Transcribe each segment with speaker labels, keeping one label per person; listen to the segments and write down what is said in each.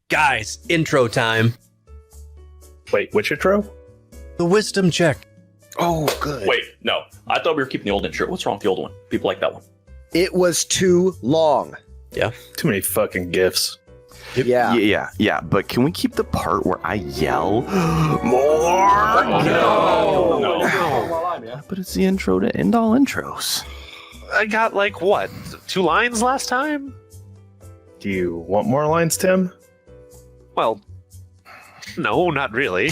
Speaker 1: Guys, intro time.
Speaker 2: Wait, which intro?
Speaker 1: The wisdom check.
Speaker 2: Oh, good.
Speaker 3: Wait, no. I thought we were keeping the old intro. What's wrong with the old one? People like that one.
Speaker 4: It was too long.
Speaker 1: Yeah.
Speaker 2: Too many fucking gifs.
Speaker 4: Yeah.
Speaker 5: Yeah, but can we keep the part where I yell, more?
Speaker 3: No.
Speaker 5: But it's the intro to end all intros.
Speaker 6: I got, like, what, 2 lines last time?
Speaker 2: Do you want more lines, Tim?
Speaker 6: Well, no, not really.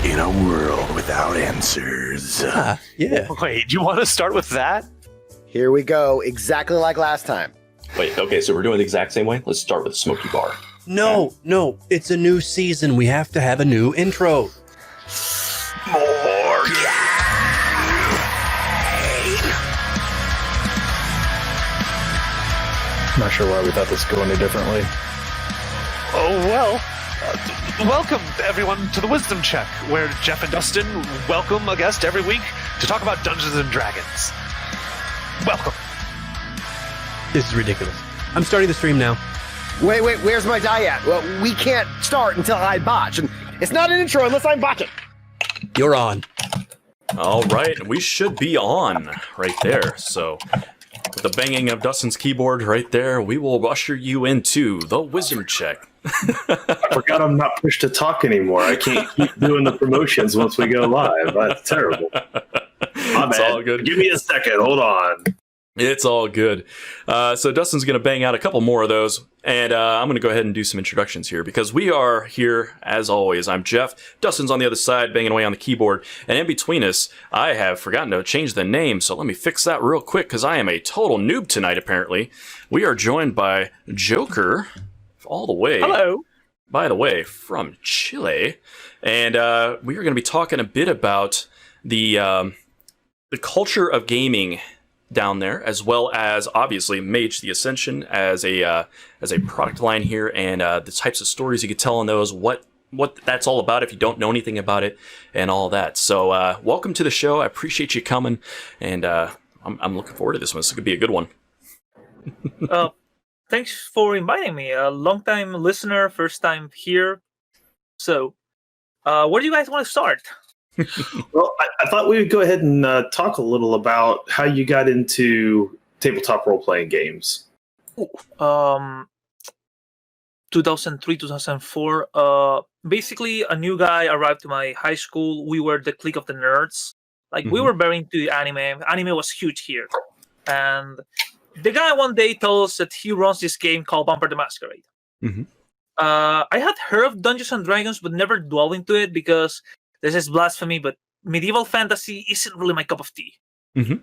Speaker 5: In a world without answers.
Speaker 1: Yeah.
Speaker 6: Wait, you want to start with that?
Speaker 4: Here we go. Exactly like last time.
Speaker 3: Wait, okay, so we're doing it the exact same way? Let's start with the Smoky Bar.
Speaker 1: No, it's a new season. We have to have a new intro.
Speaker 5: More.
Speaker 2: Not sure why we thought this would go any differently.
Speaker 6: Oh, well. Welcome, everyone, to the Wisdom Check, where Jeff and Dustin welcome a guest every week to talk about Dungeons and Dragons. Welcome.
Speaker 1: This is ridiculous. I'm starting the stream now.
Speaker 4: Wait, where's my die at? Well, we can't start until I botch. And it's not an intro unless I'm botching.
Speaker 1: You're on.
Speaker 3: All right, and we should be on right there. So, with the banging of Dustin's keyboard right there, we will usher you into the Wisdom Check.
Speaker 7: I forgot I'm not pushed to talk anymore. I can't keep doing the promotions once we go live. That's terrible. My bad.
Speaker 3: All good.
Speaker 7: Give me a second. Hold on.
Speaker 3: It's all good. So Dustin's going to bang out a couple more of those, and I'm going to go ahead and do some introductions here, because we are here, as always. I'm Jeff. Dustin's on the other side, banging away on the keyboard, and in between us, I have forgotten to change the name, so let me fix that real quick, because I am a total noob tonight, apparently. We are joined by JoeKerr, all the way.
Speaker 8: Hello.
Speaker 3: By the way, from Chile, and we are going to be talking a bit about the culture of gaming down there, as well as obviously Mage the Ascension as a product line here, and the types of stories you could tell on those, what that's all about if you don't know anything about it, and all that. So welcome to the show. I appreciate you coming, and I'm looking forward to this one. This could be a good one.
Speaker 8: Thanks for inviting me. A long-time listener, first time here. So, where do you guys want to start?
Speaker 7: Well, I thought we would go ahead and talk a little about how you got into tabletop role-playing games.
Speaker 8: 2003, 2004. Basically, a new guy arrived to my high school. We were the clique of the nerds. Like, we were very into anime. Anime was huge here. And the guy one day told us that he runs this game called Vampire the Masquerade. I had heard of Dungeons and Dragons, but never dwelled into it because this is blasphemy, but medieval fantasy isn't really my cup of tea.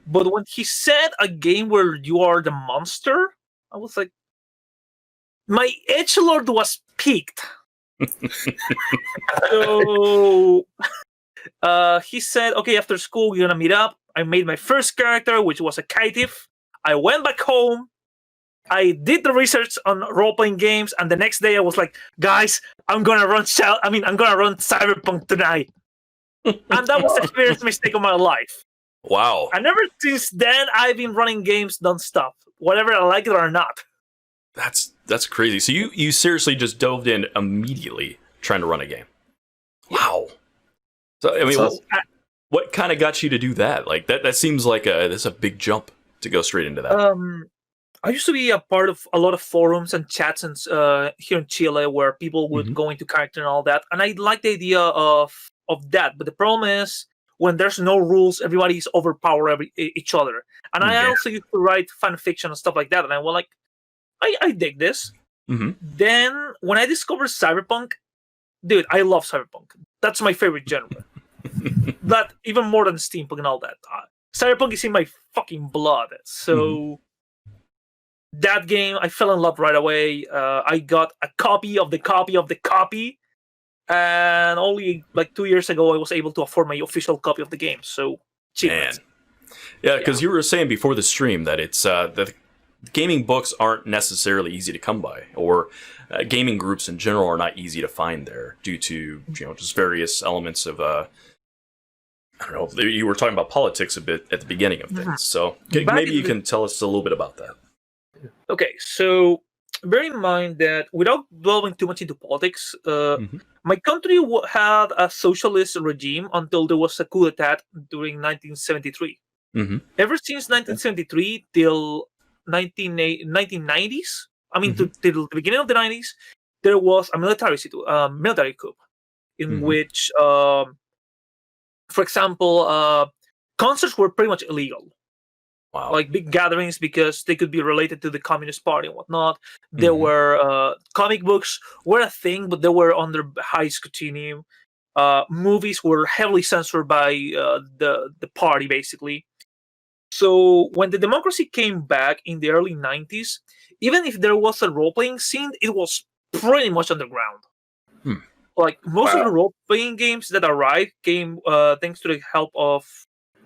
Speaker 8: But when he said a game where you are the monster, I was like, my edgelord was piqued. So he said, okay, after school, we're going to meet up. I made my first character, which was a caitiff. I went back home. I did the research on role-playing games, and the next day I was like, guys, I'm gonna run Cyberpunk tonight. And that was the first mistake of my life.
Speaker 3: Wow.
Speaker 8: And ever since then, I've been running games non-stop, whether I like it or not.
Speaker 3: That's crazy. So you seriously just dove in immediately trying to run a game. Wow. So I mean, what kind of got you to do that? Like that seems like that's a big jump to go straight into that.
Speaker 8: I used to be a part of a lot of forums and chats and here in Chile where people would go into character and all that, and I like the idea of that. But the problem is when there's no rules, everybody's overpower each other. And I also used to write fan fiction and stuff like that, and I was like, I dig this. Then when I discovered Cyberpunk, dude, I love Cyberpunk. That's my favorite genre. That even more than steampunk and all that. Cyberpunk is in my fucking blood. So that game, I fell in love right away. I got a copy of the copy of the copy. And only like 2 years ago, I was able to afford my official copy of the game. So, cheap.
Speaker 3: Man. Yeah, because you were saying before the stream that it's the gaming books aren't necessarily easy to come by, or gaming groups in general are not easy to find there due to just various elements of I don't know. You were talking about politics a bit at the beginning of things, so maybe you can tell us a little bit about that.
Speaker 8: Okay, so bear in mind that without delving too much into politics,
Speaker 3: Mhm.
Speaker 8: my country had a socialist regime until there was a coup d'etat during 1973.
Speaker 3: Mhm.
Speaker 8: Ever since 1973 till 1990s, I mean, till the beginning of the 90s, there was a military coup in which, for example, concerts were pretty much illegal.
Speaker 3: Wow.
Speaker 8: Like big gatherings because they could be related to the Communist Party and whatnot. There were comic books were a thing, but they were under high scrutiny. Movies were heavily censored by the party, basically. So when the democracy came back in the early 90s, even if there was a role-playing scene, it was pretty much underground. Like most of the role-playing games that arrived came thanks to the help of,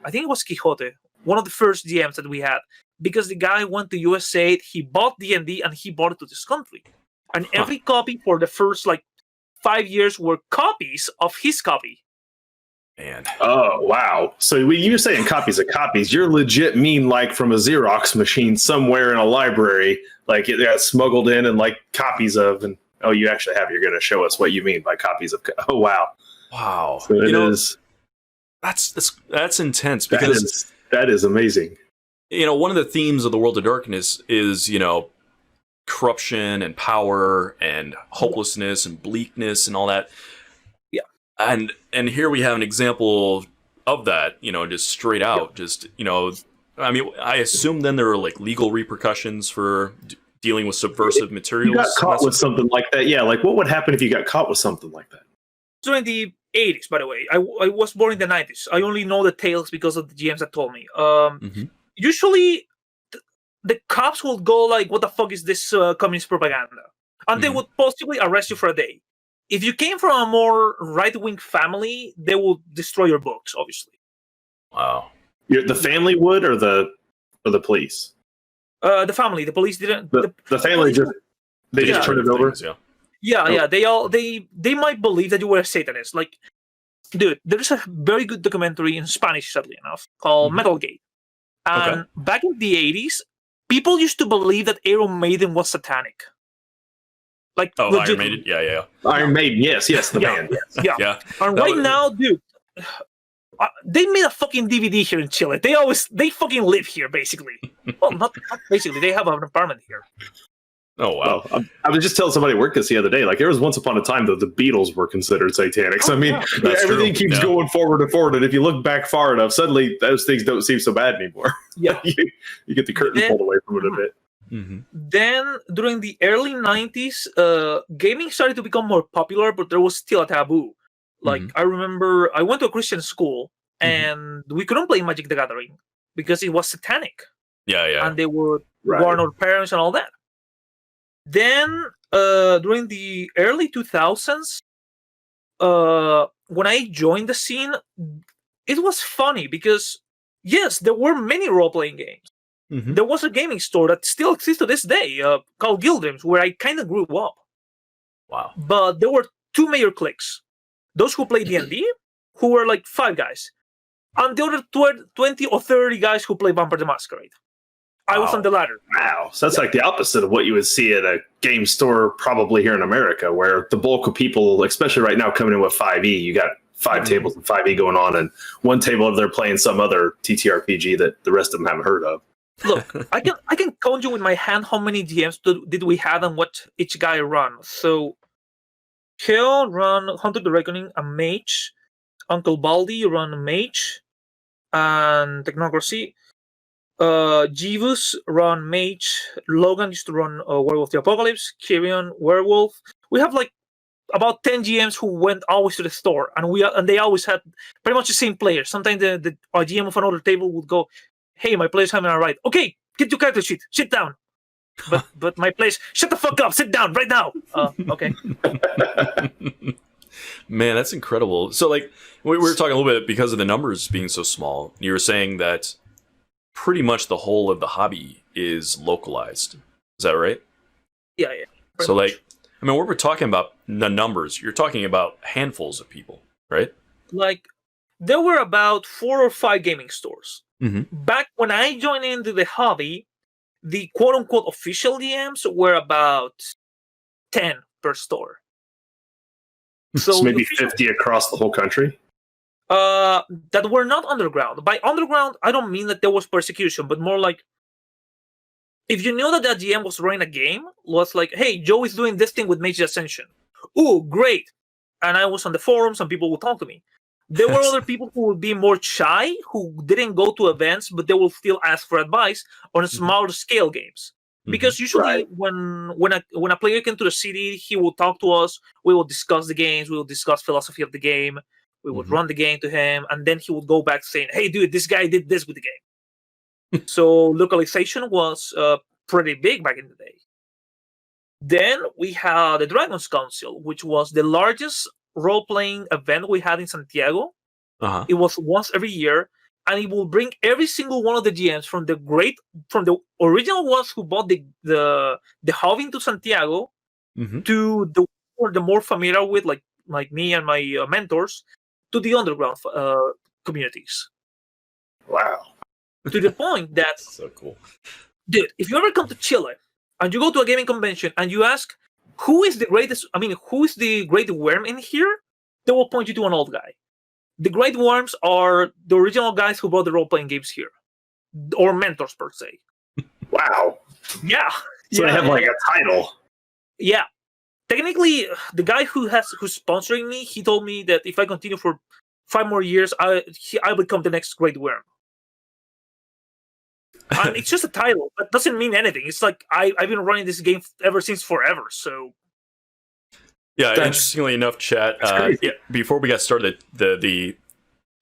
Speaker 8: I think it was Quixote, one of the first GMs that we had, because the guy went to USA, he bought D&D, and he bought it to this country. And every copy for the first 5 years were copies of his copy.
Speaker 3: Man.
Speaker 7: Oh, wow. So when you're saying copies of copies, you're legit mean like from a Xerox machine somewhere in a library, like it got smuggled in and like copies of, and oh, you actually have, you're going to show us what you mean by copies of, oh, wow.
Speaker 3: Wow.
Speaker 7: So it is.
Speaker 3: That's intense because
Speaker 7: that is amazing.
Speaker 3: One of the themes of the World of Darkness is, corruption and power and hopelessness and bleakness and all that.
Speaker 8: Yeah.
Speaker 3: And here we have an example of that, just straight out, I mean, I assume then there are legal repercussions for dealing with subversive materials.
Speaker 7: You got caught with something like that. Yeah. Like what would happen if you got caught with something like that?
Speaker 8: During the 80s, by the way. I was born in the 90s. I only know the tales because of the GMs that told me. Usually, the cops will go like, what the fuck is this communist propaganda? And they would possibly arrest you for a day. If you came from a more right-wing family, they will destroy your books, obviously.
Speaker 3: Wow.
Speaker 7: The family would, or the police?
Speaker 8: The family. The police didn't.
Speaker 7: The family just turn it over?
Speaker 8: Yeah. They might believe that you were a Satanist. Like, dude, there's a very good documentary in Spanish, sadly enough, called Metal Gate. And back in the 80s, people used to believe that Iron Maiden was satanic. Like,
Speaker 3: Iron Maiden? Yeah.
Speaker 7: Iron Maiden, yes, the band. Yes.
Speaker 8: Yeah. And right now, dude, they made a fucking DVD here in Chile. They fucking live here, basically. Well, not basically. They have an apartment here.
Speaker 3: Oh, wow.
Speaker 7: Well, I was just telling somebody at work this the other day. Like, there was once upon a time that the Beatles were considered satanic. So, I mean, everything keeps going forward and forward. And if you look back far enough, suddenly those things don't seem so bad anymore.
Speaker 8: Yeah.
Speaker 7: you get the curtain pulled away from it a bit.
Speaker 8: Then, during the early 90s, gaming started to become more popular, but there was still a taboo. Like, I remember I went to a Christian school, and we couldn't play Magic the Gathering because it was satanic.
Speaker 3: Yeah.
Speaker 8: And they would warn our parents and all that. Then, during the early 2000s, when I joined the scene, it was funny because, yes, there were many role-playing games. There was a gaming store that still exists to this day called Guild Dreams, where I kind of grew up.
Speaker 3: Wow.
Speaker 8: But there were two major cliques. Those who played D&D, who were like 5 guys, and the other 20 or 30 guys who played Vampire the Masquerade. I was on the latter.
Speaker 7: Wow. So that's like the opposite of what you would see at a game store probably here in America, where the bulk of people, especially right now, coming in with 5e, you got 5 tables of 5e going on, and one table of they're playing some other TTRPG that the rest of them haven't heard of.
Speaker 8: Look, I can count you with my hand how many GMs did we have and what each guy run. So, Kill run Hunter the Reckoning, a mage. Uncle Baldy run a mage and Technocracy. Jivus run mage. Logan used to run Werewolf the Apocalypse. Kyrian werewolf. We have like about 10 GMs who went always to the store, and they always had pretty much the same players. Sometimes the GM of another table would go, "Hey, my player's having a ride. Okay, get your character sheet. Sit down." But my players, shut the fuck up. Sit down right now. Okay.
Speaker 3: Man, that's incredible. So, like, we were talking a little bit because of the numbers being so small. You were saying that pretty much the whole of the hobby is localized. Is that right?
Speaker 8: Yeah.
Speaker 3: So, like, I mean, when we're talking about the numbers, you're talking about handfuls of people, right?
Speaker 8: Like, there were about 4 or 5 gaming stores. Back when I joined into the hobby, the quote-unquote official DMs were about 10 per store.
Speaker 7: So maybe
Speaker 8: official-
Speaker 7: 50 across the whole country?
Speaker 8: that were not underground. By underground, I don't mean that there was persecution, but more like if you knew that the GM was running a game, was like, hey, Joe is doing this thing with Mage Ascension. Ooh, great. And I was on the forums and people would talk to me. There were other people who would be more shy, who didn't go to events, but they will still ask for advice on smaller scale games. Because usually when a player came to the city, he will talk to us, we will discuss the games, we will discuss philosophy of the game, we would run the game to him, and then he would go back saying, hey, dude, this guy did this with the game. So localization was pretty big back in the day. Then we had the Dragons Council, which was the largest role-playing event we had in Santiago. It was once every year, and it will bring every single one of the GMs from the original ones who bought the hobby into Santiago to the more familiar with, like me and my mentors, to the underground communities.
Speaker 7: Wow.
Speaker 8: To the point that,
Speaker 3: so cool.
Speaker 8: Dude, if you ever come to Chile and you go to a gaming convention and you ask, who is the great worm in here? They will point you to an old guy. The great worms are the original guys who brought the role-playing games here. Or mentors, per se.
Speaker 7: Wow.
Speaker 8: Yeah.
Speaker 7: So they have like a title.
Speaker 8: Yeah. Technically, the guy who's sponsoring me, he told me that if I continue for 5 more years, I'll become the next great worm. And it's just a title. That doesn't mean anything. It's like I've been running this game ever since forever. So
Speaker 3: yeah, interestingly enough, chat. Before we got started, the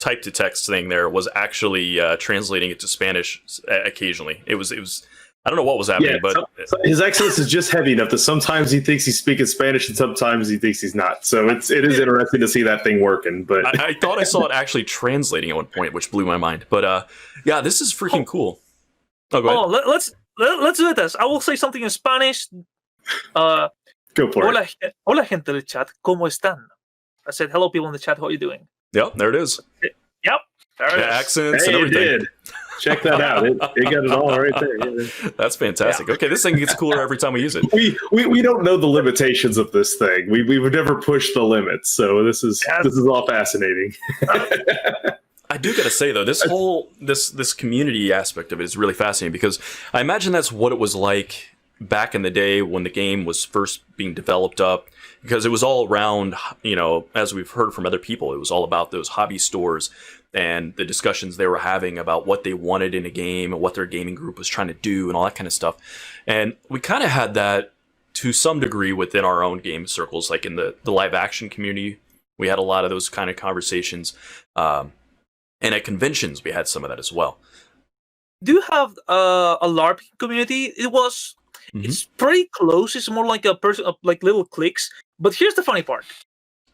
Speaker 3: type to text thing there was actually translating it to Spanish occasionally. It was. I don't know what was happening, but
Speaker 7: his accent is just heavy enough that sometimes he thinks he's speaking Spanish and sometimes he thinks he's not. So it is interesting to see that thing working. But
Speaker 3: I thought I saw it actually translating at one point, which blew my mind. But yeah, this is freaking cool. Oh, go ahead.
Speaker 8: Let's do this. I will say something in Spanish.
Speaker 7: Go for it.
Speaker 8: Hola, gente del chat. ¿Cómo están? I said, hello, people in the chat. How are you doing?
Speaker 3: Yep, there it is.
Speaker 8: Yep. There it is.
Speaker 3: Accents and everything.
Speaker 7: It did. Check that out. It got it all right there. Yeah.
Speaker 3: That's fantastic. Okay, this thing gets cooler every time we use it.
Speaker 7: We don't know the limitations of this thing. We would never push the limits. So this is all fascinating.
Speaker 3: I do gotta say though, this whole this community aspect of it is really fascinating because I imagine that's what it was like back in the day when the game was first being developed up, because it was all around, as we've heard from other people, it was all about those hobby stores and the discussions they were having about what they wanted in a game and what their gaming group was trying to do and all that kind of stuff. And we kind of had that to some degree within our own game circles, like in the live action community. We had a lot of those kind of conversations. And at conventions, we had some of that as well.
Speaker 8: Do you have a LARP community? It's pretty close. It's more like a person, like little cliques. But here's the funny part.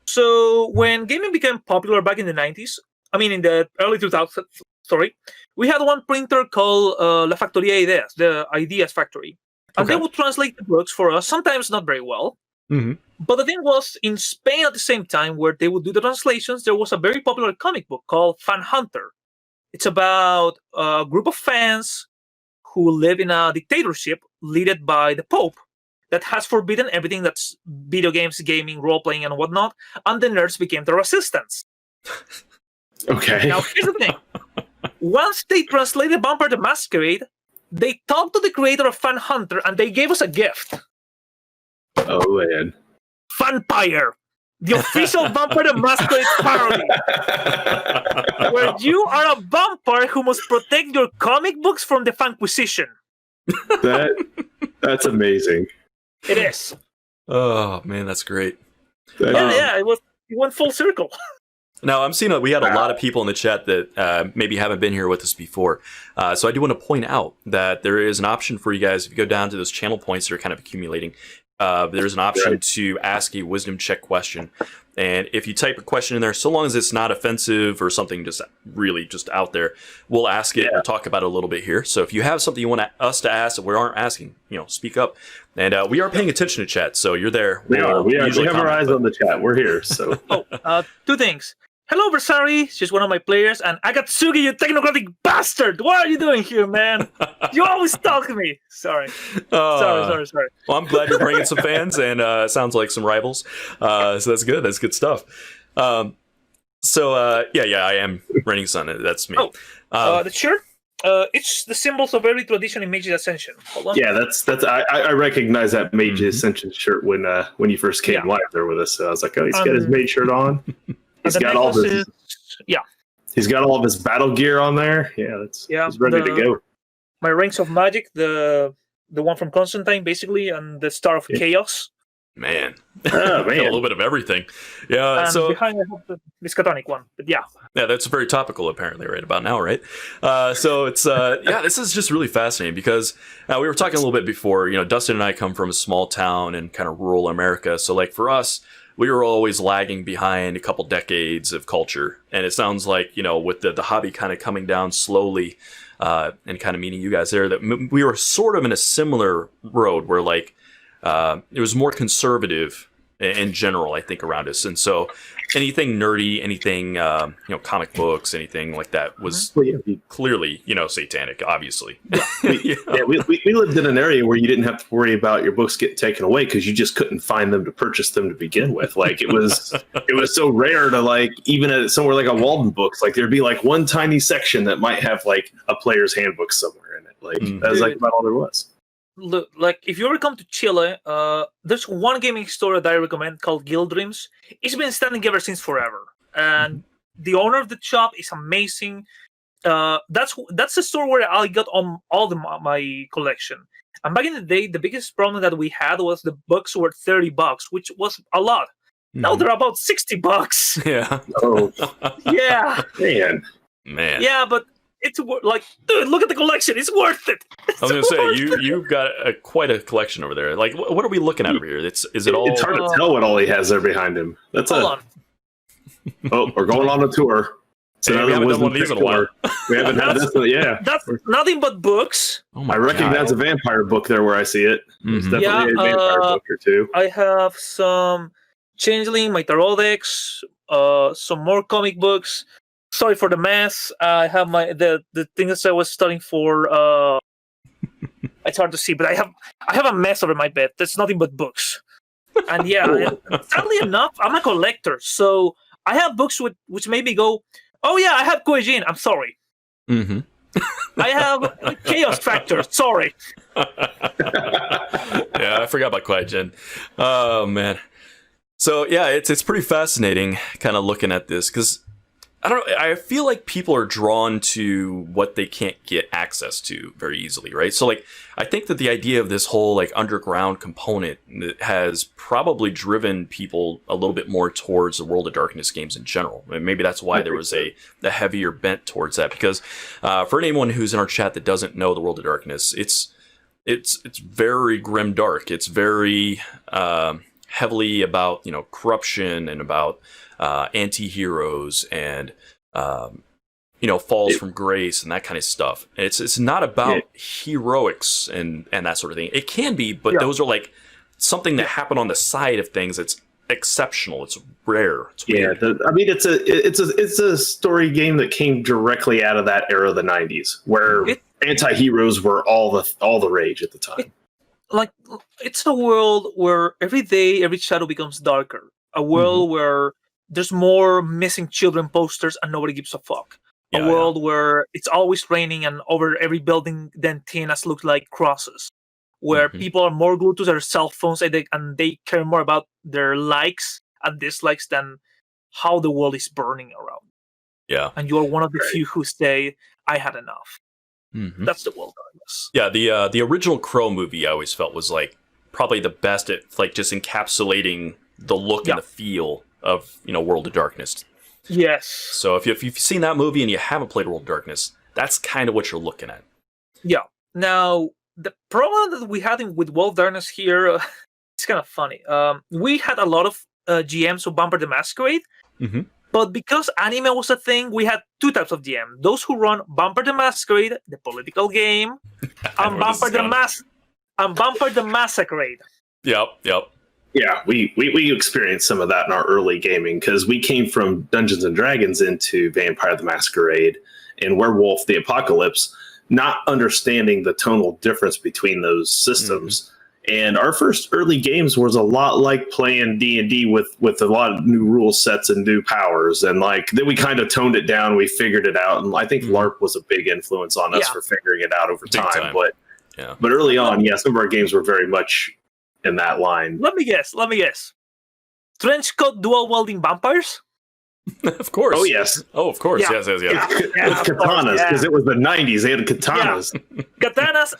Speaker 8: So when gaming became popular back in the 90s, in the early 2000s, we had one printer called La Factoría Ideas, the Ideas Factory. And they would translate the books for us, sometimes not very well. But the thing was, in Spain at the same time, where they would do the translations, there was a very popular comic book called Fan Hunter. It's about a group of fans who live in a dictatorship led by the Pope that has forbidden everything that's video games, gaming, role-playing, and whatnot, and the nerds became their assistants.
Speaker 7: Okay.
Speaker 8: Now, here's the thing. Once they translated Vampire the Masquerade, they talked to the creator of Fan Hunter, and they gave us a gift.
Speaker 7: Oh, man.
Speaker 8: Vampire, the official Vampire the Masquerade parody, where you are a vampire who must protect your comic books from the Fanquisition.
Speaker 7: That's amazing.
Speaker 8: It is.
Speaker 3: Oh man, that's great.
Speaker 8: It went full circle.
Speaker 3: Now I'm seeing that we had a lot of people in the chat that maybe haven't been here with us before, so I do want to point out that there is an option for you guys if you go down to those channel points that are kind of accumulating. There's an option to ask a wisdom check question. And if you type a question in there, so long as it's not offensive or something just really just out there, we'll ask it and talk about it a little bit here. So if you have something you want us to ask that we aren't asking, speak up. And we are paying attention to chat, so you're there.
Speaker 7: We have our eyes on the chat. We're here. So
Speaker 8: 2 things. hello, Versari. She's one of my players, and Akatsuki, you technocratic bastard! What are you doing here, man? You always stalk me. Sorry. Sorry.
Speaker 3: Well, I'm glad you're bringing some fans, and sounds like some rivals. So that's good. That's good stuff. I am Raining Sun. That's me.
Speaker 8: The shirt. It's the symbols of every tradition in Mage Ascension. Hold on.
Speaker 7: Yeah, that's. I recognize that Mage Ascension shirt when you first came live there with us. So I was like, oh, he's got his Mage shirt on. He's got all this. He's got all of his battle gear on there. Yeah, he's ready to go.
Speaker 8: My Rings of Magic, the one from Constantine, basically, and the Star of Chaos.
Speaker 3: Man.
Speaker 7: Oh, man.
Speaker 3: Got a little bit of everything. Yeah,
Speaker 8: and
Speaker 3: so
Speaker 8: behind I have the Miskatonic one, but yeah.
Speaker 3: Yeah, that's very topical apparently right about now, right? So it's this is just really fascinating because we were talking a little bit before, Dustin and I come from a small town in kind of rural America. So like for us, we were always lagging behind a couple decades of culture. And it sounds like, with the hobby kind of coming down slowly and kind of meeting you guys there, that we were sort of in a similar road where like it was more conservative in general, I think, around us. And so anything nerdy, anything, comic books, anything like that was clearly, satanic, obviously.
Speaker 7: We lived in an area where you didn't have to worry about your books getting taken away because you just couldn't find them to purchase them to begin with. Like it was so rare to like, even at somewhere like a Walden Books, like there'd be like one tiny section that might have like a player's handbook somewhere in it. Like that was like about all there was.
Speaker 8: Look, like if you ever come to Chile, there's one gaming store that I recommend called Guild Dreams. It's been standing ever since forever, and the owner of the shop is amazing. That's the store where I got all my collection. And back in the day, the biggest problem that we had was the books were $30, which was a lot. Now they're about $60.
Speaker 3: Yeah.
Speaker 7: Oh,
Speaker 8: yeah.
Speaker 7: Man.
Speaker 8: Yeah, but it's like, dude, look at the collection. It's worth it.
Speaker 3: I was gonna say you've got quite a collection over there. Like, what are we looking at over here? Is it all?
Speaker 7: It's hard to tell what all he has there behind him.
Speaker 8: Hold on.
Speaker 7: Oh, we're going on a tour.
Speaker 3: So we haven't done one of these in a while.
Speaker 7: We haven't had this. Yeah,
Speaker 8: that's nothing but books.
Speaker 3: Oh
Speaker 7: I recognize a vampire book there where I see it. It's definitely a vampire book or two.
Speaker 8: I have some Changeling, my Tarot decks, some more comic books. Sorry for the mess. I have the things I was studying for. It's hard to see, but I have a mess over my bed. That's nothing but books. And sadly enough, I'm a collector, so I have books which made me go, "Oh yeah, I have Kuei-jin. I'm sorry." I have Chaos Factor. Sorry.
Speaker 3: Yeah, I forgot about Kuei-jin. Oh man. So yeah, it's pretty fascinating, kind of looking at this because. I don't know. I feel like people are drawn to what they can't get access to very easily, right? So, like, I think that the idea of this whole like underground component has probably driven people a little bit more towards the World of Darkness games in general. I mean, maybe that's why there was a heavier bent towards that. Because for anyone who's in our chat that doesn't know the World of Darkness, it's very grim dark. It's very heavily about corruption and about anti-heroes and falls from grace and that kind of stuff. And it's not about heroics and that sort of thing. It can be, but those are like something that happened on the side of things. It's exceptional. It's rare. It's weird.
Speaker 7: It's a story game that came directly out of that era of the 90s where anti-heroes were all the rage at the time.
Speaker 8: It's a world where every day every shadow becomes darker. A world where there's more missing children posters and nobody gives a fuck. A world where it's always raining and over every building the antennas look like crosses. Where people are more glued to their cell phones and they care more about their likes and dislikes than how the world is burning around.
Speaker 3: Yeah.
Speaker 8: And you are one of the few who say, I had enough. That's the world, I guess.
Speaker 3: Yeah, the original Crow movie I always felt was like probably the best at like just encapsulating the look and the feel of World of Darkness.
Speaker 8: Yes. So
Speaker 3: if you've seen that movie and you haven't played World of Darkness, that's kind of what you're looking at.
Speaker 8: Yeah. Now the problem that we had with World of Darkness here, it's kind of funny. We had a lot of GMs who Bumper the Masquerade, but because anime was a thing, we had two types of GM: those who run Bumper the Masquerade, the political game, and Bumper the Masquerade.
Speaker 3: Yep.
Speaker 7: Yeah, we experienced some of that in our early gaming because we came from Dungeons and Dragons into Vampire the Masquerade and Werewolf the Apocalypse, not understanding the tonal difference between those systems. And our first early games was a lot like playing D&D with a lot of new rule sets and new powers. And like then we kind of toned it down. We figured it out. And I think Larp was a big influence on us for figuring it out over time. But early on, some of our games were very much in that line.
Speaker 8: Let me guess. Trench coat dual wielding vampires?
Speaker 3: Of course.
Speaker 7: Oh, yes.
Speaker 3: Oh, of course.
Speaker 8: Yeah.
Speaker 3: Yes.
Speaker 7: With katanas, because it was the 90s. They had katanas.
Speaker 8: Yeah. Katanas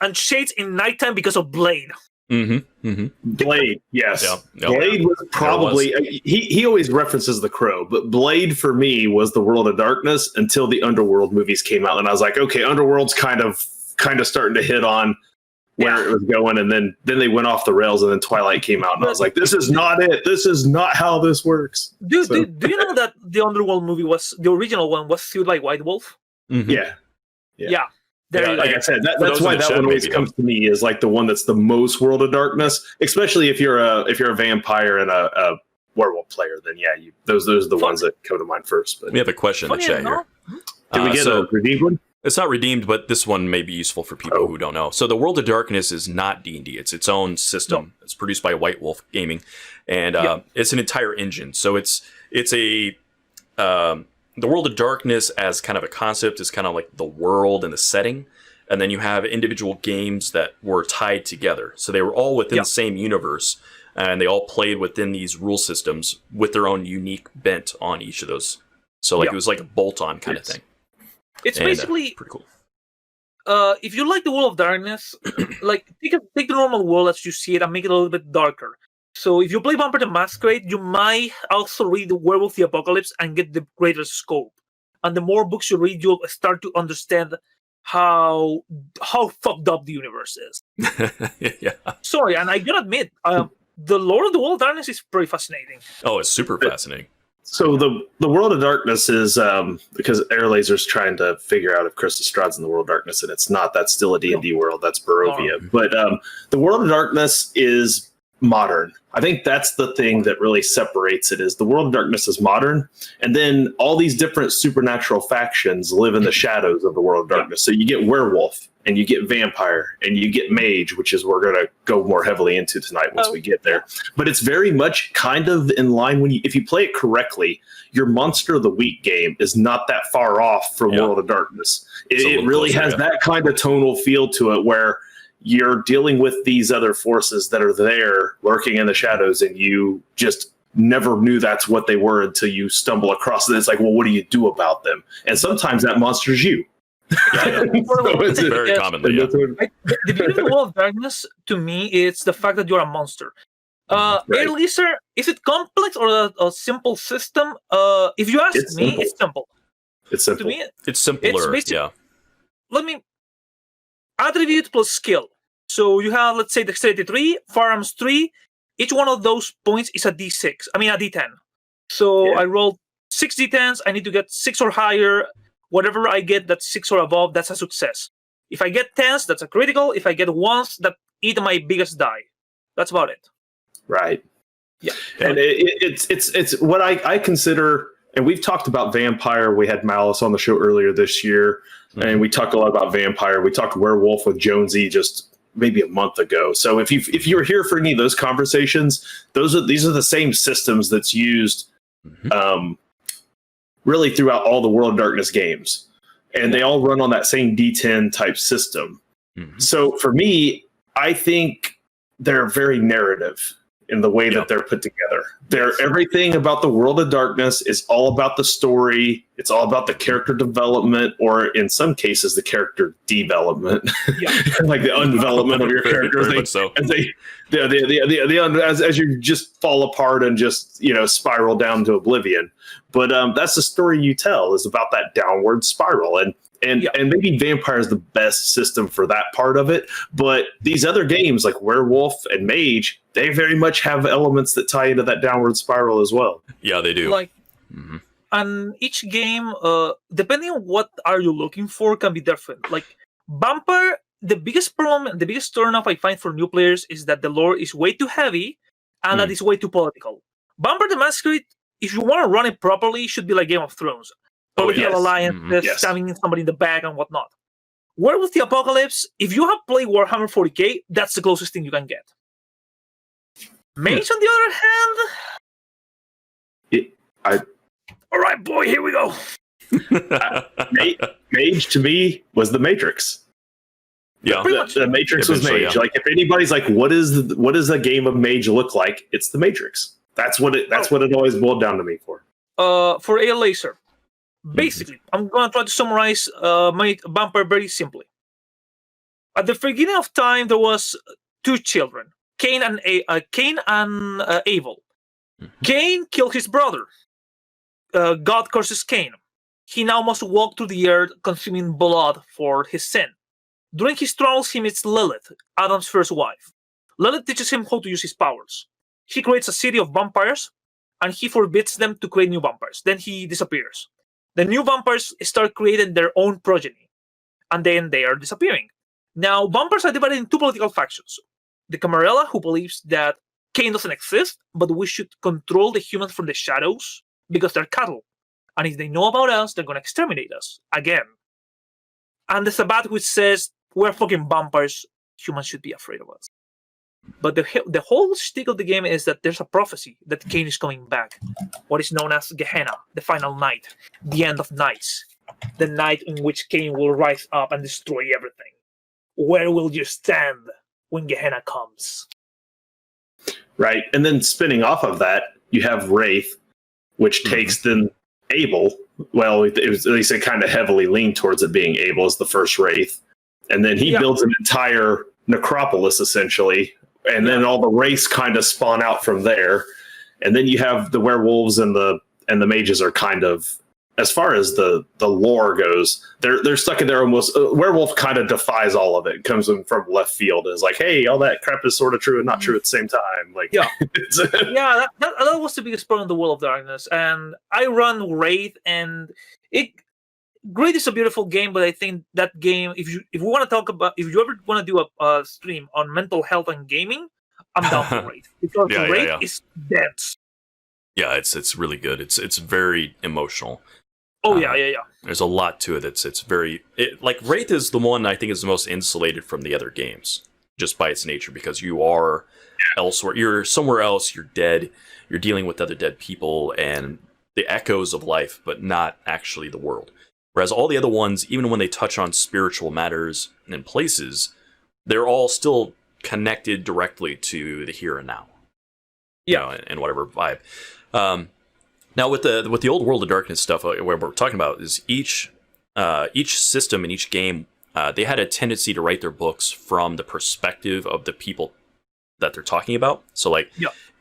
Speaker 8: and shades in nighttime because of Blade.
Speaker 7: Blade, yes.
Speaker 3: Yeah.
Speaker 7: Blade was probably... He always references The Crow, but Blade for me was the World of Darkness until the Underworld movies came out. And I was like, okay, Underworld's kind of starting to hit on where it was going, and then they went off the rails, and then Twilight came out, and I was like, this is not it. This is not how this works.
Speaker 8: Do you know that the Underworld movie the original one was sued by White Wolf?
Speaker 7: Yeah.
Speaker 8: Like
Speaker 7: I said, that's why that one always comes to me is like the one that's the most World of Darkness, especially if you're a vampire and a werewolf player. Then those are the ones that come to mind first. But
Speaker 3: we have a question in the chat here.
Speaker 7: Did we get a redeemed one?
Speaker 3: It's not redeemed, but this one may be useful for people who don't know. So the World of Darkness is not D&D. It's its own system. No. It's produced by White Wolf Gaming, and it's an entire engine. So it's a the World of Darkness as kind of a concept is kind of like the world and the setting, and then you have individual games that were tied together. So they were all within the same universe, and they all played within these rule systems with their own unique bent on each of those. So it was like a bolt-on kind of thing.
Speaker 8: It's basically
Speaker 3: pretty cool.
Speaker 8: If you like the World of Darkness, like take the normal world as you see it and make it a little bit darker. So if you play Vampire the Masquerade, you might also read the Werewolf the Apocalypse and get the greater scope. And the more books you read, you'll start to understand how fucked up the universe is. Sorry, and I gotta admit, the lore of the World of Darkness is pretty fascinating.
Speaker 3: Oh, it's super fascinating.
Speaker 7: So the World of Darkness is because Air Laser's trying to figure out if Chris Estrade's in the World of Darkness, and it's not. That's still a D&D world. That's Barovia. But the World of Darkness is modern. I think that's the thing that really separates it is the World of Darkness is modern, and then all these different supernatural factions live in the shadows of the World of Darkness. So you get werewolf, and you get vampire, and you get mage, which is we're going to go more heavily into tonight once we get there. But it's very much kind of in line if you play it correctly, your Monster of the Week game is not that far off from World of Darkness. It really has that kind of tonal feel to it where you're dealing with these other forces that are there lurking in the shadows, and you just never knew that's what they were until you stumble across it. It's like, well, what do you do about them? And sometimes that monster's you.
Speaker 3: It's very commonly.
Speaker 8: The beauty of the World of Darkness, to me, it's the fact that you're a monster. Air Laser, is it complex or a simple system? If you ask me, it's simple.
Speaker 7: It's simple.
Speaker 3: To me, it's simpler.
Speaker 8: Let me attribute plus skill. So you have, let's say, dexterity 3, firearms 3. Each one of those points is a D6. I mean, a D10. So I rolled 6 D10s. I need to get 6 or higher. Whatever I get that's 6 or above, that's a success. If I get 10s, that's a critical. If I get 1s, that eat my biggest die. That's about it.
Speaker 7: Right. Yeah. And it's what I consider, and we've talked about Vampire. We had Malice on the show earlier this year, and we talked a lot about Vampire. We talked Werewolf with Jonesy just maybe a month ago. So if you were here for any of those conversations, these are the same systems that's used really throughout all the World of Darkness games. And they all run on that same D10 type system. So for me, I think they're very narrative in the way that they're put together. Everything about the World of Darkness is all about the story. It's all about the character development, or in some cases, the character development, like the undevelopment of your characters. As you just fall apart and just spiral down to oblivion. But that's the story you tell, is about that downward spiral. And maybe Vampire is the best system for that part of it. But these other games like Werewolf and Mage, they very much have elements that tie into that downward spiral as well.
Speaker 3: Yeah, they do.
Speaker 8: And each game, depending on what are you looking for, can be different. Like Vampire, the biggest problem, the biggest turnoff I find for new players is that the lore is way too heavy and that it's way too political. Vampire the Masquerade, if you want to run it properly, should be like Game of Thrones. Political alliances, stabbing somebody in the back and whatnot. Werewolf the Apocalypse, if you have played Warhammer 40k, that's the closest thing you can get. Mage, on the other hand... All right, boy, here we go.
Speaker 7: Mage, to me, was the Matrix.
Speaker 3: Yeah,
Speaker 7: the Matrix was Mage. Like, if anybody's like, what does a game of Mage look like? It's the Matrix. That's what it always boiled down to me for.
Speaker 8: For a laser, basically, I'm gonna try to summarize my Vampire very simply. At the beginning of time, there was two children, Cain and Abel. Cain killed his brother. God curses Cain. He now must walk through the earth, consuming blood for his sin. During his travels, he meets Lilith, Adam's first wife. Lilith teaches him how to use his powers. He creates a city of vampires, and he forbids them to create new vampires. Then he disappears. The new vampires start creating their own progeny, and then they are disappearing. Now, vampires are divided in two political factions. The Camarilla, who believes that Cain doesn't exist, but we should control the humans from the shadows because they're cattle. And if they know about us, they're going to exterminate us again. And the Sabbath, which says, we're fucking vampires, humans should be afraid of us. But the whole shtick of the game is that there's a prophecy that Cain is coming back. What is known as Gehenna, the final night, the end of nights. The night in which Cain will rise up and destroy everything. Where will you stand when Gehenna comes?
Speaker 7: Right. And then spinning off of that, you have Wraith, which takes then Abel. Well, it was, at least it kind of heavily leaned towards it being Abel as the first Wraith. And then he builds an entire necropolis, essentially. And then all the Wraiths kind of spawn out from there. And then you have the werewolves and the mages are kind of, as far as the lore goes, they're stuck in there almost. Werewolf kind of defies all of it. It comes in from left field. It's like, hey, all that crap is sort of true and not true at the same time. Like,
Speaker 8: that was the biggest problem in the World of Darkness. And I run Wraith, and Great is a beautiful game, but I think that game, if you ever want to do a stream on mental health and gaming, I'm down for Wraith because Wraith is dense.
Speaker 3: Yeah, it's really good. It's very emotional.
Speaker 8: Oh yeah.
Speaker 3: There's a lot to it. It's very like Wraith is the one I think is the most insulated from the other games, just by its nature, because you are elsewhere. You're somewhere else. You're dead. You're dealing with other dead people and the echoes of life, but not actually the world. Whereas all the other ones, even when they touch on spiritual matters and places, they're all still connected directly to the here and now. Yeah, and whatever vibe. Now with the old World of Darkness stuff, what we're talking about is each system in each game, they had a tendency to write their books from the perspective of the people that they're talking about. So like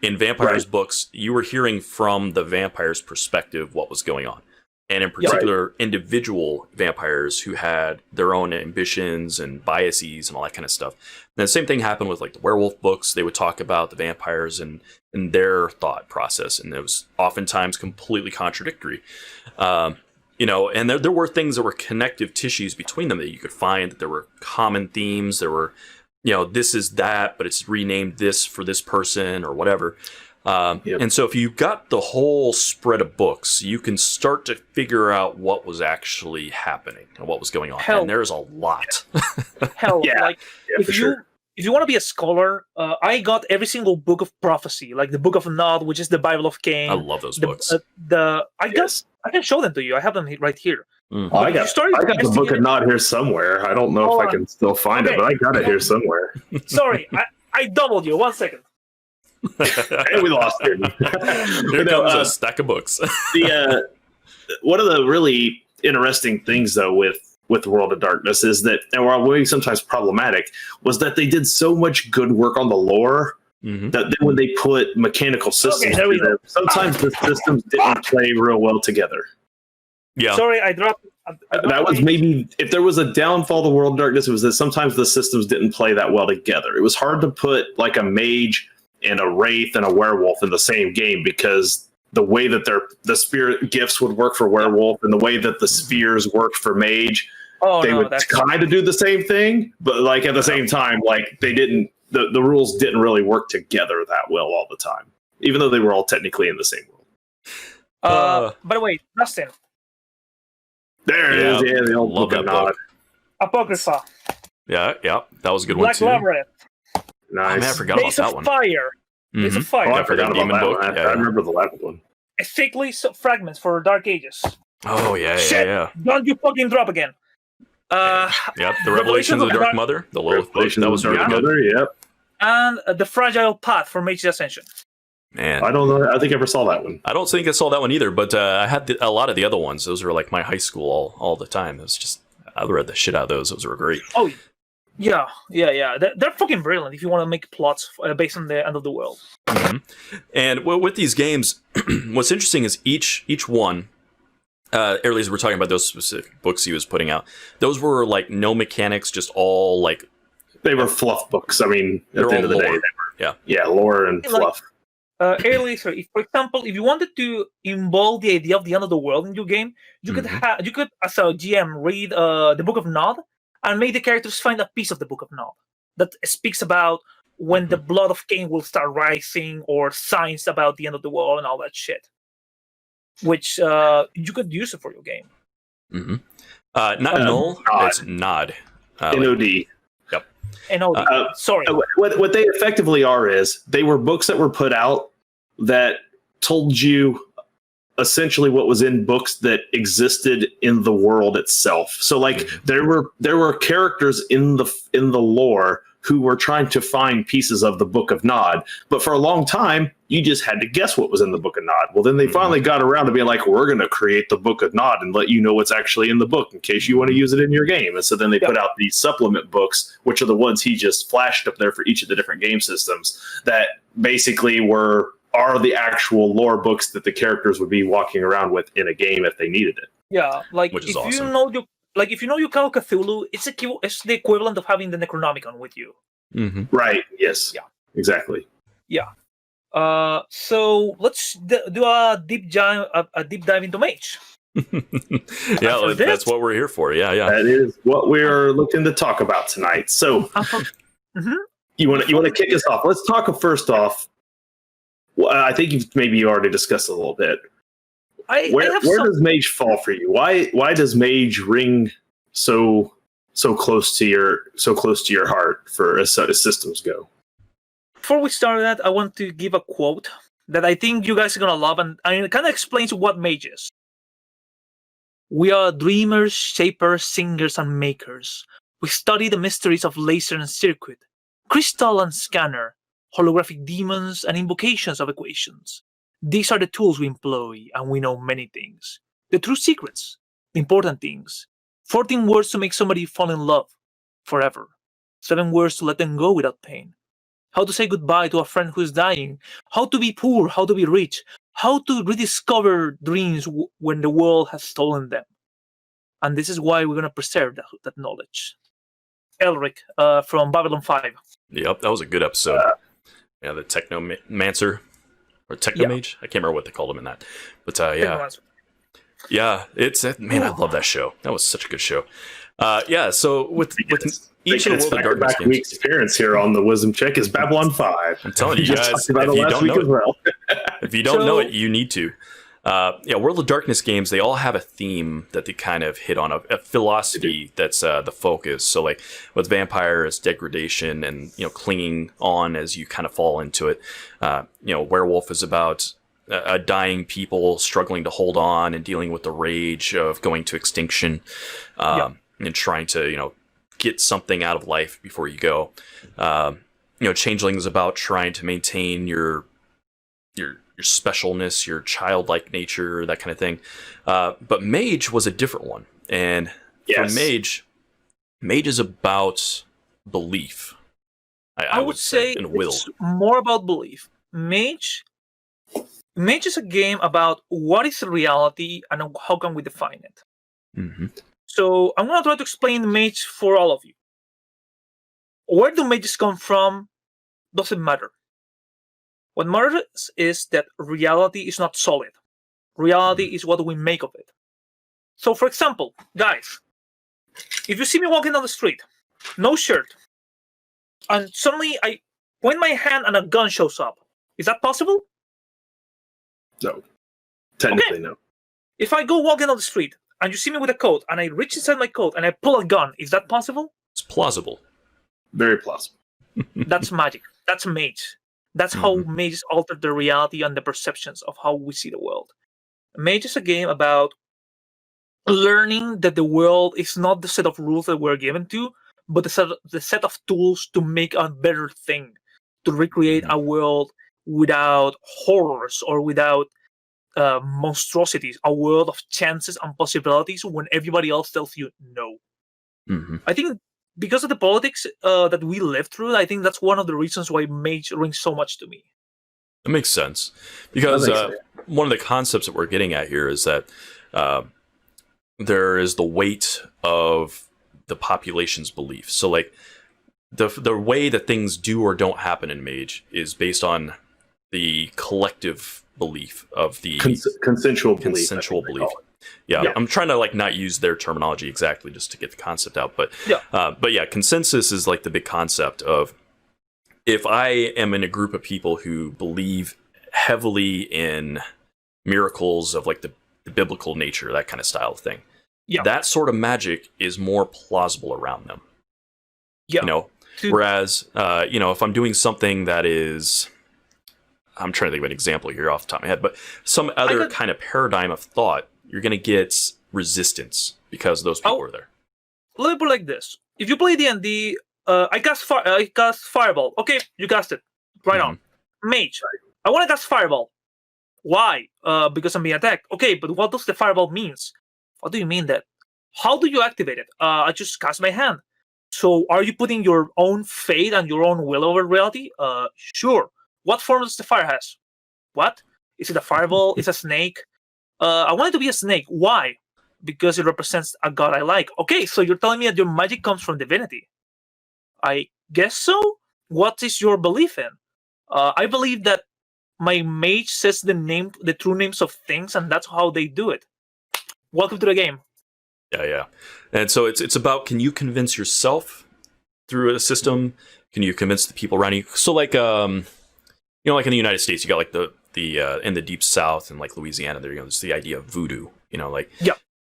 Speaker 3: in Vampires books, you were hearing from the vampire's perspective what was going on. And in particular, individual vampires who had their own ambitions and biases and all that kind of stuff. And the same thing happened with like the werewolf books. They would talk about the vampires and their thought process, and it was oftentimes completely contradictory. And there were things that were connective tissues between them that you could find. That there were common themes. There were, this is that, but it's renamed this for this person or whatever. And so if you've got the whole spread of books, you can start to figure out what was actually happening and what was going on. And there's a lot. If you want to be a scholar, I got every single book of prophecy, like the Book of Nod, which is the Bible of Cain. I love those books.
Speaker 8: I can show them to you. I have them right here.
Speaker 7: I got the Book of Nod here somewhere. I don't know if I can still find it, but I got it here somewhere.
Speaker 8: Sorry, I doubled you. 1 second.
Speaker 7: Hey, we lost him.
Speaker 3: Here comes a stack of books.
Speaker 7: One of the really interesting things, though, with World of Darkness is that, and while maybe sometimes problematic, was that they did so much good work on the lore that then when they put mechanical systems, sometimes the systems didn't play real well together.
Speaker 3: Yeah.
Speaker 8: Sorry, I dropped
Speaker 7: that was maybe, if there was a downfall of the World of Darkness, it was that sometimes the systems didn't play that well together. It was hard to put like a mage and a wraith and a werewolf in the same game because the way that the spirit gifts would work for werewolf and the way that the spheres worked for mage,
Speaker 8: Oh,
Speaker 7: they
Speaker 8: no,
Speaker 7: would
Speaker 8: that's
Speaker 7: kind of do the same thing, but like at the same time, like they didn't. The rules didn't really work together that well all the time, even though they were all technically in the same world.
Speaker 8: By the way, Dustin,
Speaker 7: There it is. Yeah, the old
Speaker 3: love
Speaker 7: Book of
Speaker 3: that
Speaker 7: Nod.
Speaker 3: book.
Speaker 8: Apocrypha,
Speaker 3: Yeah, that was a good
Speaker 8: Black
Speaker 3: one too.
Speaker 8: Labyrinth,
Speaker 3: Oh,
Speaker 7: Nice.
Speaker 3: man, I forgot about
Speaker 8: Days
Speaker 3: that
Speaker 8: of
Speaker 3: one.
Speaker 8: Fire, Days of
Speaker 3: Mhm.
Speaker 8: Fire,
Speaker 7: Oh, I forgot about
Speaker 3: Demon
Speaker 7: that
Speaker 3: book.
Speaker 7: one.
Speaker 3: Yeah,
Speaker 7: I
Speaker 3: yeah.
Speaker 7: remember the last one.
Speaker 8: Sickly Fragments for Dark Ages.
Speaker 3: Oh yeah,
Speaker 8: Shit.
Speaker 3: yeah.
Speaker 8: Don't you fucking drop again.
Speaker 3: Yep, the Revelations of the Dark Mother, the Lilith book.
Speaker 7: Revelations
Speaker 3: That
Speaker 7: of
Speaker 3: was
Speaker 7: the
Speaker 3: really
Speaker 7: Dark
Speaker 3: good.
Speaker 7: Mother, yep.
Speaker 8: And The Fragile Path for Mage's Ascension.
Speaker 3: Man,
Speaker 7: I don't know. I think I ever saw that one.
Speaker 3: I don't think I saw that one either, but I had a lot of the other ones. Those were like my high school all the time. It was just, I read the shit out of those. Those were great.
Speaker 8: Oh, yeah. They're fucking brilliant if you want to make plots based on the end of the world.
Speaker 3: Mhm. And with these games, what's interesting is each one, earlier as we're talking about those specific books he was putting out, those were like no mechanics, just all like...
Speaker 7: They were fluff books. I mean,
Speaker 3: They're
Speaker 7: at the end of the
Speaker 3: all
Speaker 7: day,
Speaker 3: lore.
Speaker 7: they were, yeah, lore and
Speaker 8: Like-
Speaker 7: fluff.
Speaker 8: Earlier, so if, for example, if you wanted to involve the idea of the end of the world in your game, you could
Speaker 3: Mhm.
Speaker 8: you could, as a GM, read the Book of Nod and make the characters find a piece of the Book of Nod that speaks about when the blood of Cain will start rising, or signs about the end of the world and all that shit, which you could use it for your game.
Speaker 3: Mhm. Not null,
Speaker 7: Nod.
Speaker 3: it's nod. Like-
Speaker 7: NOD.
Speaker 8: And all sorry,
Speaker 7: What they effectively are is they were books that were put out that told you essentially what was in books that existed in the world itself. So like there were characters in the lore who were trying to find pieces of the Book of Nod, but for a long time you just had to guess what was in the Book of Nod. Well, then they finally got around to being like, we're going to create the Book of Nod and let you know what's actually in the book in case you want to use it in your game. And so then they put out these supplement books, which are the ones he just flashed up there for each of the different game systems, that basically are the actual lore books that the characters would be walking around with in a game if they needed it.
Speaker 8: yeah, like
Speaker 3: Which is
Speaker 8: if
Speaker 3: awesome.
Speaker 8: you know you Call of Cthulhu, it's the equivalent of having the Necronomicon with you.
Speaker 3: Mhm.
Speaker 7: Right. Yes.
Speaker 8: Yeah.
Speaker 7: Exactly.
Speaker 8: So let's do a deep dive into Mage.
Speaker 3: Yeah,
Speaker 8: for this-
Speaker 3: that's what we're here for. Yeah.
Speaker 7: That is what we're looking to talk about tonight. So you want to kick us off? Let's talk first off. Well, I think you already discussed it a little bit. Where does Mage fall for you? Why does Mage ring so close to your heart for as systems go?
Speaker 8: Before we start that, I want to give a quote that I think you guys are gonna love, and it kind of explains what Mage is. We are dreamers, shapers, singers, and makers. We study the mysteries of laser and circuit, crystal and scanner, holographic demons, and invocations of equations. These are the tools we employ, and we know many things. The true secrets, the important things. 14 words to make somebody fall in love forever. 7 words to let them go without pain. How to say goodbye to a friend who is dying. How to be poor, how to be rich. How to rediscover dreams when the world has stolen them. And this is why we're going to preserve that knowledge. Elric from Babylon 5.
Speaker 3: Yep, that was a good episode. Yeah, the Technomancer. Or Technomage? I can't remember what they called him in that. But yeah. Yeah, man, I love that show. That was such a good show. Yeah, so with each of the World of Darkness games.
Speaker 7: Week's appearance here on the Wisdom Check is Babylon 5.
Speaker 3: I'm telling you
Speaker 7: We just
Speaker 3: guys,
Speaker 7: talked about it last week as well.
Speaker 3: If you don't know it, you need to. Yeah, World of Darkness games, they all have a theme that they kind of hit on, a philosophy that's the focus. So like with Vampire, it's degradation and, clinging on as you kind of fall into it. Werewolf is about a dying people struggling to hold on and dealing with the rage of going to extinction, and trying to, get something out of life before you go. Changeling is about trying to maintain your specialness, your childlike nature, that kind of thing. But Mage was a different one. And for Mage is about belief. I would say, and will.
Speaker 8: It's more about belief. Mage is a game about what is reality and how can we define it.
Speaker 3: Mm-hmm.
Speaker 8: So I'm going to try to explain Mage for all of you. Where do mages come from doesn't matter. What matters is that reality is not solid. Reality is what we make of it. So, for example, guys, if you see me walking down the street, no shirt, and suddenly I point my hand and a gun shows up, is that possible?
Speaker 7: No. Technically, no.
Speaker 8: If I go walking down the street and you see me with a coat and I reach inside my coat and I pull a gun, is that possible?
Speaker 3: It's plausible.
Speaker 7: Very plausible.
Speaker 8: That's magic. That's Mage. That's how Mages alter the reality and the perceptions of how we see the world. Mage is a game about learning that the world is not the set of rules that we're given to, but the set of tools to make a better thing, to recreate a world without horrors or without monstrosities, a world of chances and possibilities when everybody else tells you no. I think because of the politics that we live through, I think that's one of the reasons why Mage rings so much to me.
Speaker 3: That makes sense. Because one of the concepts that we're getting at here is that there is the weight of the population's belief. So, like, the way that things do or don't happen in Mage is based on the collective belief of the
Speaker 7: consensual belief.
Speaker 3: Consensual belief. Yeah, I'm trying to like not use their terminology exactly just to get the concept out, but yeah, consensus is like the big concept of if I am in a group of people who believe heavily in miracles of like the biblical nature, that kind of style of thing. Yeah. That sort of magic is more plausible around them. Yeah. You know, whereas you know, if I'm doing something that is, I'm trying to think of an example here off the top of my head, but some other kind of paradigm of thought, you're going to get resistance because those people are there.
Speaker 8: Let me put it like this. If you play D&D, I cast Fireball. Okay, you cast it. Right on. Mage. I want to cast Fireball. Why? Because I'm being attacked. Okay, but what does the Fireball means? What do you mean that? How do you activate it? I just cast my hand. So are you putting your own fate and your own will over reality? Sure. What form does the fire has? What? Is it a fireball? Is it a snake? I want it to be a snake. Why? Because it represents a god I like. Okay, so you're telling me that your magic comes from divinity. I guess so? What is your belief in? I believe that my mage says the true names of things, and that's how they do it. Welcome to the game.
Speaker 3: Yeah. And so it's about, can you convince yourself through a system? Can you convince the people around you? So like, you know, like in the United States, you got like the in the deep South and like Louisiana, there's the idea of voodoo, you know, like,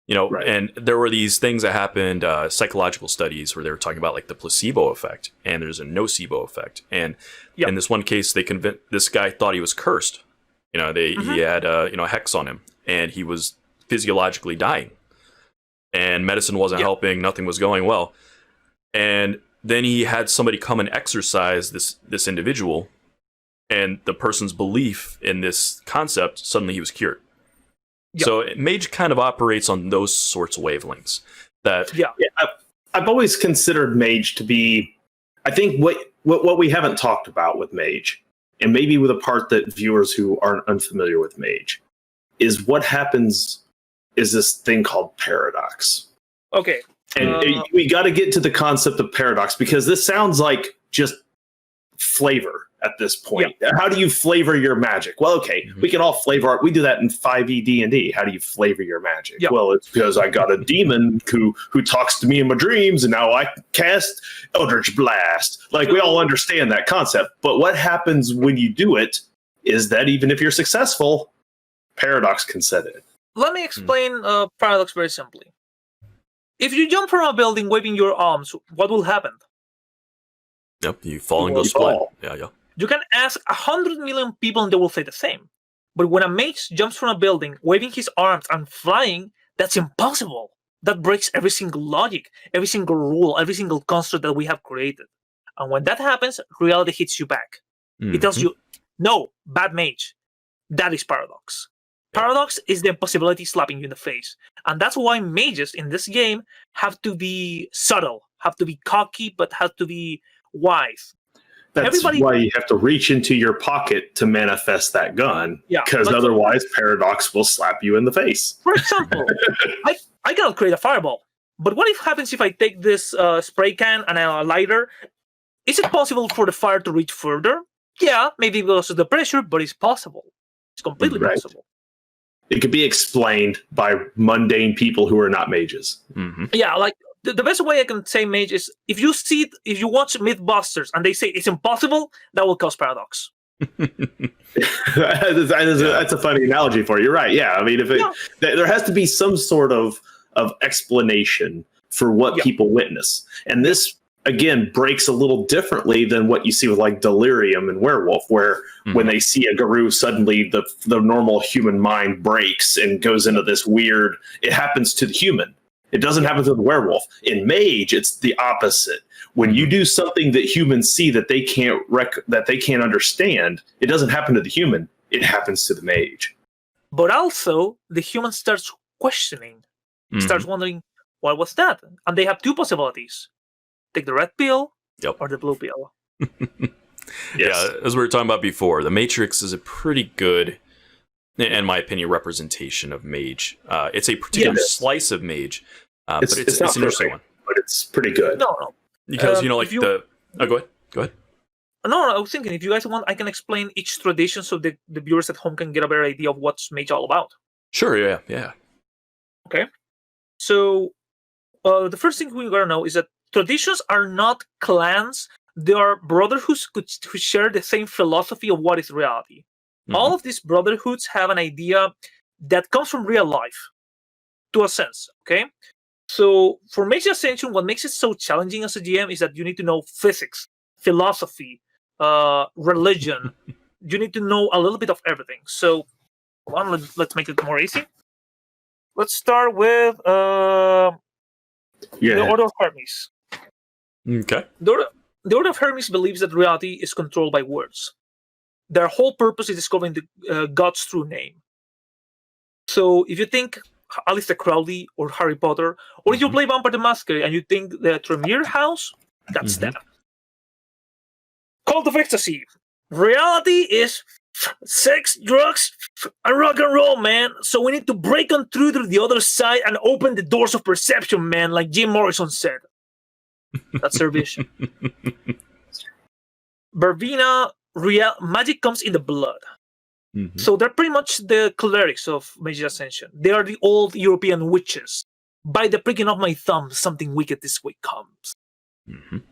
Speaker 3: you know, and there were these things that happened, psychological studies where they were talking about like the placebo effect, and there's a nocebo effect. And in this one case, they convinced this guy thought he was cursed. You know, he had you know, a hex on him, and he was physiologically dying, and medicine wasn't helping. Nothing was going well, and then he had somebody come and exorcise this individual. And the person's belief in this concept, suddenly he was cured. Yep. So Mage kind of operates on those sorts of wavelengths.
Speaker 7: I've always considered Mage to be, I think what we haven't talked about with Mage, and maybe with a part that viewers who aren't unfamiliar with Mage, is what happens is this thing called paradox.
Speaker 8: Okay.
Speaker 7: And we got to get to the concept of paradox, because this sounds like just flavor at this point. How do you flavor your magic? Well, okay, we can all flavor art. We do that in 5e D&D. How do you flavor your magic? Well, it's because I got a demon who talks to me in my dreams, and now I cast Eldritch Blast. Like, we all understand that concept. But what happens when you do it is that even if you're successful, paradox can set in.
Speaker 8: Let me explain paradox very simply. If you jump from a building waving your arms, what will happen?
Speaker 3: Yep, you fall and go split. Yeah.
Speaker 8: You can ask 100 million people and they will say the same. But when a mage jumps from a building, waving his arms and flying, that's impossible. That breaks every single logic, every single rule, every single construct that we have created. And when that happens, reality hits you back. It tells you, no, bad mage. That is paradox. Paradox is the impossibility slapping you in the face. And that's why mages in this game have to be subtle, have to be cocky, but have to be wise.
Speaker 7: That's why you have to reach into your pocket to manifest that gun. Because otherwise, paradox will slap you in the face.
Speaker 8: For example, I cannot create a fireball. But what happens if I take this spray can and a lighter? Is it possible for the fire to reach further? Yeah, maybe because of the pressure, but it's possible. It's completely possible.
Speaker 7: It could be explained by mundane people who are not mages.
Speaker 8: Yeah, like the best way I can say Mage is if you watch Mythbusters and they say it's impossible, that will cause paradox.
Speaker 7: That's a funny analogy for you. You're right. Yeah. I mean, there has to be some sort of explanation for what people witness. And this, again, breaks a little differently than what you see with like Delirium and Werewolf, where when they see a Garou, suddenly the normal human mind breaks and goes into this weird, it happens to the human. It doesn't happen to the werewolf. In Mage, it's the opposite. When you do something that humans see that they can't understand, it doesn't happen to the human. It happens to the mage.
Speaker 8: But also, the human starts questioning, starts wondering, what was that? And they have two possibilities: take the red pill or the blue pill.
Speaker 3: Yeah, as we were talking about before, the Matrix is a pretty good, in my opinion, representation of Mage. It's a particular slice of Mage, but it's an interesting one.
Speaker 7: But it's pretty good.
Speaker 8: No.
Speaker 3: Because, go ahead. Go ahead.
Speaker 8: No, I was thinking, if you guys want, I can explain each tradition so the viewers at home can get a better idea of what's Mage all about.
Speaker 3: Sure, yeah.
Speaker 8: Okay. So, the first thing we gotta know is that traditions are not clans. They are brotherhoods who share the same philosophy of what is reality. All of these brotherhoods have an idea that comes from real life, to a sense, okay? So, for Mage Ascension, what makes it so challenging as a GM is that you need to know physics, philosophy, religion. You need to know a little bit of everything. So, let's make it more easy. Let's start with the Order of Hermes.
Speaker 3: Okay.
Speaker 8: The Order of Hermes believes that reality is controlled by words. Their whole purpose is discovering the God's true name. So if you think Aleister Crowley or Harry Potter, or if you play Vampire the Masquerade and you think the Tremere House, that's them. Cult of Ecstasy. Reality is sex, drugs, and rock and roll, man. So we need to break on through to the other side and open the doors of perception, man, like Jim Morrison said. That's their vision. Verbena, magic comes in the blood. So they're pretty much the clerics of Mage Ascension. They are the old European witches. By the pricking of my thumb, something wicked this way comes.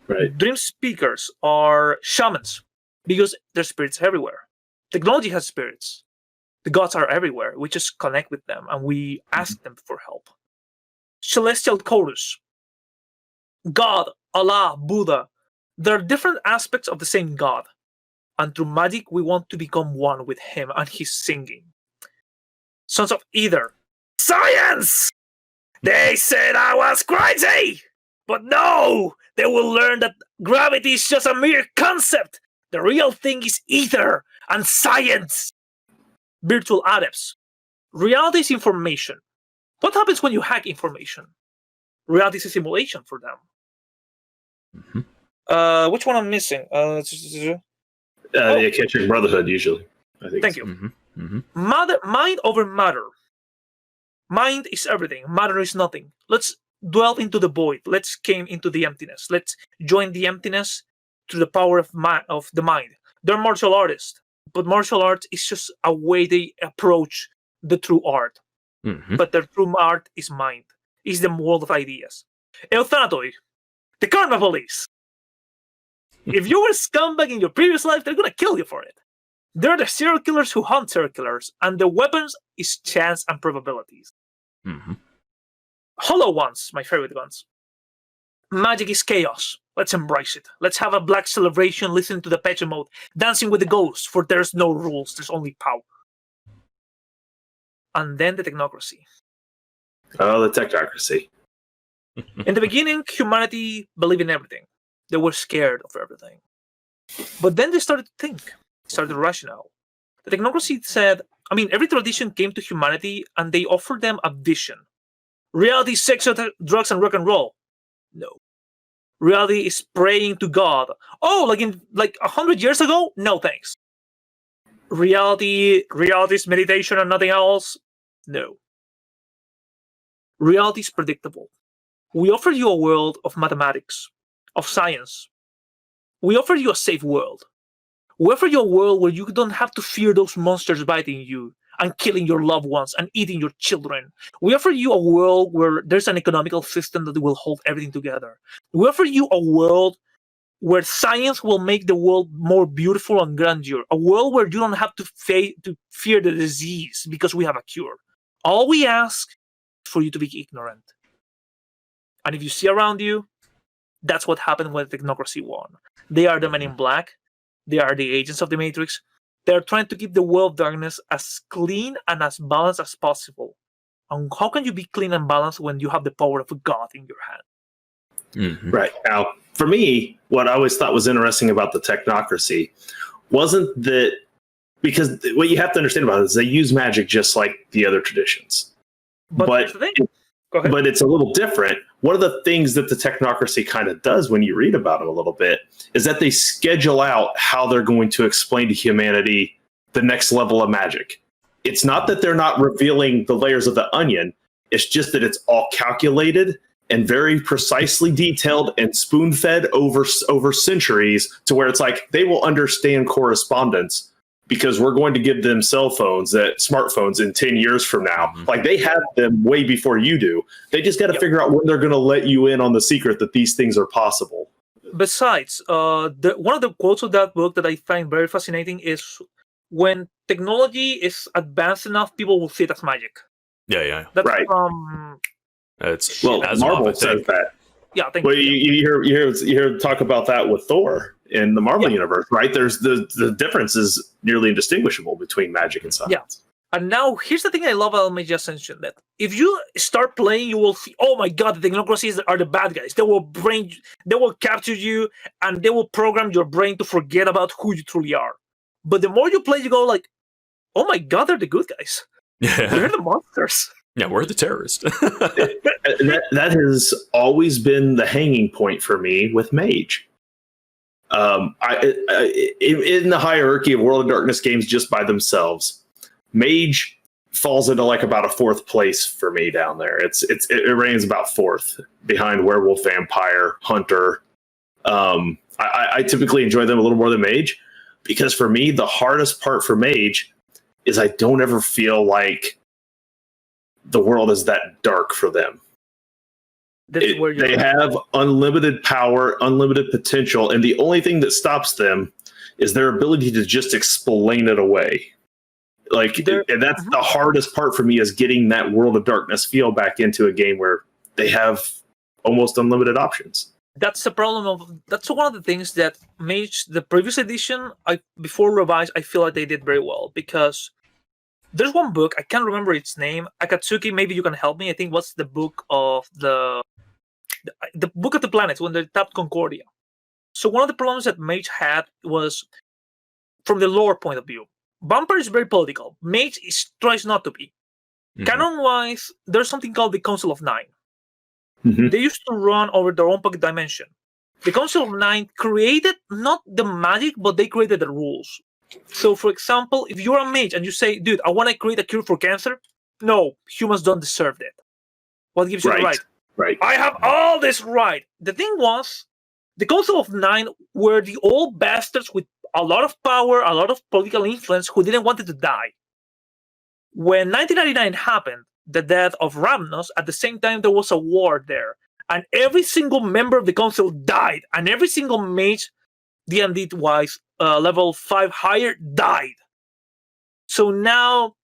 Speaker 7: Right.
Speaker 8: Dream speakers are shamans because there's spirits everywhere. Technology has spirits. The gods are everywhere. We just connect with them and we ask them for help. Celestial chorus. God, Allah, Buddha. They're different aspects of the same God. And through magic, we want to become one with him and his singing. Sons of Ether. Science! They said I was crazy! But no! They will learn that gravity is just a mere concept. The real thing is ether and science. Virtual adepts. Reality is information. What happens when you hack information? Reality is a simulation for them. Which one I'm missing?
Speaker 7: The Kitchen Brotherhood, usually. I think.
Speaker 8: Thank you. Mind over matter. Mind is everything. Matter is nothing. Let's dwell into the void. Let's came into the emptiness. Let's join the emptiness to the power of the mind. They're martial artists, but martial arts is just a way they approach the true art. But their true art is mind. Is the world of ideas. Euthanatoid. The karma police. If you were a scumbag in your previous life, they're gonna kill you for it. They're the serial killers who hunt serial killers, and the weapons is chance and probabilities. Hollow ones, my favorite ones. Magic is chaos. Let's embrace it. Let's have a black celebration, listen to the Pecha mode, dancing with the ghosts, for there's no rules, there's only power. And then the technocracy.
Speaker 7: Oh, the technocracy.
Speaker 8: In the beginning, humanity believed in everything. They were scared of everything. But then they started to think, started to rationale. The technocracy said, every tradition came to humanity and they offered them a vision. Reality is sex, drugs, and rock and roll. No. Reality is praying to God. Oh, like 100 years ago? No thanks. Reality is meditation and nothing else? No. Reality is predictable. We offer you a world of mathematics, of science. We offer you a safe world. We offer you a world where you don't have to fear those monsters biting you. and killing your loved ones and eating your children. We offer you a world where there's an economical system that will hold everything together. We offer you a world where science will make the world more beautiful and grandeur. A world where you don't have to fear the disease because we have a cure. All we ask is for you to be ignorant. And if you see around you, that's what happened when technocracy won. They are the men in black. They are the agents of the Matrix. They're trying to keep the world of darkness as clean and as balanced as possible. And how can you be clean and balanced when you have the power of God in your hand?
Speaker 3: Mm-hmm.
Speaker 7: Right. Now, for me, what I always thought was interesting about the technocracy wasn't that, because what you have to understand about it is they use magic just like the other traditions.
Speaker 8: But here's the thing. Go ahead.
Speaker 7: But it's a little different. One of the things that the technocracy kind of does when you read about it a little bit is that they schedule out how they're going to explain to humanity the next level of magic. It's not that they're not revealing the layers of the onion. It's just that it's all calculated and very precisely detailed and spoon-fed over centuries to where it's like they will understand correspondence because we're going to give them smartphones in 10 years from now.
Speaker 3: Mm-hmm.
Speaker 7: Like they have them way before you do. They just got to figure out when they're going to let you in on the secret that these things are possible.
Speaker 8: Besides, one of the quotes of that book that I find very fascinating is when technology is advanced enough, people will see it as magic.
Speaker 3: Yeah.
Speaker 8: That's
Speaker 7: Right.
Speaker 8: from...
Speaker 3: It's
Speaker 7: Well,
Speaker 3: Asimov,
Speaker 7: Marvel
Speaker 3: I
Speaker 7: says
Speaker 3: think.
Speaker 7: that.
Speaker 8: Yeah, thank
Speaker 7: Well,
Speaker 8: you.
Speaker 7: you hear talk about that with Thor in the Marvel universe, right? There's the difference is nearly indistinguishable between magic and science.
Speaker 8: Yeah. And now, here's the thing I love about Mage Ascension, that if you start playing, you will see, oh my god, the technocracies are the bad guys. They will capture you, and they will program your brain to forget about who you truly are. But the more you play, you go like, oh my god, they're the good guys. They're the monsters.
Speaker 3: Yeah, we're the terrorists.
Speaker 7: That has always been the hanging point for me with Mage. In the hierarchy of World of Darkness games just by themselves, Mage falls into like about a fourth place for me down there. It reigns about fourth behind Werewolf, Vampire, Hunter. I typically enjoy them a little more than Mage because for me, the hardest part for Mage is I don't ever feel like the world is that dark for them. They have unlimited power, unlimited potential, and the only thing that stops them is their ability to just explain it away. And that's the hardest part for me, is getting that World of Darkness feel back into a game where they have almost unlimited options.
Speaker 8: That's the problem that's one of the things that Mage, the previous edition, before revised, I feel like they did very well, because there's one book, I can't remember its name. Akatsuki, maybe you can help me. I think what's the book of the Book of the Planets, when they tapped Concordia. So one of the problems that Mage had was from the lore point of view. Vampire is very political. Mage tries not to be. Mm-hmm. Canon-wise, there's something called the Council of Nine. Mm-hmm. They used to run over their own pocket dimension. The Council of Nine created not the magic, but they created the rules. So, for example, if you're a mage and you say, dude, I want to create a cure for cancer, no, humans don't deserve that. What gives you the right?
Speaker 7: Right.
Speaker 8: I have all this right. The thing was, the Council of Nine were the old bastards with a lot of power, a lot of political influence, who didn't want it to die. When 1999 happened, the death of Ramnos, at the same time there was a war there, and every single member of the council died, and every single mage, D&D wise, level 5 higher, died. So now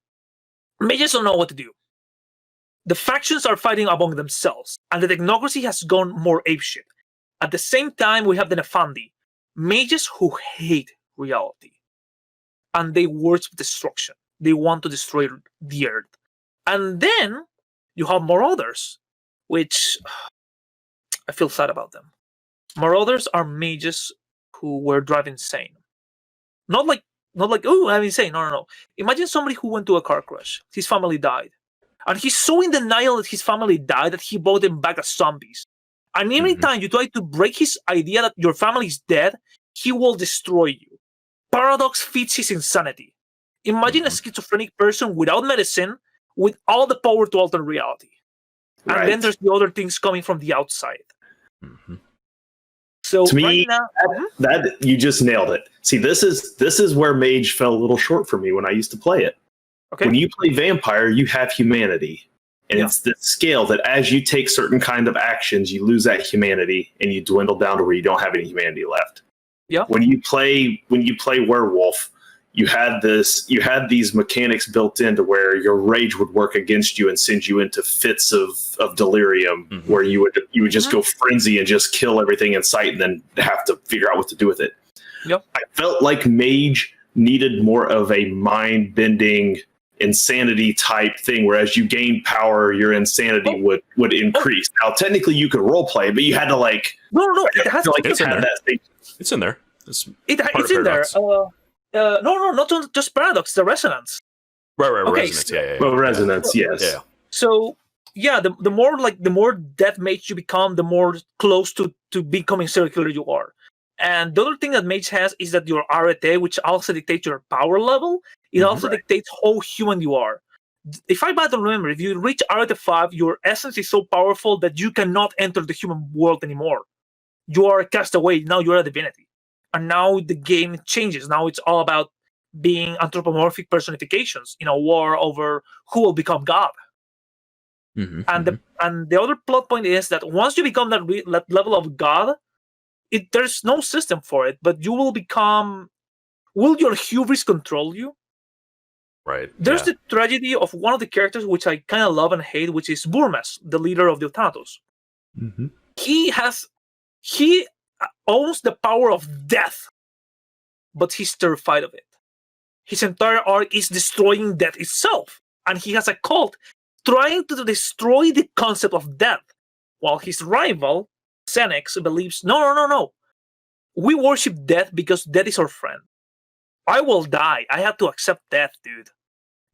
Speaker 8: mages don't know what to do. The factions are fighting among themselves, and the technocracy has gone more apeshit. At the same time, we have the Nefandi, mages who hate reality, and they worship destruction. They want to destroy the earth. And then you have Marauders, which I feel sad about them. Marauders are mages who were driven insane. Not like, oh, I'm insane. No. Imagine somebody who went to a car crash. His family died. And he's so in denial that his family died that he brought them back as zombies. And every time you try to break his idea that your family is dead, he will destroy you. Paradox fits his insanity. Imagine a schizophrenic person without medicine, with all the power to alter reality.
Speaker 7: Right.
Speaker 8: And then there's the other things coming from the outside. Mm-hmm. So
Speaker 7: to me,
Speaker 8: right now,
Speaker 7: that you just nailed it. See, this is where Mage fell a little short for me when I used to play it.
Speaker 8: Okay.
Speaker 7: When you play vampire, you have humanity. And it's the scale that as you take certain kind of actions, you lose that humanity and you dwindle down to where you don't have any humanity left.
Speaker 8: Yeah.
Speaker 7: When you play werewolf, you had these mechanics built into where your rage would work against you and send you into fits of delirium, where you would just go frenzy and just kill everything in sight and then have to figure out what to do with it.
Speaker 8: Yep.
Speaker 7: I felt like Mage needed more of a mind-bending insanity type thing, where as you gain power, your insanity would increase. Now, technically, you could roleplay, but you had to
Speaker 8: No, it has to.
Speaker 3: It's in there. It's in there. It's
Speaker 8: in there. No, not just paradox. The resonance.
Speaker 3: Right.
Speaker 8: Okay,
Speaker 3: Resonance. Yeah.
Speaker 7: Well, resonance, yes.
Speaker 3: Yeah.
Speaker 8: So yeah, the more death mage you become, the more close to becoming circular you are. And the other thing that mage has is that your arete, which also dictates your power level, it also dictates how human you are. If I badly remember, if you reach arete 5, your essence is so powerful that you cannot enter the human world anymore. You are a castaway. Now you're a divinity. And now the game changes. Now it's all about being anthropomorphic personifications in a war over who will become God. And the other plot point is that once you become that level of God, there's no system for it, but you will become... Will your hubris control you?
Speaker 3: Right.
Speaker 8: There's the tragedy of one of the characters, which I kind of love and hate, which is Burmes, the leader of the Thanatos. He owns the power of death, but he's terrified of it. His entire arc is destroying death itself, and he has a cult trying to destroy the concept of death, while his rival, Xenex, believes, no. We worship death because death is our friend. I will die. I have to accept death, dude.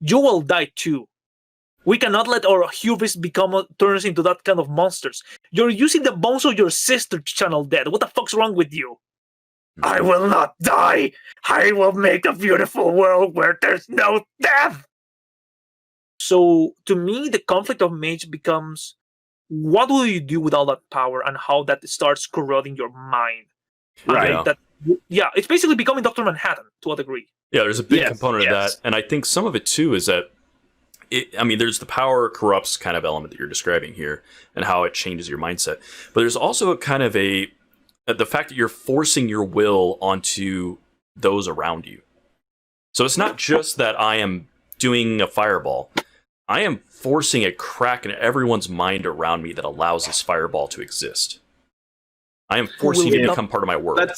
Speaker 8: You will die too. We cannot let our hubris turns into that kind of monsters. You're using the bones of your sister to channel death. What the fuck's wrong with you? I will not die. I will make a beautiful world where there's no death. So, to me, the conflict of mage becomes, what will you do with all that power and how that starts corroding your mind?
Speaker 7: Right.
Speaker 8: It's basically becoming Dr. Manhattan to a degree.
Speaker 3: Yeah, there's a big component of that. And I think some of it, too, is that, there's the power corrupts kind of element that you're describing here and how it changes your mindset. But there's also a kind of the fact that you're forcing your will onto those around you. So it's not just that I am doing a fireball. I am forcing a crack in everyone's mind around me that allows this fireball to exist. I am forcing it to become part of my world.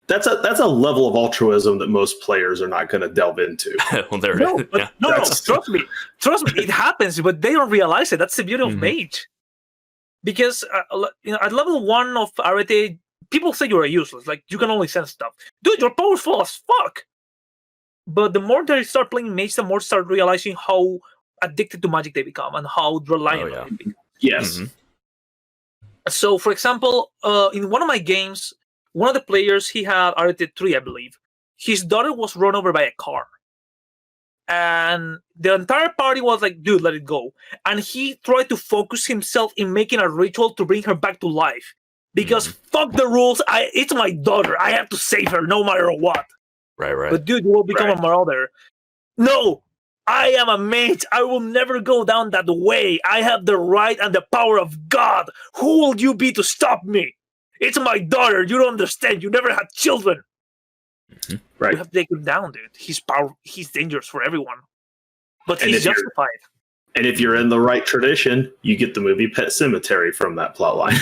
Speaker 7: That's a level of altruism that most players are not going to delve into.
Speaker 3: Well, there
Speaker 8: No,
Speaker 3: it is.
Speaker 8: but, no, trust me, it happens, but they don't realize it. That's the beauty of Mage. Because at level 1 of Arete, people say you're useless. Like, you can only sense stuff. Dude, you're powerful as fuck. But the more they start playing Mage, the more they start realizing how addicted to magic they become and how reliant they become.
Speaker 7: Yes.
Speaker 8: So, for example, in one of my games, one of the players, he had Arete 3, I believe. His daughter was run over by a car. And the entire party was like, dude, let it go. And he tried to focus himself in making a ritual to bring her back to life. Because fuck the rules, it's my daughter. I have to save her no matter what.
Speaker 3: Right.
Speaker 8: But dude, you will become a marauder. No! I am a mage. I will never go down that way. I have the right and the power of God. Who will you be to stop me? It's my daughter. You don't understand. You never had children.
Speaker 7: Right.
Speaker 8: You have to take him down, dude. He's dangerous for everyone. But
Speaker 7: And
Speaker 8: he's
Speaker 7: if you're-
Speaker 8: justified.
Speaker 7: And if you're in the right tradition, you get the movie Pet Cemetery from that plotline.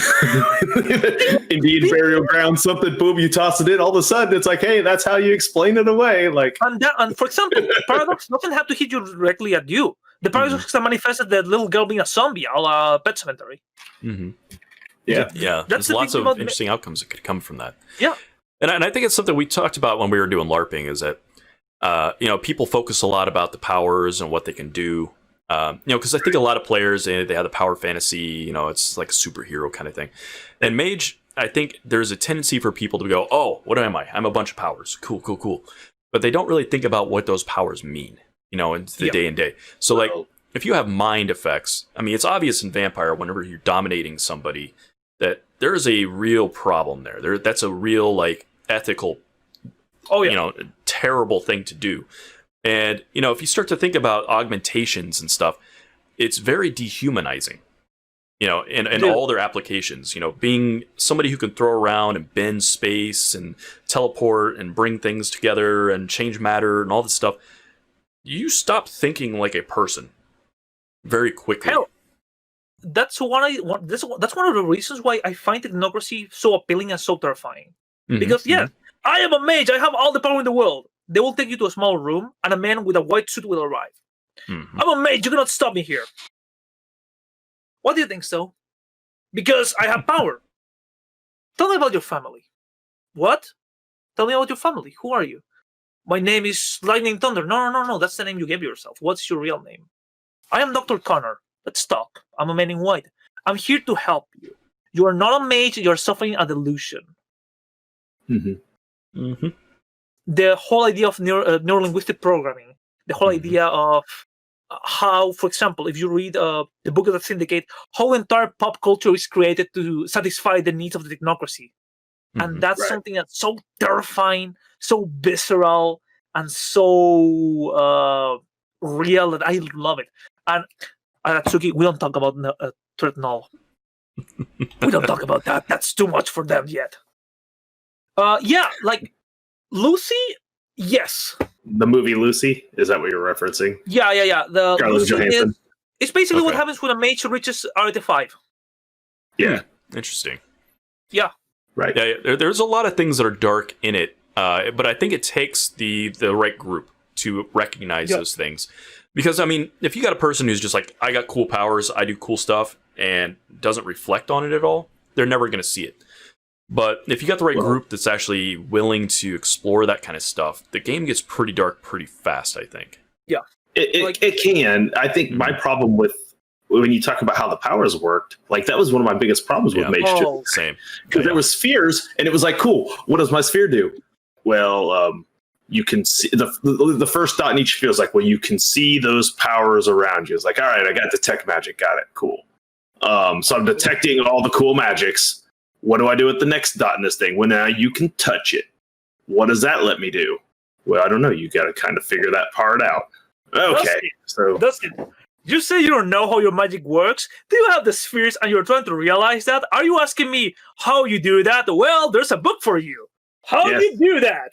Speaker 7: Indeed, burial ground, something, boom, you toss it in. All of a sudden, it's like, hey, that's how you explain it away. Like,
Speaker 8: And for example, Paradox doesn't have to hit you directly at you. The Paradox can manifest the little girl being a zombie, a la Pet Cemetery.
Speaker 7: yeah.
Speaker 3: Yeah,
Speaker 8: That's
Speaker 3: there's
Speaker 8: the
Speaker 3: lots
Speaker 8: thing
Speaker 3: of
Speaker 8: about
Speaker 3: interesting outcomes that could come from that.
Speaker 8: Yeah.
Speaker 3: And I think it's something we talked about when we were doing LARPing, is that, people focus a lot about the powers and what they can do. Because I think a lot of players, they have the power fantasy, it's like a superhero kind of thing. And Mage, I think there's a tendency for people to go, oh, what am I? I'm a bunch of powers. Cool. But they don't really think about what those powers mean, in the day and day. So, like, if you have mind effects, it's obvious in Vampire, whenever you're dominating somebody, that there's a real problem there. That's a real, like, ethical, terrible thing to do. And, if you start to think about augmentations and stuff, it's very dehumanizing, in all their applications. Being somebody who can throw around and bend space and teleport and bring things together and change matter and all this stuff, you stop thinking like a person very quickly.
Speaker 8: Hell, that's one of the reasons why I find technocracy so appealing and so terrifying. Because I am a mage, I have all the power in the world. They will take you to a small room, and a man with a white suit will arrive. I'm a mage, you cannot stop me here. Why do you think so? Because I have power. Tell me about your family. What? Tell me about your family. Who are you? My name is Lightning Thunder. No. That's the name you gave yourself. What's your real name? I am Dr. Connor. Let's talk. I'm a man in white. I'm here to help you. You are not a mage. You are suffering a delusion. The whole idea of neurolinguistic programming, the whole idea of how, for example, if you read the Book of the Syndicate, how entire pop culture is created to satisfy the needs of the technocracy. And that's something that's so terrifying, so visceral, and so real that I love it. And Atsuki, we don't talk about Tretnol. We don't talk about that. That's too much for them yet. Like Lucy, yes.
Speaker 7: The movie Lucy? Is that what you're referencing?
Speaker 8: Yeah. The
Speaker 7: Scarlett Johansson.
Speaker 8: It's basically what happens when a mage reaches RT5.
Speaker 7: Yeah.
Speaker 3: Interesting.
Speaker 8: Yeah.
Speaker 7: Right.
Speaker 3: Yeah, there's a lot of things that are dark in it, but I think it takes the right group to recognize those things. Because, if you got a person who's just like, I got cool powers, I do cool stuff, and doesn't reflect on it at all, they're never going to see it. But if you got the right group that's actually willing to explore that kind of stuff, the game gets pretty dark pretty fast, I think.
Speaker 8: Yeah.
Speaker 7: It can. I think my problem with when you talk about how the powers worked, like that was one of my biggest problems with Mage 2.
Speaker 3: Same.
Speaker 7: Because there was spheres, and it was like, cool, what does my sphere do? Well, you can see the first dot in each sphere is like, well, you can see those powers around you. It's like, all right, I got detect magic, got it, cool. So I'm detecting all the cool magics. What do I do with the next dot in this thing? Well, now you can touch it. What does that let me do? Well, I don't know. You got to kind of figure that part out. Okay,
Speaker 8: Dustin, you say you don't know how your magic works. Do you have the spheres and you're trying to realize that? Are you asking me how you do that? Well, there's a book for you. How do you do that?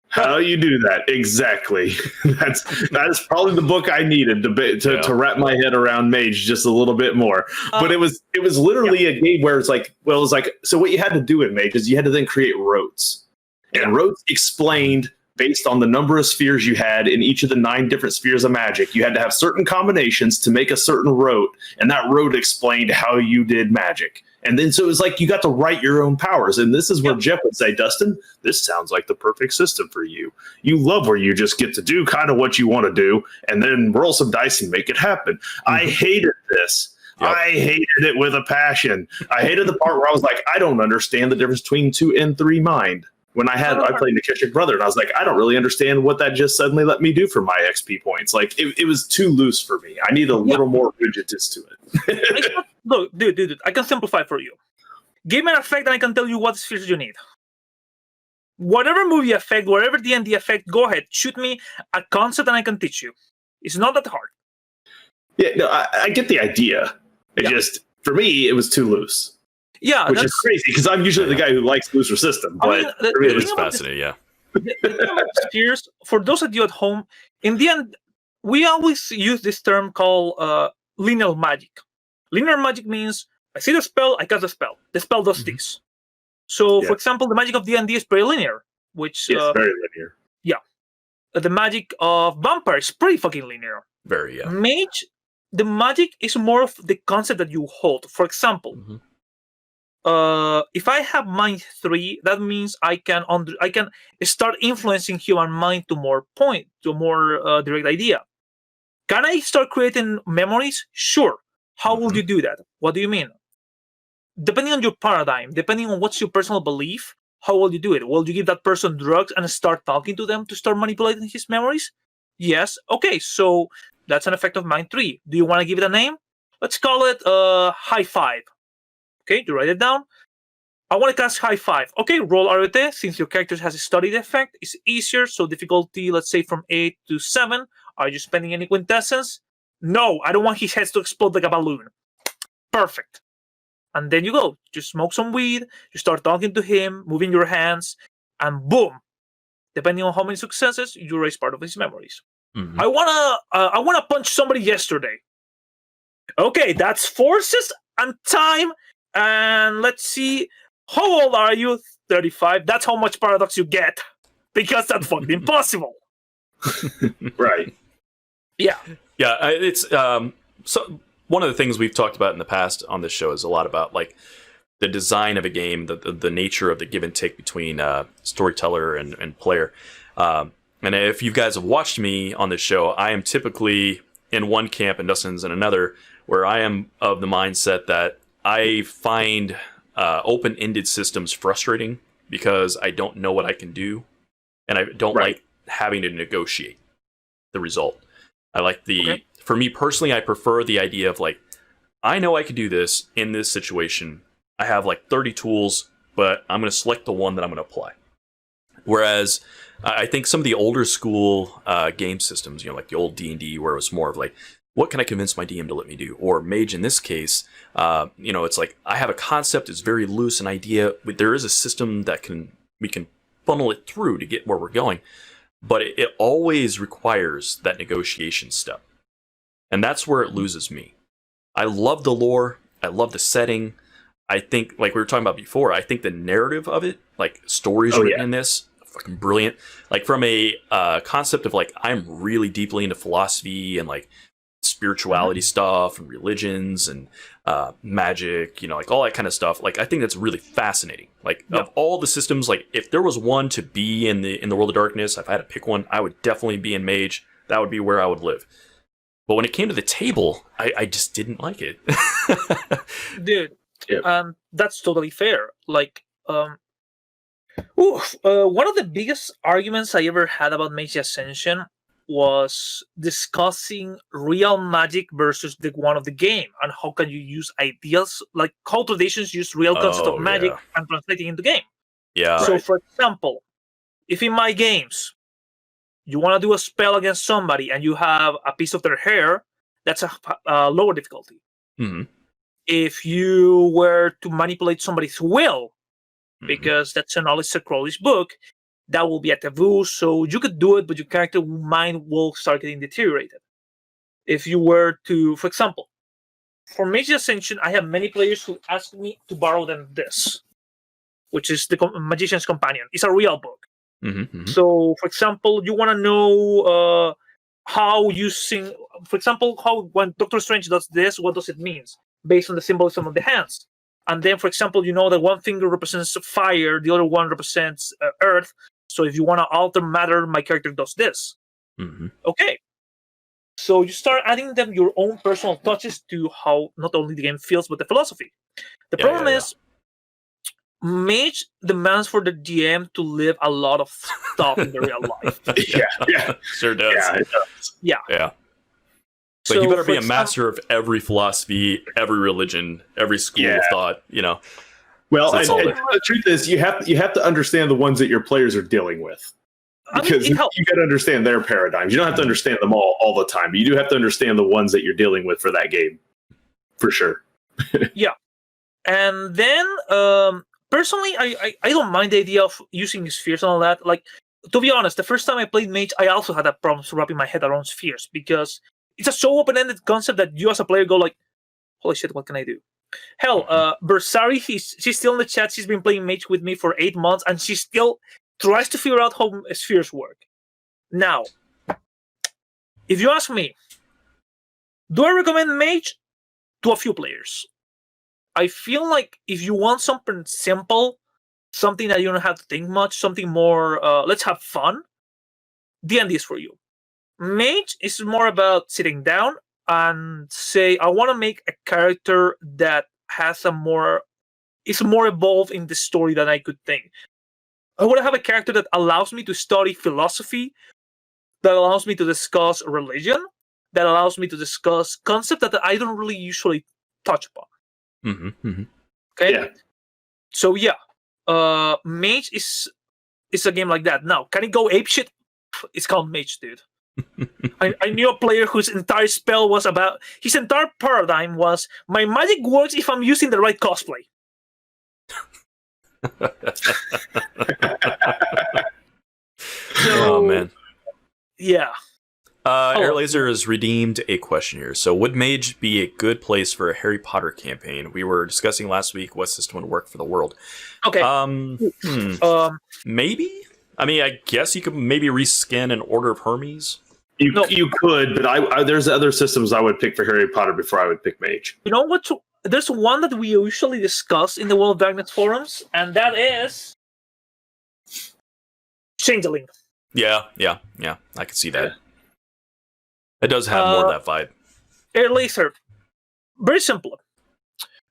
Speaker 7: How you do that? Exactly. That is probably the book I needed to wrap my head around Mage just a little bit more. But it was literally a game where it's like, so what you had to do in Mage is you had to then create rotes. And rotes explained based on the number of spheres you had in each of the 9 different spheres of magic. You had to have certain combinations to make a certain rote, and that rote explained how you did magic. And then so it was like you got to write your own powers. And this is where Jeff would say, Dustin, this sounds like the perfect system for you. You love where you just get to do kind of what you want to do and then roll some dice and make it happen. I hated this. Yep. I hated it with a passion. I hated the part where I was like, I don't understand the difference between 2 and 3 mind. When I played Nikishik Brother, and I was like, I don't really understand what that just suddenly let me do for my XP points. Like, it was too loose for me. I need a little more rigidness to it.
Speaker 8: Look, dude, I can simplify for you. Give me an effect and I can tell you what spheres you need. Whatever movie effect, whatever D&D effect, go ahead. Shoot me a concept and I can teach you. It's not that hard.
Speaker 7: Yeah, no, I get the idea. It just, for me, it was too loose.
Speaker 8: Yeah,
Speaker 7: which is crazy because I'm usually the guy who likes looser system. But for me, it was
Speaker 3: fascinating.
Speaker 8: The spheres, for those of you at home, in the end, we always use this term called linear magic. Linear magic means I see the spell, I cast the spell. The spell does this. So, for example, the magic of D&D is pretty linear, which
Speaker 7: it's very linear.
Speaker 8: Yeah, the magic of vampire is pretty fucking linear.
Speaker 3: Very,
Speaker 8: Mage, the magic is more of the concept that you hold. For example. If I have mind 3, that means I can start influencing human mind to a more direct idea. Can I start creating memories? Sure. How will you do that? What do you mean? Depending on your paradigm, depending on what's your personal belief, how will you do it? Will you give that person drugs and start talking to them to start manipulating his memories? Yes. Okay, so that's an effect of mind 3. Do you want to give it a name? Let's call it high 5. Okay, you write it down. I want to cast High Five. Okay, roll ROT. Since your character has a studied effect, it's easier. So difficulty, let's say from 8 to 7. Are you spending any quintessence? No, I don't want his head to explode like a balloon. Perfect. And then you go. You smoke some weed. You start talking to him, moving your hands, and boom. Depending on how many successes, you erase part of his memories.
Speaker 3: Mhm.
Speaker 8: I wanna punch somebody yesterday. Okay, that's forces and time. And let's see. How old are you? 35. That's how much paradox you get. Because that's fucking impossible.
Speaker 7: Right.
Speaker 8: Yeah.
Speaker 3: Yeah, it's so one of the things we've talked about in the past on this show is a lot about like the design of a game, the nature of the give and take between storyteller and player. And if you guys have watched me on this show, I am typically in one camp and Dustin's in another, where I am of the mindset that I find open-ended systems frustrating because I don't know what I can do, and I don't like having to negotiate the result. I like for me personally, I prefer the idea of like, I know I can do this in this situation. I have like 30 tools, but I'm going to select the one that I'm going to apply. Whereas I think some of the older school game systems, like the old D&D, where it was more of like, what can I convince my DM to let me do? Or Mage in this case, it's like I have a concept, it's very loose, an idea. There is a system that we can funnel it through to get where we're going, but it always requires that negotiation step, and that's where it loses me. I love the lore, I love the setting. I think, like we were talking about before, I think the narrative of it, like stories written in this, fucking brilliant. Like from a concept of like, I'm really deeply into philosophy and like spirituality stuff and religions and magic, like all that kind of stuff. Like I think that's really fascinating. Like of all the systems, like if there was one to be in the World of Darkness, if I had to pick one, I would definitely be in Mage. That would be where I would live. But when it came to the table, I just didn't like it.
Speaker 8: Dude, that's totally fair. Like, one of the biggest arguments I ever had about Mage Ascension was discussing real magic versus the one of the game, and how can you use ideas, like how traditions use real concept of magic and translating into game.
Speaker 3: Yeah.
Speaker 8: So, for example, if in my games you want to do a spell against somebody and you have a piece of their hair, that's a lower difficulty.
Speaker 3: Mm-hmm.
Speaker 8: If you were to manipulate somebody's will, because that's a knowledge Crowley's book, that will be a taboo, so you could do it, but your character mind will start getting deteriorated. If you were to, for example, for Mage Ascension, I have many players who ask me to borrow them this, which is the Magician's Companion. It's a real book. So, for example, you want to know how using, for example, how when Doctor Strange does this, what does it mean, based on the symbolism of the hands. And then, for example, you know that one finger represents fire, the other one represents earth. So if you want to alter matter, my character does this. Okay. So you start adding them your own personal touches to how not only the game feels, but the philosophy. The problem is, Mage demands for the GM to live a lot of stuff in the real life.
Speaker 3: Sure does.
Speaker 7: Yeah, it does.
Speaker 3: Yeah. So you better be a master of every philosophy, every religion, every school of thought,
Speaker 7: Well,
Speaker 3: So
Speaker 7: and the truth is, you have to understand the ones that your players are dealing with, because you got to understand their paradigms. You don't have to understand them all the time, but you do have to understand the ones that you're dealing with for that game, for sure.
Speaker 8: Yeah, and then personally, I don't mind the idea of using spheres and all that. Like, to be honest, the first time I played Mage, I also had that problem wrapping my head around spheres, because it's a so open-ended concept that you as a player go like, holy shit, what can I do? Hell, Bersari, she's still in the chat. She's been playing Mage with me for 8 months, and she still tries to figure out how spheres work. Now, if you ask me, do I recommend Mage? To a few players. I feel like if you want something simple, something that you don't have to think much, something more, let's have fun, D&D is for you. Mage is more about sitting down and say, I want to make a character that has is more evolved in the story than I could think. I want to have a character that allows me to study philosophy, that allows me to discuss religion, that allows me to discuss concepts that I don't really usually touch upon. Okay?
Speaker 7: Yeah.
Speaker 8: So yeah, Mage is a game like that. Now, can it go apeshit? It's called Mage, dude. I knew a player whose entire spell was about his entire paradigm was my magic works if I'm using the right cosplay.
Speaker 3: Oh man.
Speaker 8: Yeah.
Speaker 3: Air Laser has redeemed a question here. So, would Mage be a good place for a Harry Potter campaign? We were discussing last week what system would work for the world.
Speaker 8: Okay.
Speaker 3: Maybe. I mean, I guess you could maybe reskin an Order of Hermes.
Speaker 7: You could, but I there's other systems I would pick for Harry Potter before I would pick Mage.
Speaker 8: You know what? There's one that we usually discuss in the World of Darkness forums, and that is Changeling.
Speaker 3: Yeah. I could see that. Yeah. It does have more of that vibe.
Speaker 8: Air Laser. Very simple.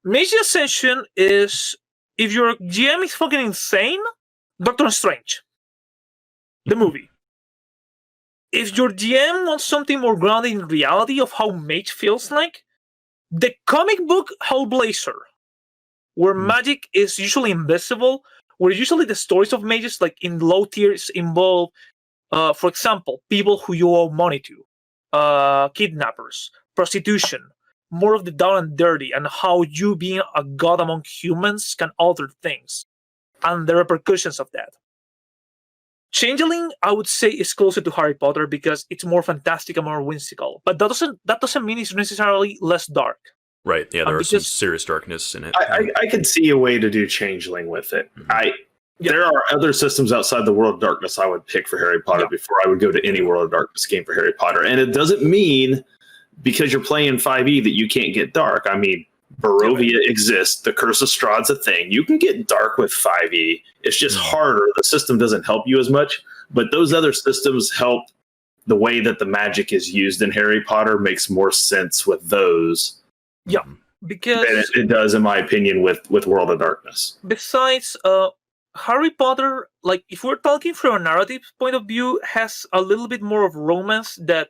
Speaker 8: Mage Ascension is, if your GM is fucking insane, Doctor Strange. The movie. If your GM wants something more grounded in reality of how Mage feels like, the comic book Hellblazer, where magic is usually invisible, where usually the stories of mages, like in low tiers, involve, for example, people who you owe money to. Kidnappers, prostitution, more of the down and dirty, and how you being a god among humans can alter things, and the repercussions of that. Changeling, I would say, is closer to Harry Potter because it's more fantastic and more whimsical. But that doesn't mean it's necessarily less dark.
Speaker 3: Right. Yeah, there is some serious darkness in it.
Speaker 7: I could see a way to do Changeling with it. There are other systems outside the World of Darkness I would pick for Harry Potter before I would go to any World of Darkness game for Harry Potter. And it doesn't mean because you're playing 5e that you can't get dark. I mean, Barovia exists. The Curse of Strahd's a thing. You can get dark with 5e. It's just harder. The system doesn't help you as much. But those other systems help. The way that the magic is used in Harry Potter makes more sense with those.
Speaker 8: Yeah, because
Speaker 7: than it does, in my opinion, with World of Darkness.
Speaker 8: Besides, Harry Potter, like if we're talking from a narrative point of view, has a little bit more of romance that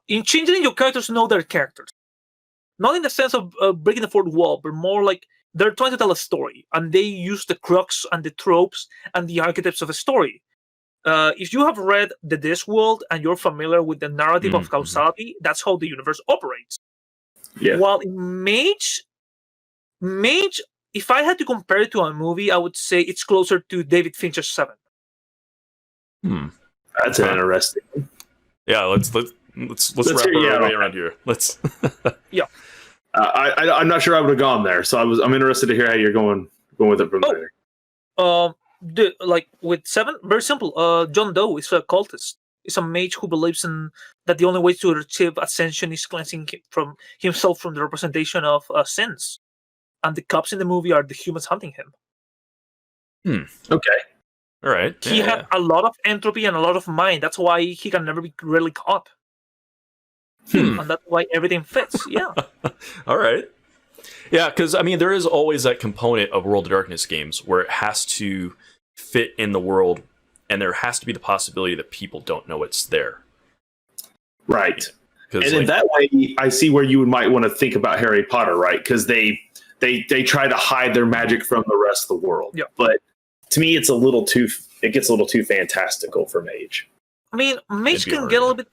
Speaker 8: in Changeling your characters know their characters. Not in the sense of breaking the fourth wall, but more like they're trying to tell a story, and they use the crux and the tropes and the archetypes of a story. If you have read the Discworld and you're familiar with the narrative of causality, that's how the universe operates.
Speaker 7: Yeah.
Speaker 8: While in Mage, if I had to compare it to a movie, I would say it's closer to David Fincher's Seven.
Speaker 7: That's interesting.
Speaker 3: Yeah, let's wrap our way around here. Let's.
Speaker 8: Yeah.
Speaker 7: I'm not sure I would have gone there, so I'm interested to hear how you're going with it from there.
Speaker 8: Like with Seven, very simple. John Doe is a cultist. He's a mage who believes in that the only way to achieve ascension is cleansing from himself from the representation of sins. And the cops in the movie are the humans hunting him.
Speaker 7: Okay.
Speaker 3: All right.
Speaker 8: He had a lot of entropy and a lot of mind. That's why he can never be really caught. And that's why everything fits. Yeah.
Speaker 3: All right. Yeah, because, I mean, there is always that component of World of Darkness games where it has to fit in the world, and there has to be the possibility that people don't know it's there.
Speaker 7: Right. And in that way, I see where you might want to think about Harry Potter, right? Because they try to hide their magic from the rest of the world.
Speaker 8: Yeah.
Speaker 7: But to me, it gets a little too fantastical for Mage.
Speaker 8: I mean, Mage can get a little bit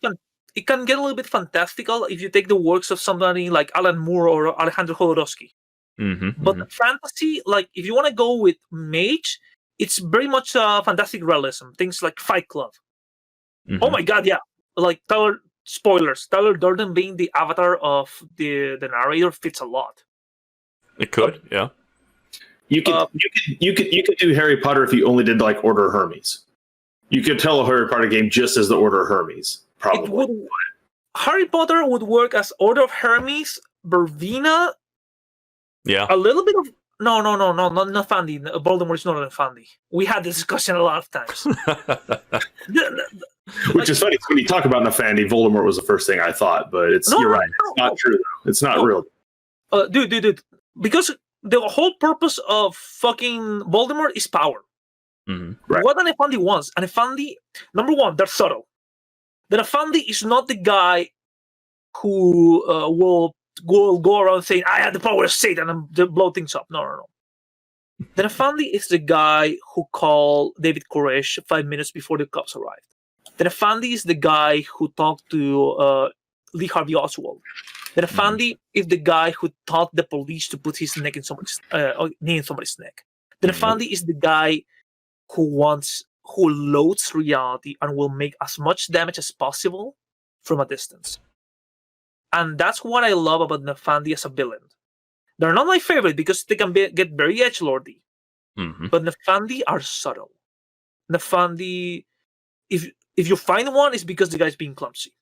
Speaker 8: it can get a little bit fantastical if you take the works of somebody like Alan Moore or Alejandro Jodorowsky. But fantasy, like if you want to go with Mage, it's very much fantastic realism. Things like Fight Club. Oh my god, yeah. Like spoilers. Tyler Durden being the avatar of the narrator fits a lot.
Speaker 3: It could, yeah.
Speaker 7: You could do Harry Potter if you only did like Order of Hermes. You could tell a Harry Potter game just as the Order of Hermes, probably.
Speaker 8: Harry Potter would work as Order of Hermes, Verbena.
Speaker 3: Yeah.
Speaker 8: A little bit of no, not Fandy. Voldemort is not a Fandy. We had this discussion a lot of times.
Speaker 7: Which is funny. When you talk about Nafandi, Voldemort was the first thing I thought, but you're right. It's not true, though. It's not real.
Speaker 8: Dude. Because the whole purpose of fucking Voldemort is power.
Speaker 7: Right.
Speaker 8: What an Nefandi wants. An Nefandi, number one, they're subtle. The Nefandi is not the guy who will go around saying, I have the power of Satan and blow things up. No. The Nefandi is the guy who called David Koresh 5 minutes before the cops arrived. The Nefandi is the guy who talked to Lee Harvey Oswald. The Nefandi is the guy who taught the police to put his neck in somebody's knee in somebody's neck. The Nefandi is the guy who loads reality and will make as much damage as possible from a distance. And that's what I love about Nefandi as a villain. They're not my favorite because they can get very edgelordy. But Nefandi are subtle. Nefandi, if you find one, it's because the guy's being clumsy.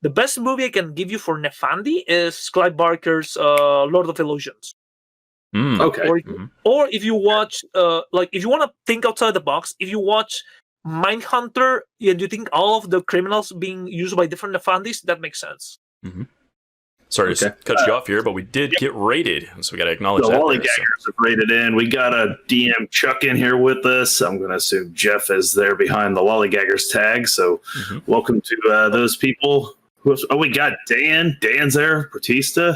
Speaker 8: The best movie I can give you for Nefandi is Clive Barker's Lord of Illusions.
Speaker 7: Okay.
Speaker 8: Or if you watch, if you want to think outside the box, if you watch Mindhunter and you think all of the criminals being used by different Nefandis, that makes sense.
Speaker 3: Sorry to cut you off here, but we did get raided, so we got to acknowledge
Speaker 7: The
Speaker 3: that.
Speaker 7: Lollygaggers have raided in. We got a DM Chuck in here with us. I'm going to assume Jeff is there behind the Lollygaggers tag. So welcome to those people. We got Dan. Dan's there. Batista.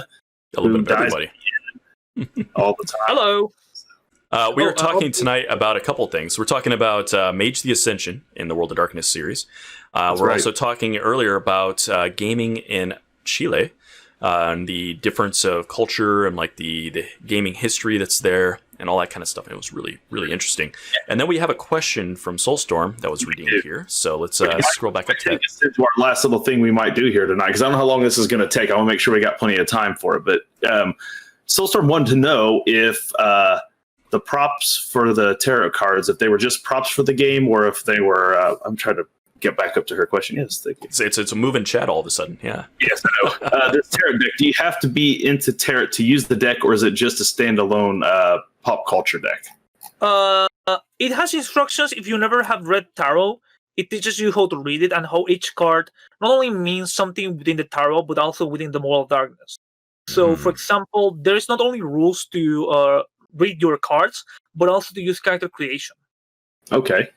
Speaker 3: A little bit of everybody.
Speaker 7: All the time.
Speaker 8: Hello.
Speaker 3: We are talking tonight about a couple things. We're talking about Mage the Ascension in the World of Darkness series. We're also talking earlier about gaming in Chile. And the difference of culture and like the gaming history that's there and all that kind of stuff. And it was really, really interesting. And then we have a question from Soulstorm that was redeemed here. So let's scroll back up to that.
Speaker 7: Into our last little thing we might do here tonight, because I don't know how long this is going to take. I want to make sure we got plenty of time for it. But Soulstorm wanted to know if the props for the tarot cards, if they were just props for the game or if they were, I'm trying to get back up to her question. Yes, thank you.
Speaker 3: It's a move in chat all of a sudden. Yeah.
Speaker 7: Yes, I know. This tarot deck, do you have to be into tarot to use the deck, or is it just a standalone pop culture deck?
Speaker 8: It has instructions. If you never have read tarot, it teaches you how to read it and how each card not only means something within the tarot, but also within the World of Darkness. So, for example, there is not only rules to read your cards, but also to use character creation.
Speaker 7: Okay.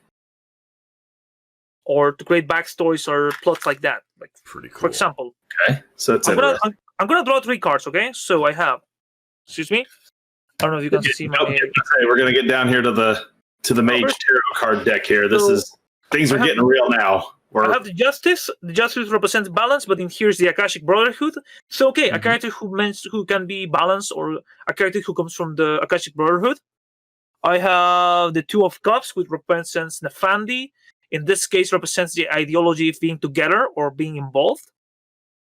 Speaker 8: Or to create backstories or plots like that. Like,
Speaker 3: pretty cool.
Speaker 8: For example,
Speaker 7: okay, so it's
Speaker 8: I'm gonna draw 3 cards. Okay, so I have. Excuse me. I don't know if you can see my.
Speaker 7: We're gonna get down here to the Mage tarot card deck here. Things are getting real now.
Speaker 8: I have the Justice. The Justice represents balance, but in here is the Akashic Brotherhood. So a character who can be balanced, or a character who comes from the Akashic Brotherhood. I have the Two of Cups, which represents Nefandi. In this case, represents the ideology of being together or being involved.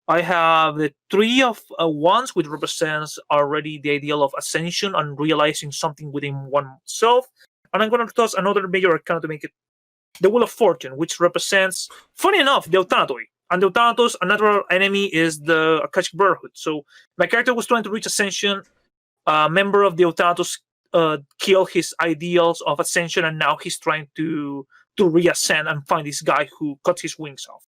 Speaker 8: I have the Three of Wands, which represents already the ideal of ascension and realizing something within oneself. And I'm going to toss another major arcana to make it the Wheel of Fortune, which represents, funny enough, the Eutanatoi. And the Euthanatos, a natural enemy, is the Akashic Brotherhood. So my character was trying to reach ascension. A member of the Euthanatos killed his ideals of ascension, and now he's trying to reascend and find this guy who cut his wings off.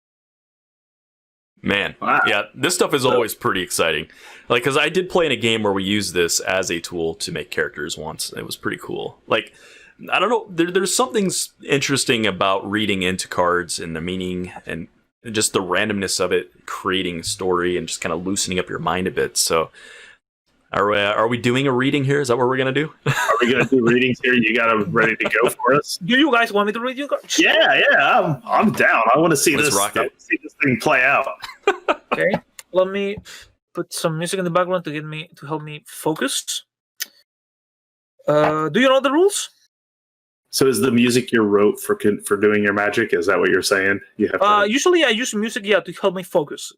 Speaker 3: Man, yeah, this stuff is always pretty exciting. Like, because I did play in a game where we used this as a tool to make characters once. It was pretty cool. Like, I don't know, there's something interesting about reading into cards and the meaning and just the randomness of it, creating story and just kind of loosening up your mind a bit. So, are we doing a reading here? Is that what we're going to do?
Speaker 7: Are we going to do readings here? You got them ready to go for us?
Speaker 8: Do you guys want me to read your cards?
Speaker 7: Yeah, I'm down. I want to see
Speaker 3: Let's
Speaker 7: this.
Speaker 3: rock it.
Speaker 7: See this thing play out.
Speaker 8: Okay, let me put some music in the background to help me focus. Do you know the rules?
Speaker 7: So is the music you wrote for doing your magic? Is that what you're saying? You have to...
Speaker 8: Usually I use music, to help me focus.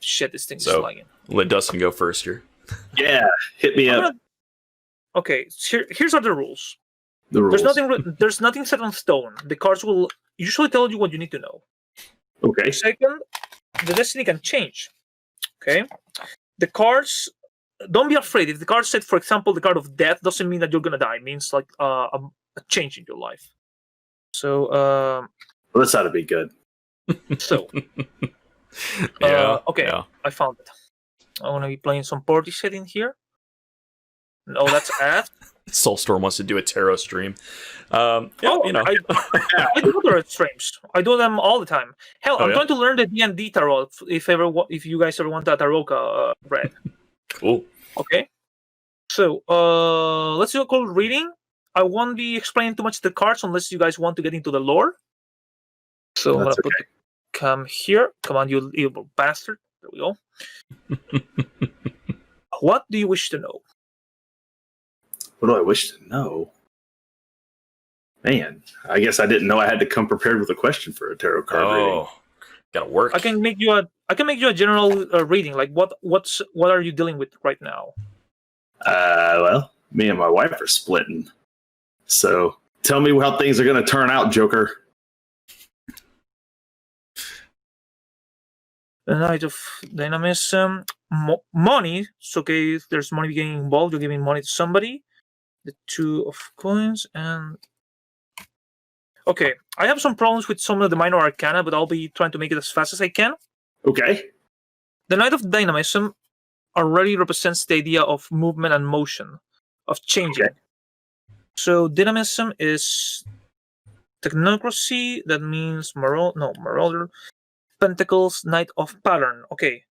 Speaker 8: Shit, this thing's lagging.
Speaker 3: Let Dustin go first here.
Speaker 7: Yeah, hit me up.
Speaker 8: Okay, here's are the rules.
Speaker 7: The rules.
Speaker 8: There's nothing set on stone. The cards will usually tell you what you need to know.
Speaker 7: Okay.
Speaker 8: Second, the destiny can change. Okay, the cards. Don't be afraid. If the card said, for example, the card of death, doesn't mean that you're gonna die. It means like a change in your life. So.
Speaker 7: Well, this ought to be good.
Speaker 8: So. Okay, I found it. I'm going to be playing some party set in here. No, that's Ed.
Speaker 3: Soulstorm wants to do a tarot stream.
Speaker 8: I do tarot streams. I do them all the time. Hell, I'm going to learn the D&D tarot if you guys ever want that tarot read.
Speaker 3: Cool.
Speaker 8: Okay. So let's do a cold reading. I won't be explaining too much the cards unless you guys want to get into the lore. So I'm
Speaker 7: That's
Speaker 8: gonna put the cam here. Come on, you evil bastard. There we go. What do you wish to know?
Speaker 7: What do I wish to know? Man, I guess I didn't know I had to come prepared with a question for a tarot card reading.
Speaker 3: Gotta work.
Speaker 8: I can make you a general reading. Like what are you dealing with right now?
Speaker 7: Well, me and my wife are splitting. So tell me how things are going to turn out, JoeKerr.
Speaker 8: The Knight of Dynamism. Money. It's okay if there's money getting involved. You're giving money to somebody. The Two of Coins and... Okay, I have some problems with some of the minor arcana, but I'll be trying to make it as fast as I can.
Speaker 7: Okay.
Speaker 8: The Knight of Dynamism already represents the idea of movement and motion, of changing.
Speaker 7: Okay.
Speaker 8: So dynamism is technocracy. That means marauder. Pentacles, Knight of Pattern. Okay,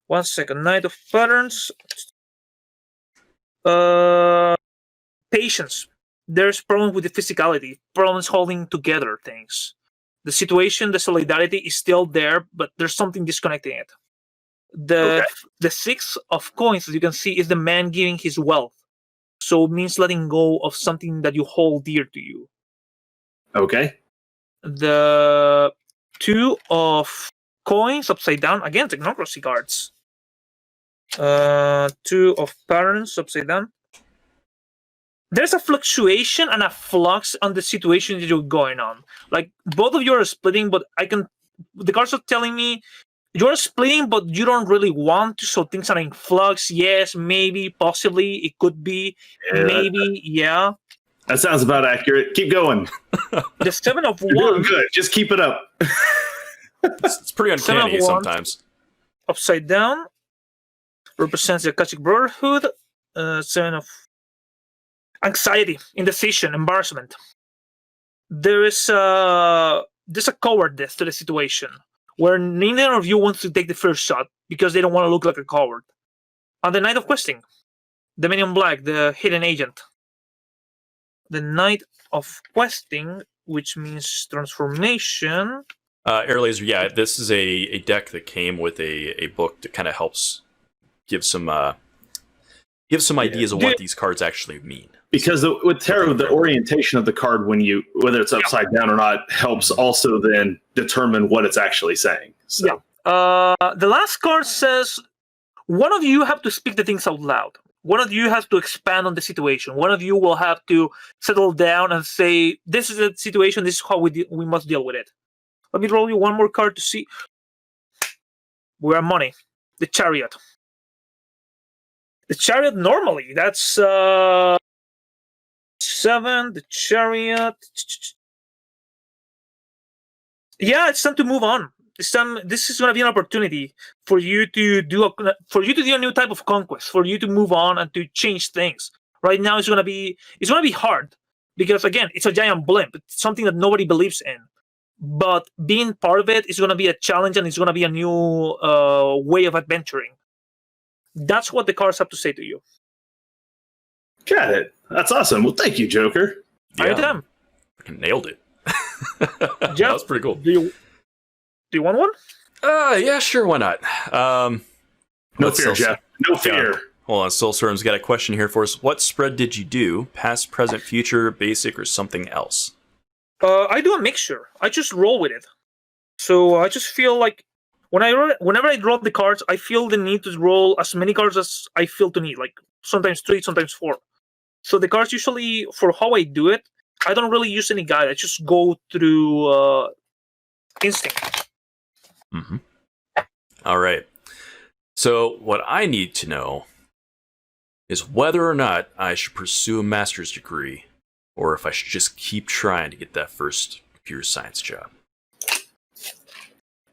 Speaker 8: 1 second. Knight of Patterns. Patience. There's problems with the physicality. Problems holding together things. The situation, the solidarity is still there, but there's something disconnecting it. The 6 of Coins, as you can see, is the man giving his wealth. So it means letting go of something that you hold dear to you.
Speaker 7: Okay.
Speaker 8: The 2 of Coins upside down. Again, technocracy cards. 2 of Patterns upside down. There's a fluctuation and a flux on the situation that you're going on. Like, both of you are splitting, but the cards are telling me you're splitting, but you don't really want to, so things are in flux. Yes, maybe, possibly, it could be, maybe, yeah.
Speaker 7: That sounds about accurate. Keep going.
Speaker 8: The 7 of
Speaker 7: You're doing
Speaker 8: Wands.
Speaker 7: good. Just keep it up.
Speaker 3: It's pretty uncanny sometimes.
Speaker 8: Upside down represents the Akashic Brotherhood. 7 of Anxiety, indecision, embarrassment. There's a cowardice to the situation where neither of you wants to take the first shot because they don't want to look like a coward. On the Knight of Questing, the Man in Black, the hidden agent. The Knight of Questing, which means transformation.
Speaker 3: Airlaser, yeah, this is a deck that came with a book that kind of helps give some ideas of what these cards actually mean.
Speaker 7: Because with tarot, the orientation of the card, whether it's upside down or not, helps also then determine what it's actually saying. So.
Speaker 8: Yeah. The last card says one of you have to speak the things out loud. One of you has to expand on the situation. One of you will have to settle down and say, "This is the situation. This is how we must deal with it." Let me roll you one more card to see. We are money. The Chariot. The Chariot normally, that's 7, the Chariot. Yeah, it's time to move on. This is going to be an opportunity for you to do a new type of conquest, for you to move on and to change things. Right now, it's going to be hard because again, it's a giant blimp. It's something that nobody believes in. But being part of it is going to be a challenge, and it's going to be a new way of adventuring. That's what the cards have to say to you.
Speaker 7: Got it. That's awesome. Well, thank you, JoeKerr.
Speaker 3: Yeah, freaking nailed it.
Speaker 8: Jeff,
Speaker 3: that was pretty cool.
Speaker 8: Do you want one?
Speaker 3: Yeah, sure. Why not?
Speaker 7: No fear, Jeff. No fear.
Speaker 3: Yeah. Hold on, Soulstorm's got a question here for us. What spread did you do? Past, present, future, basic, or something else?
Speaker 8: I do a mixture. I just roll with it. So I just feel like whenever I draw the cards, I feel the need to roll as many cards as I feel to need. Like sometimes 3, sometimes 4. So the cards usually, for how I do it, I don't really use any guide. I just go through instinct.
Speaker 3: Mm-hmm. All right. So what I need to know is whether or not I should pursue a master's degree, or if I should just keep trying to get that first computer science job.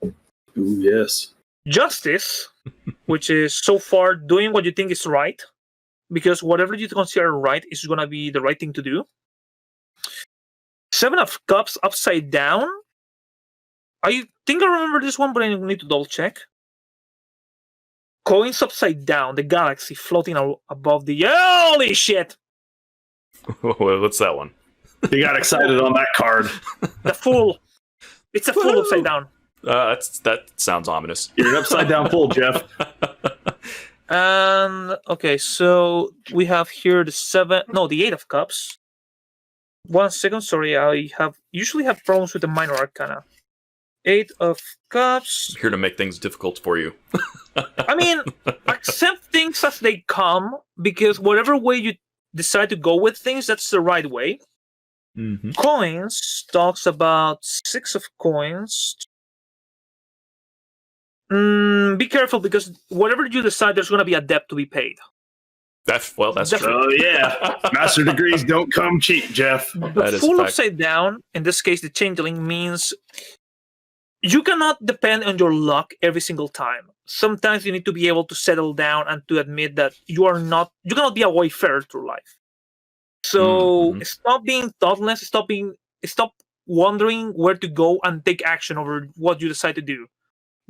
Speaker 7: Ooh, yes.
Speaker 8: Justice, which is so far doing what you think is right, because whatever you consider right is going to be the right thing to do. 7 of Cups upside down. I think I remember this one, but I need to double check. coins upside down, the galaxy floating above the... Holy shit!
Speaker 3: What's that one?
Speaker 7: You got excited on that card.
Speaker 8: The fool. It's a fool upside down.
Speaker 3: That sounds ominous.
Speaker 7: You're an upside down fool, Jeff.
Speaker 8: And okay, so we have here the 8 of cups. 1 second, sorry, I usually have problems with the minor arcana. 8 of cups.
Speaker 3: I'm here to make things difficult for you.
Speaker 8: I mean, accept things as they come, because whatever way you decide to go with things, that's the right way.
Speaker 3: Mm-hmm.
Speaker 8: Coins talks about 6 of coins. Be careful, because whatever you decide, there's going to be a debt to be paid.
Speaker 3: That's true.
Speaker 7: Oh, yeah. Master degrees don't come cheap, Jeff.
Speaker 8: The full upside down, in this case, the changeling, means you cannot depend on your luck every single time. Sometimes you need to be able to settle down and to admit that you cannot be a wayfarer through life. So stop being thoughtless, stop wondering where to go and take action over what you decide to do.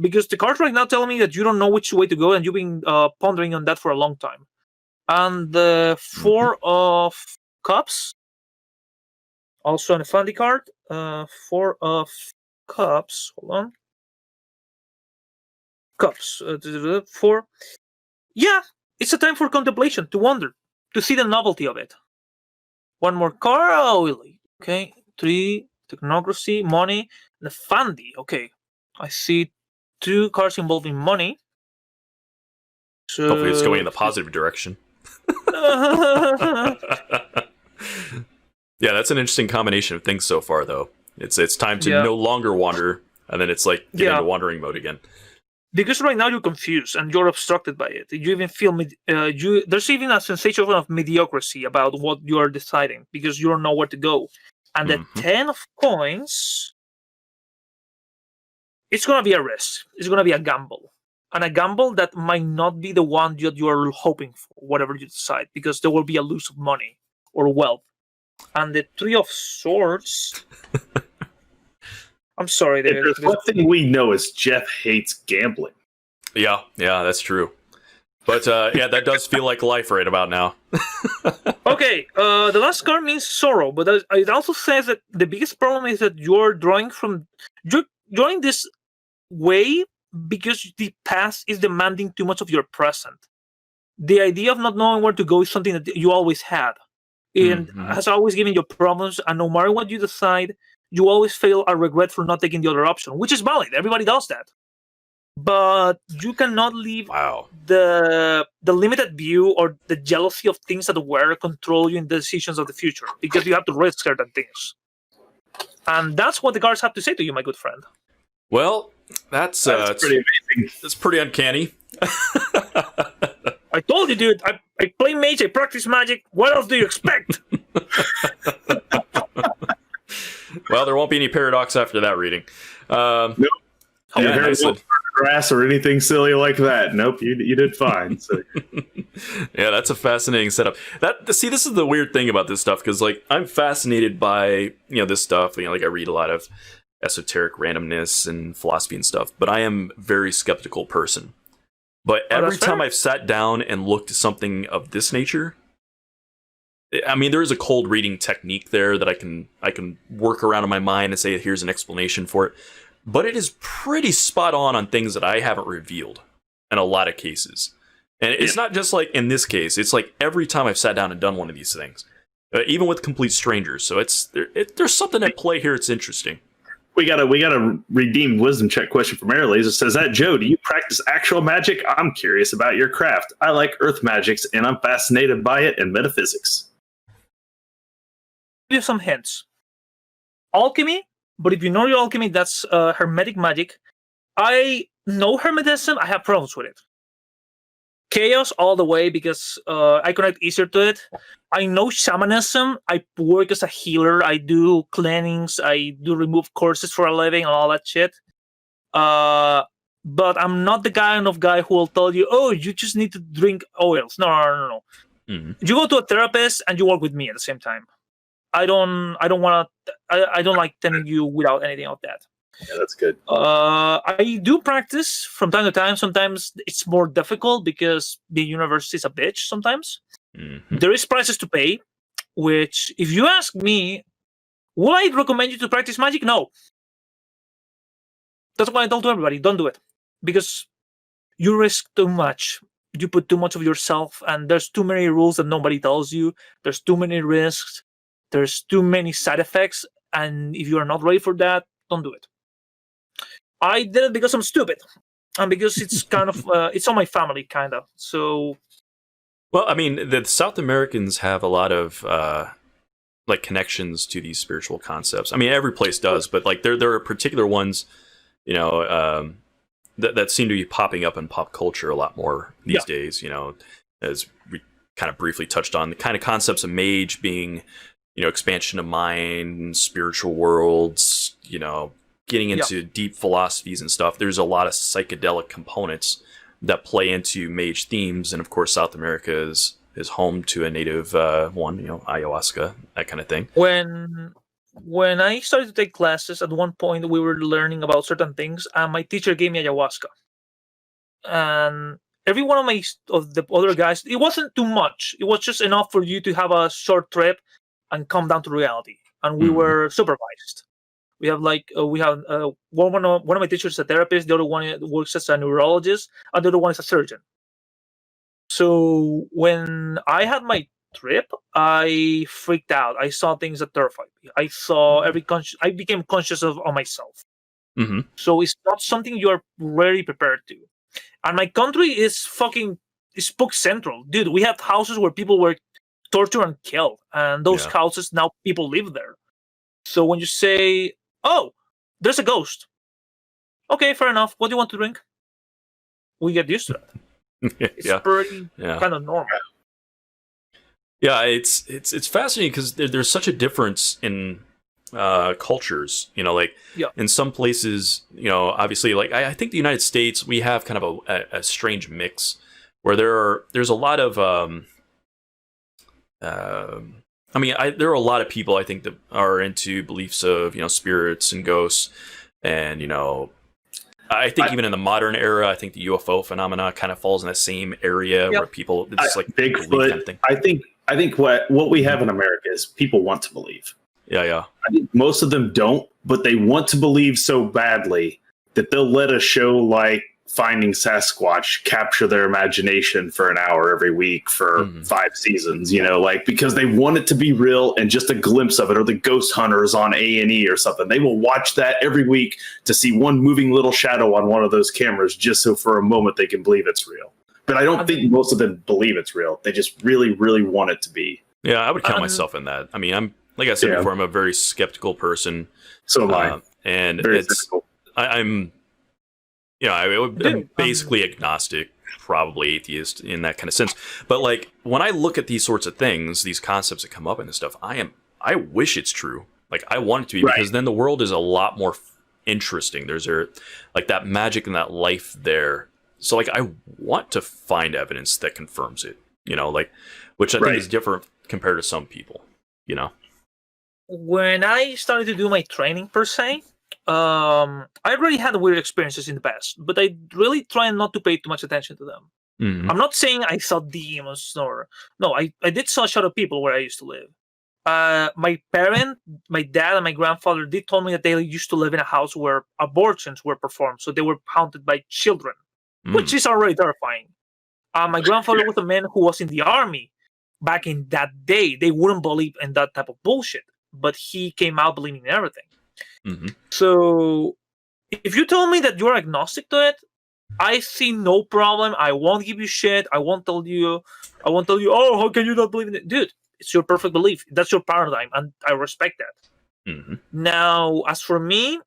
Speaker 8: Because the cards right now tell me that you don't know which way to go, and you've been pondering on that for a long time. And the 4 of cups, also on a fundy card. 4 of cups. Hold on. Cups. 4. Yeah, it's a time for contemplation, to wonder, to see the novelty of it. 1 more card. Oh, okay. 3, technocracy, money, and the fundy. Okay, I see 2 cards involving money. So
Speaker 3: hopefully it's going in the positive direction. Yeah, that's an interesting combination of things so far, though. It's time to no longer wander, and then it's like get into wandering mode again.
Speaker 8: Because right now you're confused and you're obstructed by it. You even feel there's even a sensation of mediocrity about what you are deciding, because you don't know where to go. And the 10 of coins, it's going to be a risk. It's going to be a gamble. And a gamble that might not be the one that you are hoping for, whatever you decide, because there will be a loss of money or wealth. And the 3 of swords... I'm sorry.
Speaker 7: There's one thing we know is Jeff hates gambling.
Speaker 3: Yeah, that's true. But that does feel like life right about now.
Speaker 8: Okay, the last card means sorrow, but it also says that the biggest problem is that you're drawing this way because the past is demanding too much of your present. The idea of not knowing where to go is something that you always had, and has always given you problems, and no matter what you decide, you always feel a regret for not taking the other option, which is valid. Everybody does that. But you cannot leave the limited view or the jealousy of things that were control you in the decisions of the future, because you have to risk certain things. And that's what the cards have to say to you, my good friend.
Speaker 3: Well, that's
Speaker 7: pretty amazing.
Speaker 3: That's pretty uncanny.
Speaker 8: I told you, dude. I play Mage, I practice magic. What else do you expect?
Speaker 7: Well, there won't be any paradox after that reading. Nope.
Speaker 3: Yeah,
Speaker 7: grass or anything silly like that. Nope, you did fine. So.
Speaker 3: Yeah, that's a fascinating setup. This is the weird thing about this stuff, because like I'm fascinated by this stuff. Like I read a lot of esoteric randomness and philosophy and stuff, but I am a very skeptical person. But every time I've sat down and looked at something of this nature, I mean, there is a cold reading technique there that I can work around in my mind and say, here's an explanation for it. But it is pretty spot on things that I haven't revealed in a lot of cases. And it's not just like in this case. It's like every time I've sat down and done one of these things, even with complete strangers. So there's something at play here. It's interesting.
Speaker 7: We got a redeemed wisdom check question from Airlays. It says, that Joe, do you practice actual magic? I'm curious about your craft. I like earth magics, and I'm fascinated by it and metaphysics.
Speaker 8: Give some hints. Alchemy, but if you know your alchemy, that's hermetic magic. I know hermetism. I have problems with it. Chaos all the way, because I connect easier to it. I know shamanism. I work as a healer. I do cleansings. I do remove curses for a living and all that shit. But I'm not the kind of guy who will tell you, oh, you just need to drink oils. No. You go to a therapist and you work with me at the same time. I don't like telling you without anything of that.
Speaker 7: Yeah, that's good.
Speaker 8: I do practice from time to time. Sometimes it's more difficult because the universe is a bitch sometimes.
Speaker 3: Mm-hmm.
Speaker 8: There is prices to pay, which, if you ask me, would I recommend you to practice magic? No. That's why I don't do everybody. Don't do it. Because you risk too much. You put too much of yourself, and there's too many rules that nobody tells you. There's too many risks. There's too many side effects. And if you are not ready for that, don't do it. I did it because I'm stupid. And because it's kind of, it's on my family, kind of. So.
Speaker 3: Well, I mean, the South Americans have a lot of like connections to these spiritual concepts. I mean, every place does, but like there are particular ones, you know, that seem to be popping up in pop culture a lot more these days. You know, as we kind of briefly touched on, the kind of concepts of mage being, you know, expansion of mind, spiritual worlds, you know, getting into deep philosophies and stuff. There's a lot of psychedelic components that play into mage themes, and of course South America is home to a native one, you know, ayahuasca, that kind of thing.
Speaker 8: When I started to take classes, at one point we were learning about certain things, and my teacher gave me ayahuasca. And every one of the other guys, it wasn't too much. It was just enough for you to have a short trip and come down to reality. And we were supervised. We have one of my teachers is a therapist, the other one works as a neurologist, and the other one is a surgeon. So when I had my trip, I freaked out. I saw things that terrified me. I saw I became conscious of myself.
Speaker 3: Mm-hmm.
Speaker 8: So it's not something you're really prepared to. And my country is spook central, dude. We have houses where people were tortured and killed, and those houses now people live there. So when you say, "Oh, there's a ghost," okay, fair enough. What do you want to drink? We get used to that. It's pretty kind of normal.
Speaker 3: Yeah, it's fascinating because there's such a difference in cultures. You know, like in some places, you know, obviously, like I think the United States, we have kind of a strange mix where there's a lot of I mean, there are a lot of people I think that are into beliefs of, you know, spirits and ghosts, and you know, I think even in the modern era, I think the UFO phenomena kind of falls in the same area where people it's like
Speaker 7: Bigfoot.
Speaker 3: Kind of thing.
Speaker 7: I think what we have in America is people want to believe.
Speaker 3: Yeah.
Speaker 7: I think most of them don't, but they want to believe so badly that they'll let a show like Finding Sasquatch capture their imagination for an hour every week for 5 seasons, you know, like because they want it to be real and just a glimpse of it, or the Ghost Hunters on A&E or something. They will watch that every week to see one moving little shadow on one of those cameras just so for a moment they can believe it's real. But I don't think most of them believe it's real. They just really, really want it to be.
Speaker 3: Yeah, I would count myself in that. I mean, I'm like I said before, I'm a very skeptical person.
Speaker 7: So am I.
Speaker 3: And
Speaker 7: very skeptical.
Speaker 3: I'm you know, I'm basically agnostic, probably atheist in that kind of sense. But like when I look at these sorts of things, these concepts that come up and this stuff, I wish it's true. Like I want it to be because then the world is a lot more interesting. There's like that magic and that life there. So like I want to find evidence that confirms it, you know, like which I think is different compared to some people, you know.
Speaker 8: When I started to do my training per se, I already had weird experiences in the past, but I really try not to pay too much attention to them. I'm not saying I saw demons no, I did saw shadow people where I used to live. My dad and my grandfather did tell me that they used to live in a house where abortions were performed, so they were haunted by children, which is already terrifying. My grandfather was a man who was in the army back in that day. They wouldn't believe in that type of bullshit, but he came out believing in everything. So if you tell me that you're agnostic to it, I see no problem. I won't give you shit. I won't tell you, oh, how can you not believe in it? Dude, it's your perfect belief. That's your paradigm, and I respect that. Now, as for me,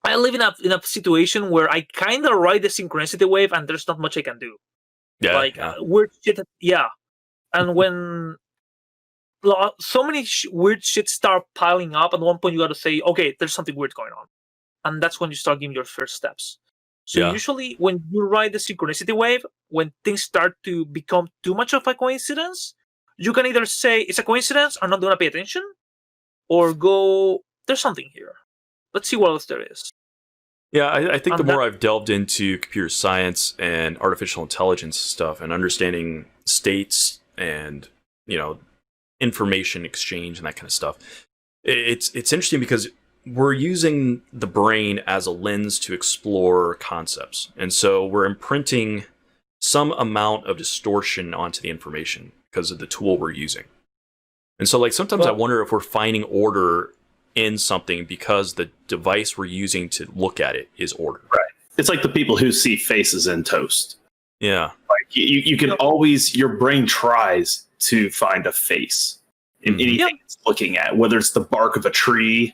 Speaker 8: I live in a situation where I kind of ride the synchronicity wave, and there's not much I can do. Weird shit. And when so many weird shit start piling up, at one point you got to say, okay, there's something weird going on, and that's when you start giving your first steps. So usually when you ride the synchronicity wave, when things start to become too much of a coincidence, you can either say it's a coincidence, I'm not going to pay attention, or go, there's something here. let's see what else there is.
Speaker 3: Yeah, I think the
Speaker 8: On
Speaker 3: more
Speaker 8: that-
Speaker 3: I've delved into computer science and artificial intelligence stuff and understanding states and, information exchange and that kind of stuff, it's interesting because we're using the brain as a lens to explore concepts. And so we're imprinting some amount of distortion onto the information because of the tool we're using. And so like sometimes I wonder if we're finding order in something because the device we're using to look at it is order.
Speaker 7: Right. It's like the people who see faces in toast.
Speaker 3: Yeah.
Speaker 7: Like you can always, your brain tries to find a face in anything it's looking at, whether it's the bark of a tree,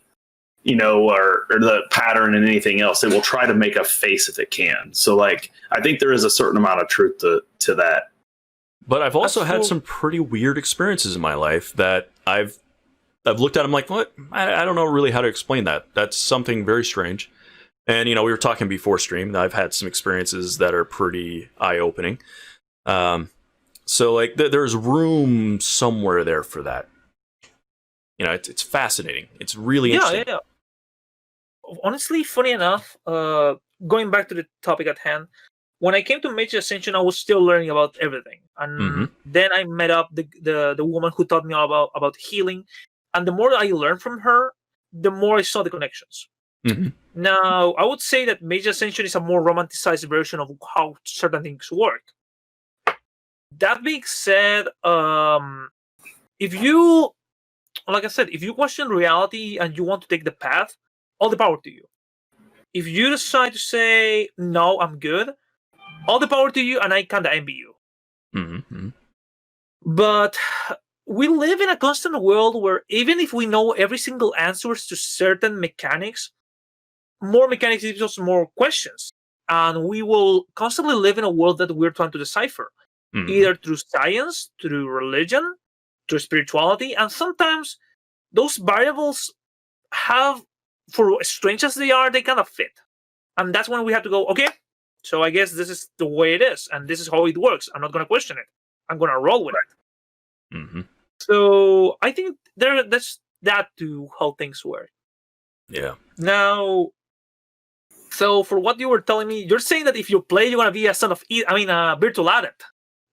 Speaker 7: or the pattern and anything else. It will try to make a face if it can. So like, I think there is a certain amount of truth to that.
Speaker 3: But I've also
Speaker 8: That's
Speaker 3: had
Speaker 8: cool.
Speaker 3: some pretty weird experiences in my life that I've looked at them like, what? I don't know really how to explain that. That's something very strange. And, we were talking before stream that I've had some experiences that are pretty eye-opening. So, like, there's room somewhere there for that. It's fascinating. It's really interesting.
Speaker 8: Yeah. Honestly, funny enough, going back to the topic at hand, when I came to Mage Ascension, I was still learning about everything. And then I met up the woman who taught me all about healing. And the more I learned from her, the more I saw the connections. Now, I would say that Mage Ascension is a more romanticized version of how certain things work. That being said, if you question reality and you want to take the path, all the power to you. If you decide to say, no, I'm good, all the power to you, and I kind of envy you. But we live in a constant world where even if we know every single answers to certain mechanics, more mechanics gives us more questions. And we will constantly live in a world that we're trying to decipher, either through science, through religion, through spirituality. And sometimes those variables have, for as strange as they are, they kind of fit. And that's when we have to go, okay, so I guess this is the way it is, and this is how it works. I'm not going to question it. I'm going to roll with it. So I think that's that to how things work.
Speaker 3: Yeah.
Speaker 8: Now, so for what you were telling me, you're saying that if you play, you're going to be a son of a virtual adept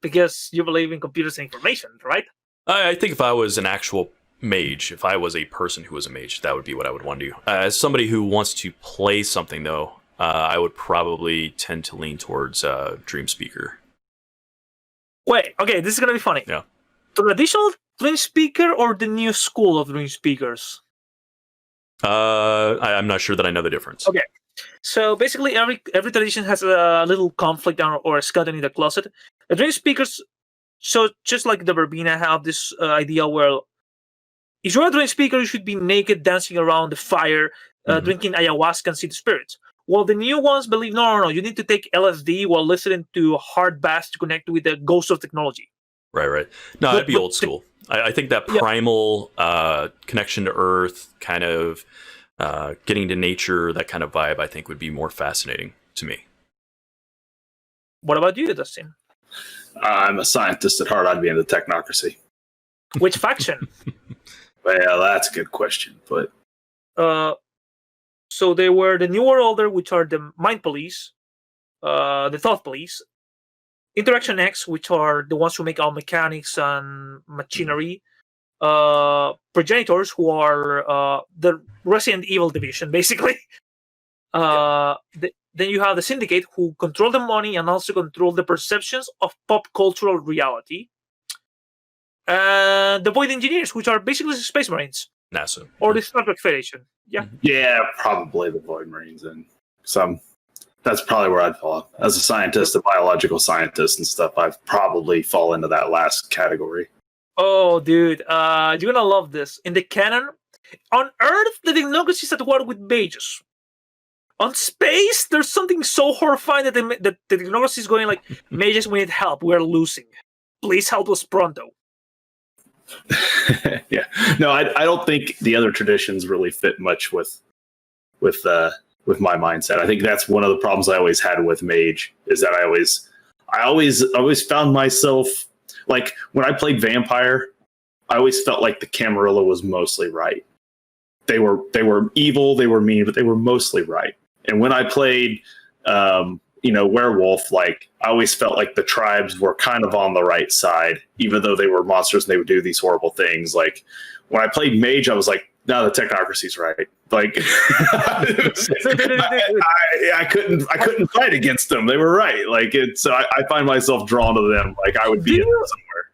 Speaker 8: because you believe in computers and information, right?
Speaker 3: I think if I was an actual mage, if I was a person who was a mage, that would be what I would want to do. As somebody who wants to play something, though, I would probably tend to lean towards Dream Speaker.
Speaker 8: Wait, okay, this is going to be funny.
Speaker 3: Yeah.
Speaker 8: Traditional Dream Speaker or the new school of Dream Speakers?
Speaker 3: I'm not sure that I know the difference.
Speaker 8: Okay. So basically, every tradition has a little conflict or a skeleton in the closet. The Dream Speakers, so just like the Verbena, have this idea where if you're a Dream Speaker, you should be naked, dancing around the fire, drinking ayahuasca and see the spirits. Well, the new ones believe, no, you need to take LSD while listening to hard bass to connect with the ghost of technology.
Speaker 3: Right. No, that'd be old school. I think that primal connection to Earth, kind of getting to nature, that kind of vibe, I think would be more fascinating to me.
Speaker 8: What about you, Dustin?
Speaker 7: I'm a scientist at heart. I'd be in the technocracy.
Speaker 8: Which faction?
Speaker 7: Well, that's a good question, but
Speaker 8: so they were the New World Order, which are the Mind Police, the Thought Police, Interaction X, which are the ones who make all mechanics and machinery, Progenitors, who are the Resident Evil division, basically. Then you have the Syndicate, who control the money and also control the perceptions of pop cultural reality. The Void Engineers, which are basically the Space Marines.
Speaker 3: NASA.
Speaker 8: Or the Star Trek Federation. Yeah.
Speaker 7: Yeah, probably the Void Marines and some. That's probably where I'd fall. As a scientist, a biological scientist and stuff, I've probably fall into that last category.
Speaker 8: Oh, dude, you're gonna love this. In the canon, on Earth, the technocracy is at war with mages. On space, there's something so horrifying that the technocracy is going like, mages, we need help. We're losing. Please help us pronto.
Speaker 7: Yeah. No, I don't think the other traditions really fit much with my mindset. I think that's one of the problems I always had with Mage is that I always found myself like when I played Vampire, I always felt like the Camarilla was mostly right. they were evil, they were mean, but they were mostly right. And when I played, werewolf, like I always felt like the tribes were kind of on the right side, even though they were monsters and they would do these horrible things. Like when I played mage, I was like, no, the technocracy's right. Like I couldn't fight against them. They were right. Like so I find myself drawn to them. Like I would be in them somewhere.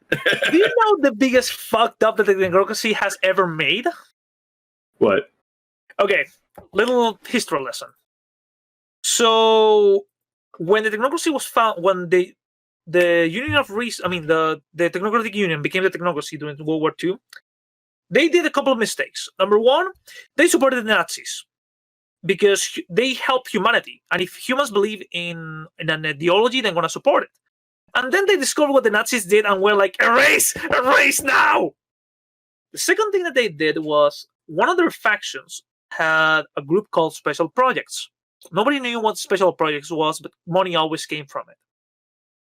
Speaker 8: Do you know the biggest fucked up that the technocracy has ever made?
Speaker 7: What?
Speaker 8: Okay, little history lesson. So when the technocracy was found, when the Union of the Technocratic Union became the technocracy during World War II, they did a couple of mistakes. Number one, they supported the Nazis because they helped humanity. And if humans believe in an ideology, they're going to support it. And then they discovered what the Nazis did and were like, erase now! The second thing that they did was one of their factions had a group called Special Projects. Nobody knew what Special Projects was, but money always came from it.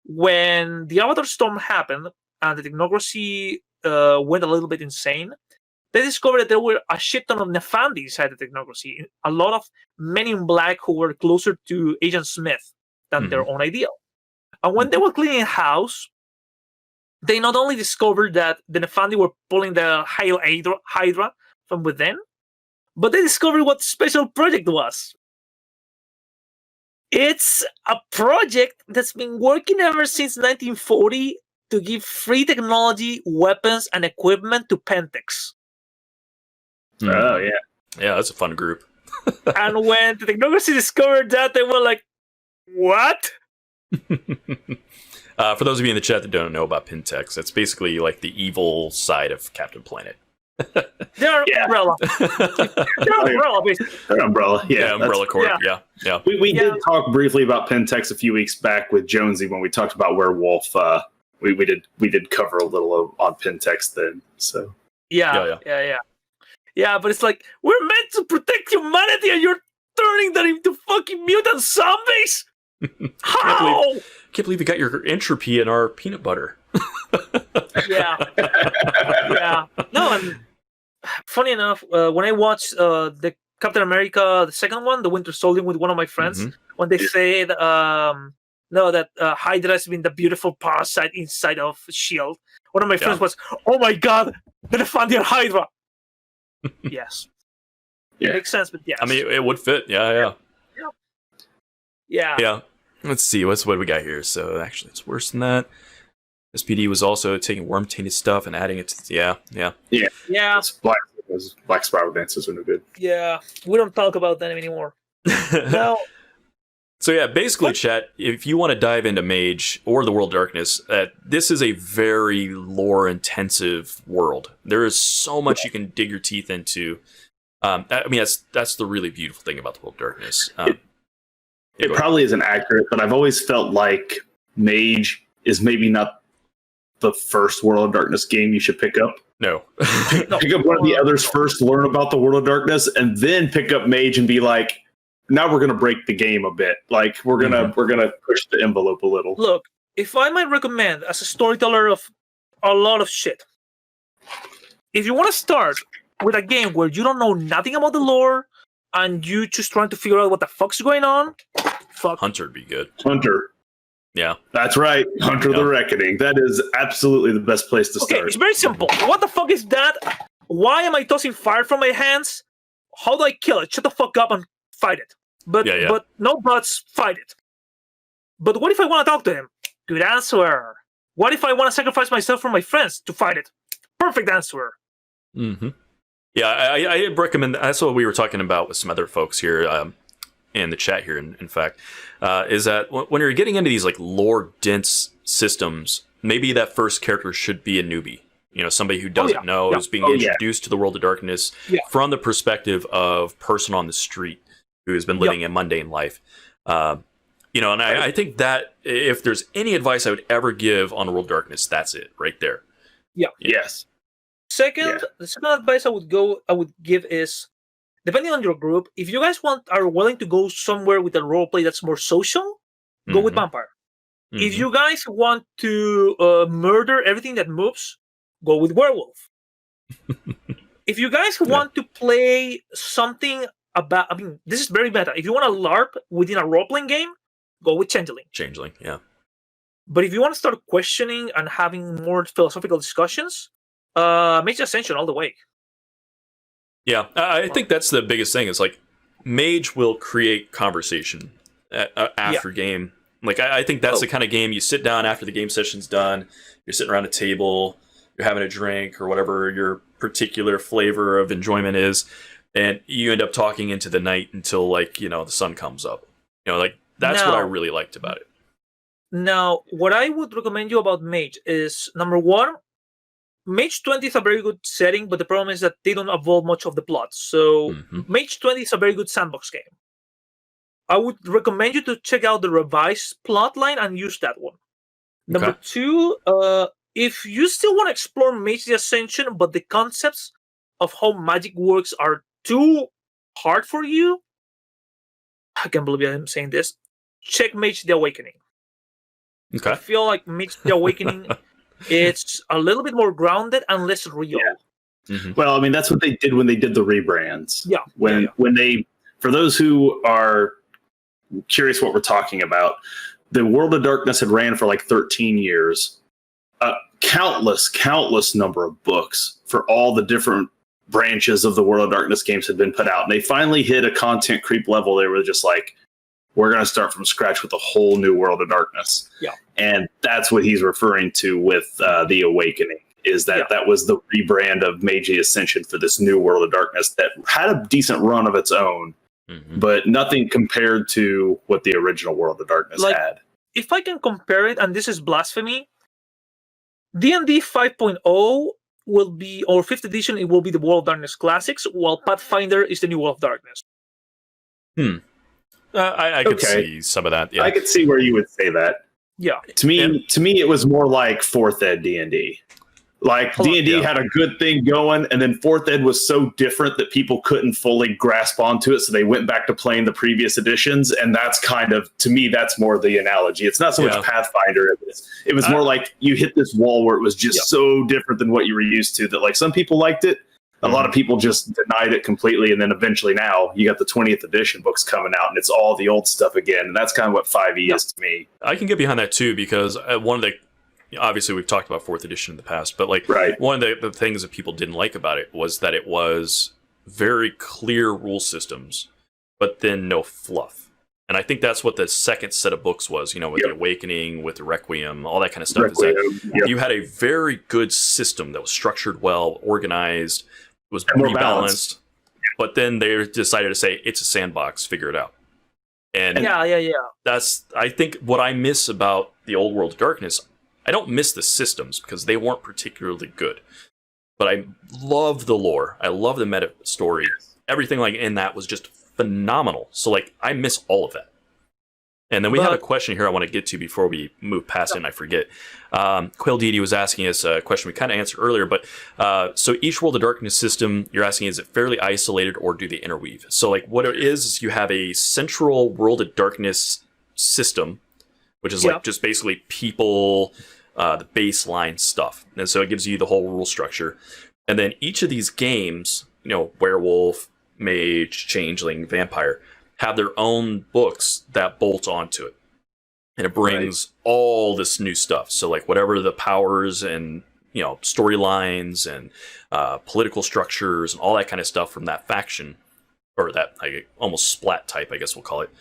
Speaker 8: When the Avatar Storm happened and the technocracy went a little bit insane, they discovered that there were a shit ton of Nefandi inside the technocracy. A lot of men in black who were closer to Agent Smith than their own ideal. And when they were cleaning house, they not only discovered that the Nefandi were pulling the Hail Hydra from within, but they discovered what Special Project was. It's a project that's been working ever since 1940 to give free technology, weapons, and equipment to Pentex.
Speaker 7: Oh, yeah.
Speaker 3: Yeah, that's a fun group.
Speaker 8: And when the technocracy discovered that, they were like, what?
Speaker 3: For those of you in the chat that don't know about Pentex, that's basically like the evil side of Captain Planet.
Speaker 8: They're Umbrella. They're Umbrella, basically.
Speaker 7: They're Umbrella. Yeah,
Speaker 3: Umbrella Corp. Yeah.
Speaker 7: We did talk briefly about Pentex a few weeks back with Jonesy when we talked about Werewolf. We did cover a little on Pentex then. So
Speaker 8: Yeah, but it's like, we're meant to protect humanity and you're turning them into fucking mutant zombies? How?
Speaker 3: Can't believe you got your entropy in our peanut butter.
Speaker 8: Yeah. No, and funny enough, when I watched the Captain America, the second one, the Winter Soldier, with one of my friends, when they said that Hydra has been the beautiful parasite inside of S.H.I.E.L.D., one of my friends was, oh my god, the Nefandi Hydra! Yes.
Speaker 7: Yeah.
Speaker 8: It makes sense, but yes.
Speaker 3: I mean, it would fit. Yeah.
Speaker 8: Yeah.
Speaker 3: Let's see. What do we got here? So actually, it's worse than that. SPD was also taking worm-tainted stuff and adding it to... Yeah.
Speaker 7: Those black spiral dances are no good.
Speaker 8: Yeah. We don't talk about them anymore. No.
Speaker 3: So yeah, basically, chat, if you want to dive into Mage or the World of Darkness, this is a very lore-intensive world. There is so much you can dig your teeth into. I mean, that's the really beautiful thing about the World of Darkness.
Speaker 7: It probably isn't accurate, but I've always felt like Mage is maybe not the first World of Darkness game you should pick up.
Speaker 3: No.
Speaker 7: Pick up one of the others first, learn about the World of Darkness, and then pick up Mage and be like, now we're going to break the game a bit. Like we're gonna push the envelope a little.
Speaker 8: Look, if I might recommend as a storyteller of a lot of shit, if you want to start with a game where you don't know nothing about the lore and you just trying to figure out what the fuck's going on, fuck
Speaker 3: Hunter'd be good.
Speaker 7: Hunter.
Speaker 3: Yeah.
Speaker 7: That's right. Hunter the Reckoning. That is absolutely the best place to start.
Speaker 8: Okay, it's very simple. What the fuck is that? Why am I tossing fire from my hands? How do I kill it? Shut the fuck up and fight it. But no buts, fight it. But what if I want to talk to him? Good answer. What if I want to sacrifice myself for my friends to fight it? Perfect answer.
Speaker 3: Mm-hmm. Yeah, I recommend. That's what we were talking about with some other folks here in the chat here. In fact, is that when you're getting into these like lore dense systems, maybe that first character should be a newbie. You know, somebody who doesn't know, is being introduced to the World of Darkness from the perspective of person on the street who has been living a mundane life. You know, and I think that if there's any advice I would ever give on World of Darkness, that's it right there.
Speaker 8: Yeah.
Speaker 7: Yes.
Speaker 8: The second advice I would give is, depending on your group, if you guys are willing to go somewhere with a roleplay that's more social, go with Vampire. Mm-hmm. If you guys want to murder everything that moves, go with Werewolf. if you guys want to play something about, I mean, this is very meta. If you want a LARP within a role-playing game, go with Changeling.
Speaker 3: Changeling, yeah.
Speaker 8: But if you want to start questioning and having more philosophical discussions, Mage Ascension all the way.
Speaker 3: Yeah, I think that's the biggest thing. Is like Mage will create conversation after game. Like I think that's the kind of game you sit down after the game session's done. You're sitting around a table, you're having a drink or whatever your particular flavor of enjoyment is, and you end up talking into the night until like the sun comes up. Like that's what I really liked about it.
Speaker 8: Now, what I would recommend you about Mage is, number one, Mage 20 is a very good setting, but the problem is that they don't evolve much of the plot. So Mage 20 is a very good sandbox game. I would recommend you to check out the revised plot line and use that one. Number two, if you still want to explore Mage the Ascension, but the concepts of how magic works are too hard for you, I can't believe I'm saying this, check Mage the Awakening.
Speaker 3: Okay.
Speaker 8: I feel like Mage the Awakening, it's a little bit more grounded and less real.
Speaker 7: Yeah. Well, I mean, that's what they did when they did the rebrands.
Speaker 8: Yeah.
Speaker 7: When they, for those who are curious what we're talking about, the World of Darkness had ran for like 13 years. Countless number of books for all the different branches of the World of Darkness games had been put out. And they finally hit a content creep level. They were just like, we're going to start from scratch with a whole new World of Darkness.
Speaker 8: Yeah.
Speaker 7: And that's what he's referring to with The Awakening, is that that was the rebrand of Mage Ascension for this new World of Darkness that had a decent run of its own, but nothing compared to what the original World of Darkness had.
Speaker 8: If I can compare it, and this is blasphemy, D&D 5.0 will be, or 5th edition, it will be the World of Darkness Classics, while Pathfinder is the new World of Darkness.
Speaker 3: I could see some of that. Yeah.
Speaker 7: I could see where you would say that.
Speaker 8: Yeah.
Speaker 7: To me, it was more like 4th Ed D&D. Like D&D had a good thing going, and then 4th Ed was so different that people couldn't fully grasp onto it, so they went back to playing the previous editions, and that's kind of, to me, that's more the analogy. It's not so much Pathfinder. It was more like you hit this wall where it was just so different than what you were used to that like some people liked it. A lot of people just denied it completely, and then eventually now you got the 20th edition books coming out, and it's all the old stuff again, and that's kind of what 5e is to me.
Speaker 3: I can get behind that too, because one of the, obviously we've talked about 4th edition in the past, but like one of the things that people didn't like about it was that it was very clear rule systems, but then no fluff. And I think that's what the second set of books was, with the Awakening, with the Requiem, all that kind of stuff. Is that you had a very good system that was structured well, organized, was rebalanced, but then they decided to say it's a sandbox, figure it out. And that's, I think, what I miss about the old World of Darkness. I don't miss the systems because they weren't particularly good, but I love the lore. I love the meta story. Everything like in that was just phenomenal. So like I miss all of that. And then we have a question here I want to get to before we move past it and I forget. Quill Didi was asking us a question we kind of answered earlier, but so each World of Darkness system, you're asking, is it fairly isolated or do they interweave? So like what it is you have a central World of Darkness system, which is like just basically people, the baseline stuff. And so it gives you the whole rule structure. And then each of these games, werewolf, mage, changeling, vampire, have their own books that bolt onto it. And it brings all this new stuff. So like whatever the powers and, storylines and political structures and all that kind of stuff from that faction, or that almost splat type, I guess we'll call it.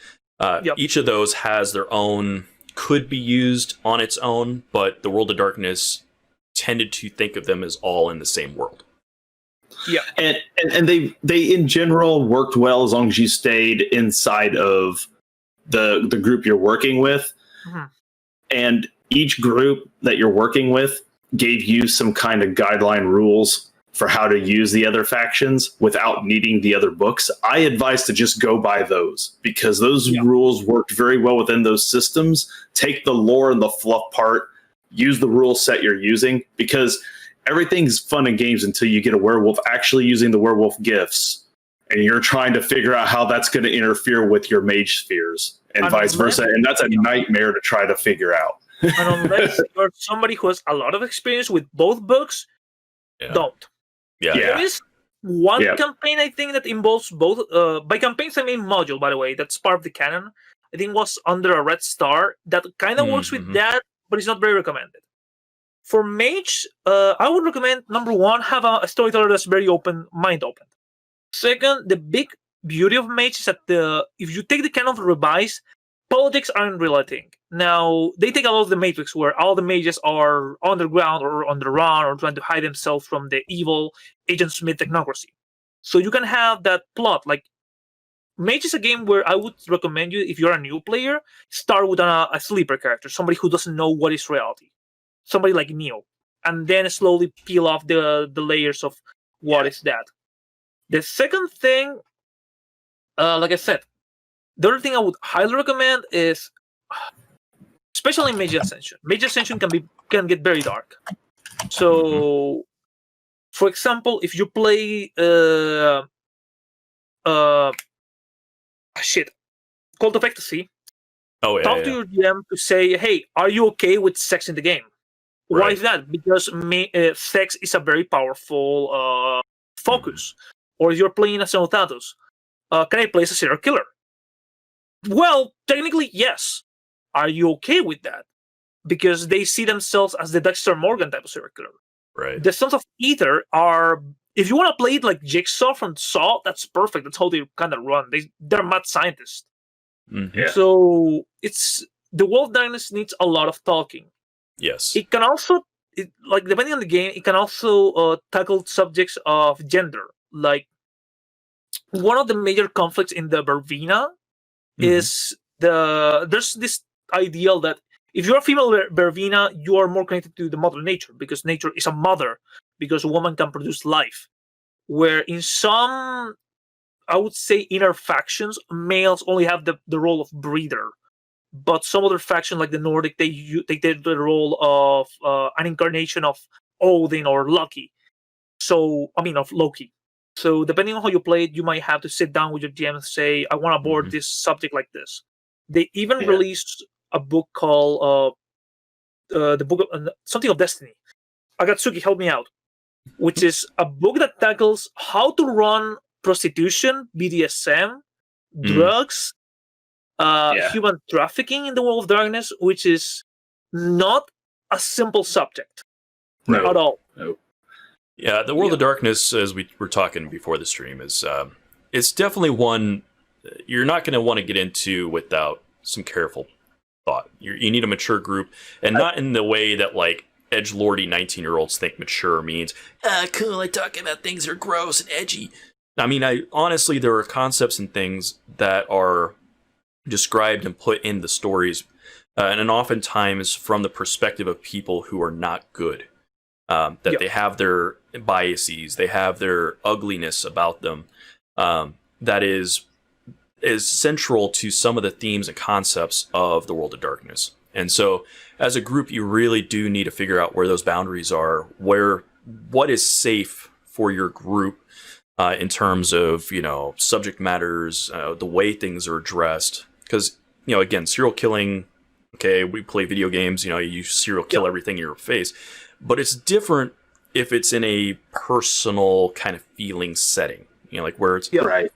Speaker 3: Each of those has their own, could be used on its own, but the World of Darkness tended to think of them as all in the same world.
Speaker 7: Yeah, and they in general worked well as long as you stayed inside of the group you're working with, and each group that you're working with gave you some kind of guideline rules for how to use the other factions without needing the other books. I advise to just go by those because those rules worked very well within those systems. Take the lore and the fluff part, use the rule set you're using, because everything's fun and games until you get a werewolf actually using the werewolf gifts, and you're trying to figure out how that's going to interfere with your mage spheres and vice versa. And that's a nightmare to try to figure out.
Speaker 8: And unless you're somebody who has a lot of experience with both books, don't.
Speaker 3: Yeah.
Speaker 8: one
Speaker 7: Yeah.
Speaker 8: campaign I think that involves both. By campaigns I mean module, by the way. That's part of the canon. I think was under a red star that kind of works with that, but it's not very recommended. For Mage, I would recommend number one, have a storyteller that's very mind open. Second, the big beauty of Mage is that if you take the canon for Revise, politics aren't really a thing. Now, they take a lot of the Matrix where all the mages are underground or on the run or trying to hide themselves from the evil Agent Smith technocracy. So you can have that plot. Like, Mage is a game where I would recommend you, if you're a new player, start with a sleeper character, somebody who doesn't know what is reality. Somebody like Neo. And then slowly peel off the layers of what is that. The second thing, like I said, the other thing I would highly recommend is, especially Mage Ascension. Mage Ascension can get very dark. So, for example, if you play Cult of Ecstasy, talk to your GM to say, hey, are you okay with sex in the game?
Speaker 3: Right.
Speaker 8: Why is that? Because sex is a very powerful focus. Or if you're playing as Xenotatus, can I play as a serial killer? Well, technically, yes. Are you okay with that? Because they see themselves as the Dexter Morgan type of serial killer.
Speaker 3: Right.
Speaker 8: The Sons of Ether are, if you want to play it like Jigsaw from Saw, that's perfect. That's how they kind of run. They're mad scientists.
Speaker 7: Yeah.
Speaker 8: So the World of Darkness needs a lot of talking.
Speaker 3: Yes.
Speaker 8: It can also, depending on the game, it can also tackle subjects of gender. Like, one of the major conflicts in the Verbena is there's this ideal that if you're a female Verbena, you are more connected to the mother nature, because nature is a mother, because a woman can produce life. Where in some, I would say, inner factions, males only have the role of breeder. But some other faction, like the Nordic, they take the role of an incarnation of Odin or Loki. Of Loki. So depending on how you play it, you might have to sit down with your GM and say, I want to board this subject like this. They even released a book called the Book of something of Destiny. Agatsuki, help me out. Which is a book that tackles how to run prostitution, BDSM, drugs, human trafficking in the World of Darkness, which is not a simple subject at all.
Speaker 7: No.
Speaker 3: Yeah, the World of Darkness, as we were talking before the stream, is it's definitely one you're not going to want to get into without some careful thought. You need a mature group, and not in the way that like edgelordy 19-year-olds think mature means. Cool, I talk about things that are gross and edgy. I mean, honestly, there are concepts and things that are described and put in the stories, and oftentimes from the perspective of people who are not good. They have their biases, they have their ugliness about them. That is central to some of the themes and concepts of the World of Darkness. And so, as a group, you really do need to figure out where those boundaries are, what is safe for your group in terms of, subject matters, the way things are addressed. Because, again, serial killing, okay, we play video games, you serial kill everything in your face. But it's different if it's in a personal kind of feeling setting, like where it's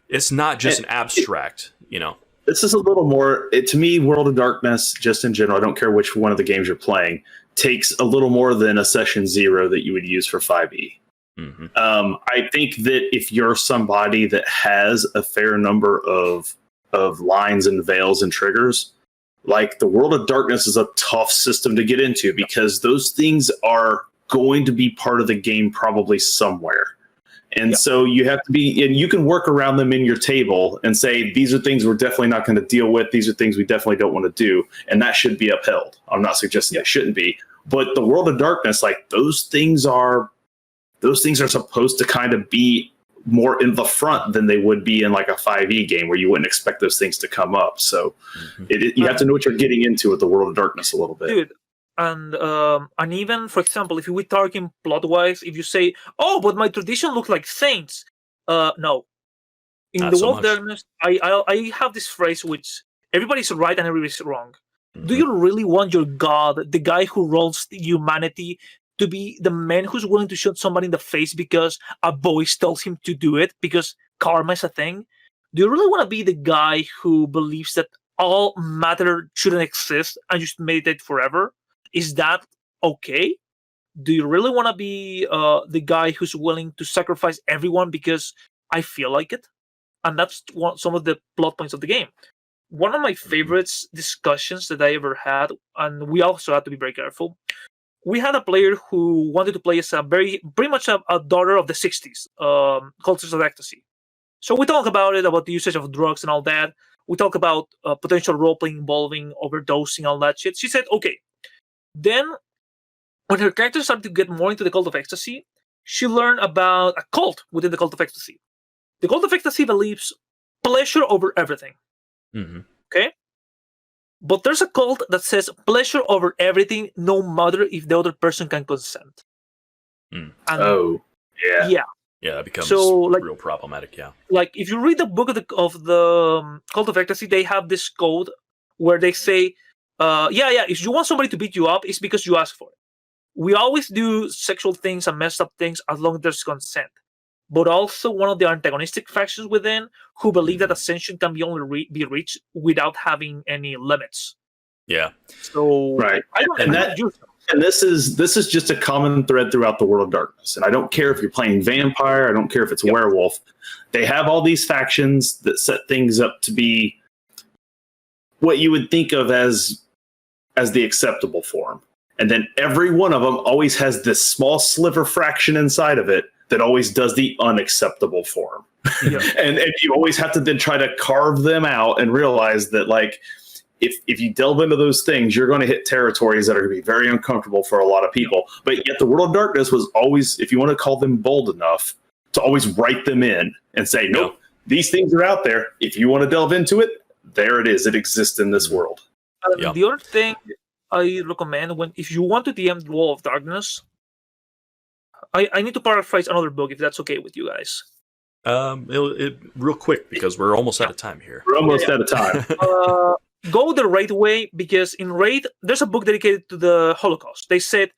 Speaker 3: it's not just an abstract,
Speaker 7: This is a little more, to me, World of Darkness, just in general, I don't care which one of the games you're playing, takes a little more than a session 0 that you would use for 5e. I think that if you're somebody that has a fair number of lines and veils and triggers, like the World of Darkness is a tough system to get into because those things are going to be part of the game probably somewhere. And so you have to be, and you can work around them in your table and say, these are things we're definitely not going to deal with. These are things we definitely don't want to do. And that should be upheld. I'm not suggesting they shouldn't be, but the World of Darkness, like those things are supposed to kind of be more in the front than they would be in like a 5e game where you wouldn't expect those things to come up. So you have to know what you're getting into with the World of Darkness a little bit.
Speaker 8: Dude, and even, for example, if we're talking plot-wise, if you say, oh, but my tradition looks like saints. No. In
Speaker 3: Not
Speaker 8: the
Speaker 3: so
Speaker 8: World of
Speaker 3: much.
Speaker 8: Darkness, I have this phrase which everybody's right and everybody's wrong. Do you really want your god, the guy who rules humanity, to be the man who's willing to shoot somebody in the face because a voice tells him to do it because karma is a thing? Do you really want to be the guy who believes that all matter shouldn't exist and just meditate forever? Is that okay? Do you really want to be the guy who's willing to sacrifice everyone because I feel like it? And that's some of the plot points of the game. One of my favorite discussions that I ever had, and we also had to be very careful. We had a player who wanted to play as pretty much a daughter of the 60s, cultures of ecstasy. So we talk about it, about the usage of drugs and all that. We talk about potential roleplaying involving overdosing, all that shit. She said, okay. Then, when her character started to get more into the cult of ecstasy, she learned about a cult within the cult of ecstasy. The cult of ecstasy believes pleasure over everything.
Speaker 3: Mm-hmm.
Speaker 8: Okay? But there's a cult that says pleasure over everything, no matter if the other person can consent.
Speaker 3: Mm.
Speaker 7: Oh, yeah.
Speaker 8: Yeah.
Speaker 3: Yeah, it becomes
Speaker 8: So,
Speaker 3: real problematic, yeah.
Speaker 8: Like, if you read the book of the cult of ecstasy, they have this code where they say, if you want somebody to beat you up, it's because you ask for it. We always do sexual things and messed up things as long as there's consent. But also one of the antagonistic factions within who believe that ascension can be only be reached without having any limits.
Speaker 3: Yeah.
Speaker 8: So
Speaker 7: Right.
Speaker 8: I don't
Speaker 7: And
Speaker 8: know.
Speaker 7: that- And this is just a common thread throughout the World of Darkness. And I don't care if you're playing vampire, I don't care if it's werewolf. They have all these factions that set things up to be what you would think of as the acceptable form. And then every one of them always has this small sliver fraction inside of it that always does the unacceptable form.
Speaker 8: Yeah.
Speaker 7: and you always have to then try to carve them out and realize that, like, if you delve into those things, you're going to hit territories that are going to be very uncomfortable for a lot of people. But yet the World of Darkness was always, if you want to call them bold enough, to always write them in and say, nope, these things are out there. If you want to delve into it, there it is. It exists in this world.
Speaker 8: The other thing I recommend, if you want to DM the World of Darkness, I need to paraphrase another book, if that's okay with you guys.
Speaker 3: Real quick, because we're almost out of time here.
Speaker 7: We're almost out of time.
Speaker 8: Go the Raid way, because in Raid, there's a book dedicated to the Holocaust. They said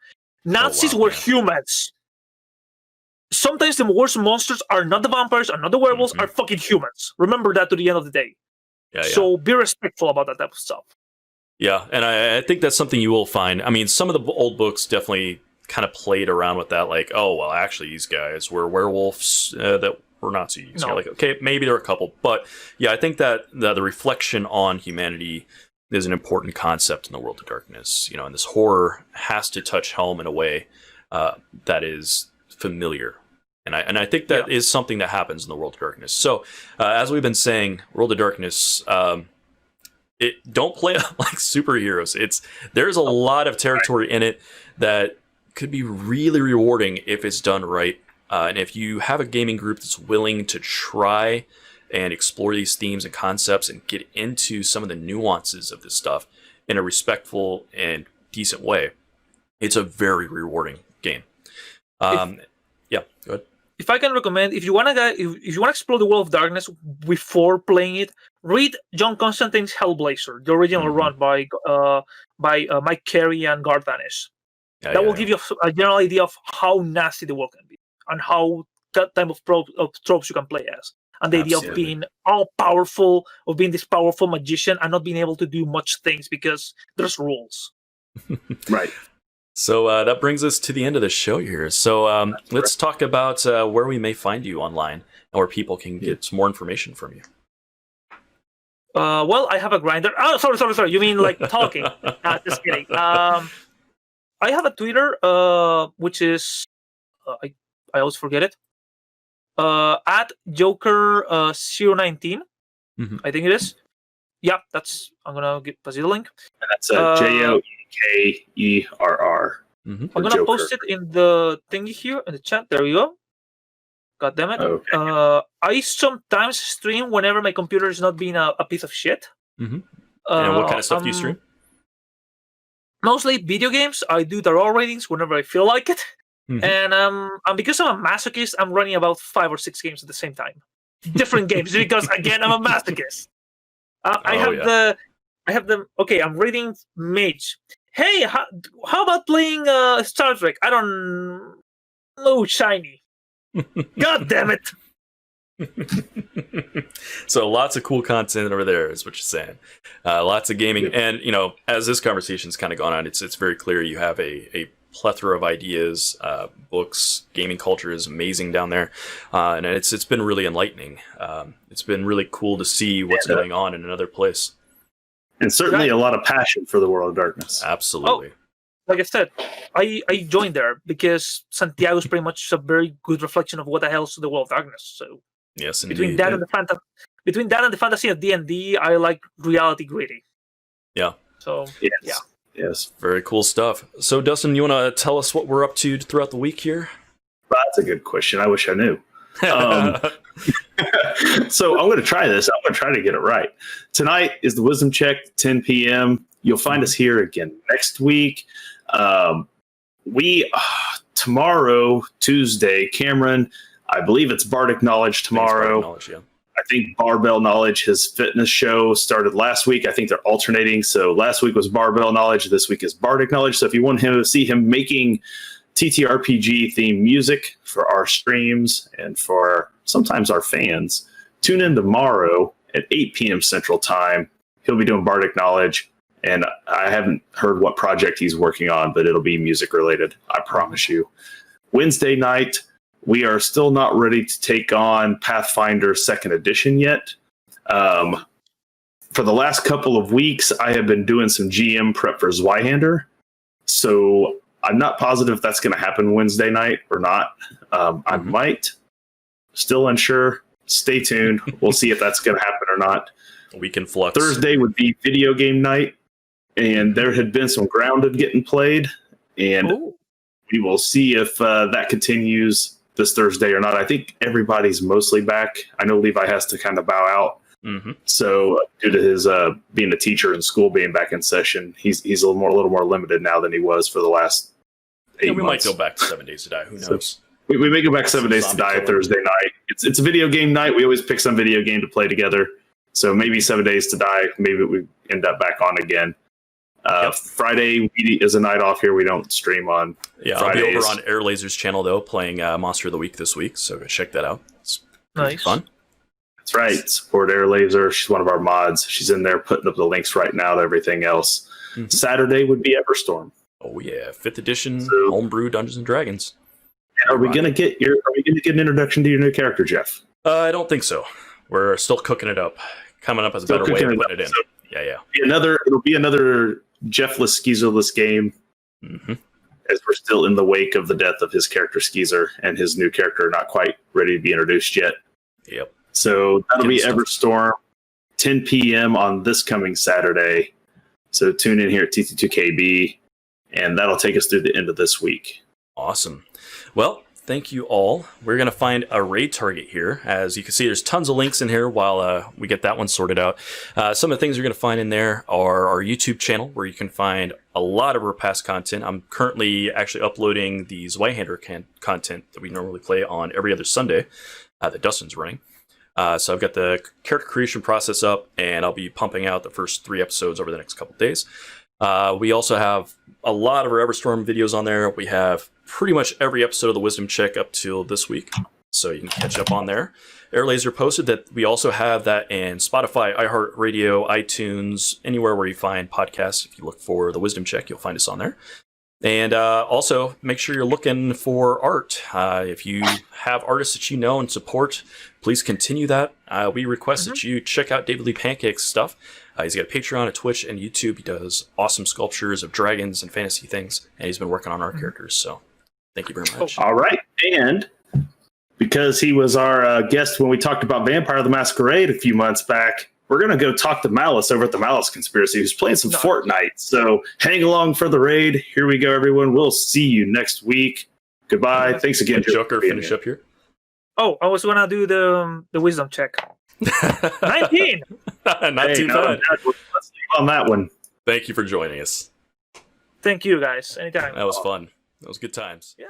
Speaker 8: Nazis were humans. Sometimes the worst monsters are not the vampires, are not the werewolves, are fucking humans. Remember that to the end of the day. So be respectful about that type of stuff.
Speaker 3: Yeah, and I think that's something you will find. I mean, some of the old books definitely kind of played around with that, like, oh, well, actually, these guys were werewolves that were Nazis. No. You're like, okay, maybe there are a couple. But yeah, I think that the reflection on humanity is an important concept in the World of Darkness. You know, and this horror has to touch home in a way that is familiar. And I think that is something that happens in the World of Darkness. So, as we've been saying, World of Darkness, don't play it like superheroes. There's a lot of territory in it that could be really rewarding if it's done right. And if you have a gaming group that's willing to try and explore these themes and concepts and get into some of the nuances of this stuff in a respectful and decent way, it's a very rewarding game. Go ahead.
Speaker 8: If I can recommend, if you want to explore the World of Darkness before playing it, read John Constantine's Hellblazer, the original run by Mike Carey and Garth Ennis. That will give you a general idea of how nasty the world can be and how that type of tropes you can play as. And the idea of being all powerful, of being this powerful magician and not being able to do much things because there's rules.
Speaker 7: Right.
Speaker 3: So that brings us to the end of the show here. So let's talk about where we may find you online and where people can get some more information from you.
Speaker 8: Well, I have a grinder. Oh, sorry. You mean like talking? Just kidding. I have a Twitter, which is I always forget it. At JoeKerr 019, I think it is. Yeah, I'm gonna pass you the link.
Speaker 7: And that's JoeKerr.
Speaker 8: I'm gonna post it in the thingy here in the chat. There we go. God damn it. Okay. I sometimes stream whenever my computer is not being a piece of shit.
Speaker 3: And what kind of stuff do you stream?
Speaker 8: Mostly video games. I do the raw ratings whenever I feel like it. And because I'm a masochist, I'm running about 5 or 6 games at the same time. Different games, because again, I'm a masochist. I have the. Okay, I'm reading Mage. hey, how about playing Star Trek? I don't know, shiny. God damn it!
Speaker 3: So lots of cool content over there is what you're saying. Lots of gaming, and as this conversation's kind of gone on, it's very clear you have a plethora of ideas, books. Gaming culture is amazing down there, and it's been really enlightening. It's been really cool to see what's going on in another place.
Speaker 7: And certainly a lot of passion for the World of Darkness.
Speaker 3: Absolutely.
Speaker 8: Like I said, I joined there because Santiago's pretty much a very good reflection of what the hell's the World of Darkness. So
Speaker 3: Yes, indeed.
Speaker 8: between that and the fantasy of D&D, I like reality gritty.
Speaker 3: Yeah.
Speaker 8: So
Speaker 7: Yes.
Speaker 3: Very cool stuff. So Dustin, you want to tell us what we're up to throughout the week here?
Speaker 7: That's a good question. I wish I knew. So I'm going to try this. I'm going to try to get it right. Tonight is the Wisdom Check, 10 p.m. You'll find us here again next week. Tomorrow, Tuesday, Cameron, I believe it's Bardic Knowledge tomorrow. I think Barbell Knowledge, his fitness show, started last week. I think they're alternating. So last week was Barbell Knowledge. This week is Bardic Knowledge. So if you want to see him making TTRPG themed music for our streams and for sometimes our fans, tune in tomorrow at 8 p.m. Central Time. He'll be doing Bardic Knowledge. And I haven't heard what project he's working on, but it'll be music related. I promise you. Wednesday night, we are still not ready to take on Pathfinder 2nd Edition yet. For the last couple of weeks, I have been doing some GM prep for Zweihander. So I'm not positive if that's going to happen Wednesday night or not. I might. Still unsure. Stay tuned. We'll see if that's going to happen or not.
Speaker 3: We can flux.
Speaker 7: Thursday would be video game night. And there had been some Grounded getting played. And we will see if that continues this Thursday or not. I think everybody's mostly back. I know Levi has to kind of bow out.
Speaker 3: Mm-hmm.
Speaker 7: So due to his being a teacher and school being back in session, he's a little more limited now than he was for the last 8 months.
Speaker 3: We might go back to 7 Days to Die. Who knows?
Speaker 7: So we may go back 7 Days to Die Thursday night. It's a video game night. We always pick some video game to play together. So maybe 7 Days to Die. Maybe we end up back on again. Friday is a night off here. We don't stream on Fridays.
Speaker 3: I'll be over on Air Laser's channel, though, playing Monster of the Week this week. So go check that out. It's
Speaker 8: nice.
Speaker 3: Fun.
Speaker 7: That's right. Support Air Laser. She's one of our mods. She's in there putting up the links right now to everything else. Mm-hmm. Saturday would be Everstorm.
Speaker 3: Oh yeah, 5th edition homebrew Dungeons and Dragons.
Speaker 7: Are we gonna get an introduction to your new character, Jeff?
Speaker 3: I don't think so. We're still cooking it up. Coming up as a better way of putting it in.
Speaker 7: So
Speaker 3: Yeah.
Speaker 7: It'll be another Jeffless, Skeezerless game.
Speaker 3: Mm-hmm.
Speaker 7: As we're still in the wake of the death of his character Skeezer and his new character not quite ready to be introduced yet.
Speaker 3: Yep.
Speaker 7: So that'll be Everstorm, 10 p.m. on this coming Saturday. So tune in here at TT2KB, and that'll take us through the end of this week.
Speaker 3: Awesome. Well, thank you all. We're going to find a raid target here. As you can see, there's tons of links in here while we get that one sorted out. Some of the things you're going to find in there are our YouTube channel, where you can find a lot of our past content. I'm currently actually uploading the Zweihander content that we normally play on every other Sunday that Dustin's running. So I've got the character creation process up, and I'll be pumping out the first 3 episodes over the next couple of days. We also have a lot of our Everstorm videos on there. We have pretty much every episode of the Wisdom Check up till this week, so you can catch up on there. Airlaser posted that we also have that in Spotify, iHeartRadio, iTunes, anywhere where you find podcasts. If you look for the Wisdom Check, you'll find us on there. And also, make sure you're looking for art. If you have artists that you know and support, please continue that. We request that you check out David Lee Pancake's stuff. He's got a Patreon, a Twitch, and YouTube. He does awesome sculptures of dragons and fantasy things, and he's been working on our characters, so thank you very much.
Speaker 7: All right, and because he was our guest when we talked about Vampire the Masquerade a few months back, we're going to go talk to Malice over at the Malice Conspiracy, who's playing some Fortnite. So hang along for the raid. Here we go, everyone. We'll see you next week. Goodbye. Thanks again,
Speaker 3: JoeKerr. Finish up here.
Speaker 8: Oh, I was going to do the wisdom check. 19!
Speaker 3: Not too bad.
Speaker 7: Let's leave on that one.
Speaker 3: Thank you for joining us.
Speaker 8: Thank you, guys. Anytime.
Speaker 3: That was fun. That was good times.
Speaker 8: Yeah.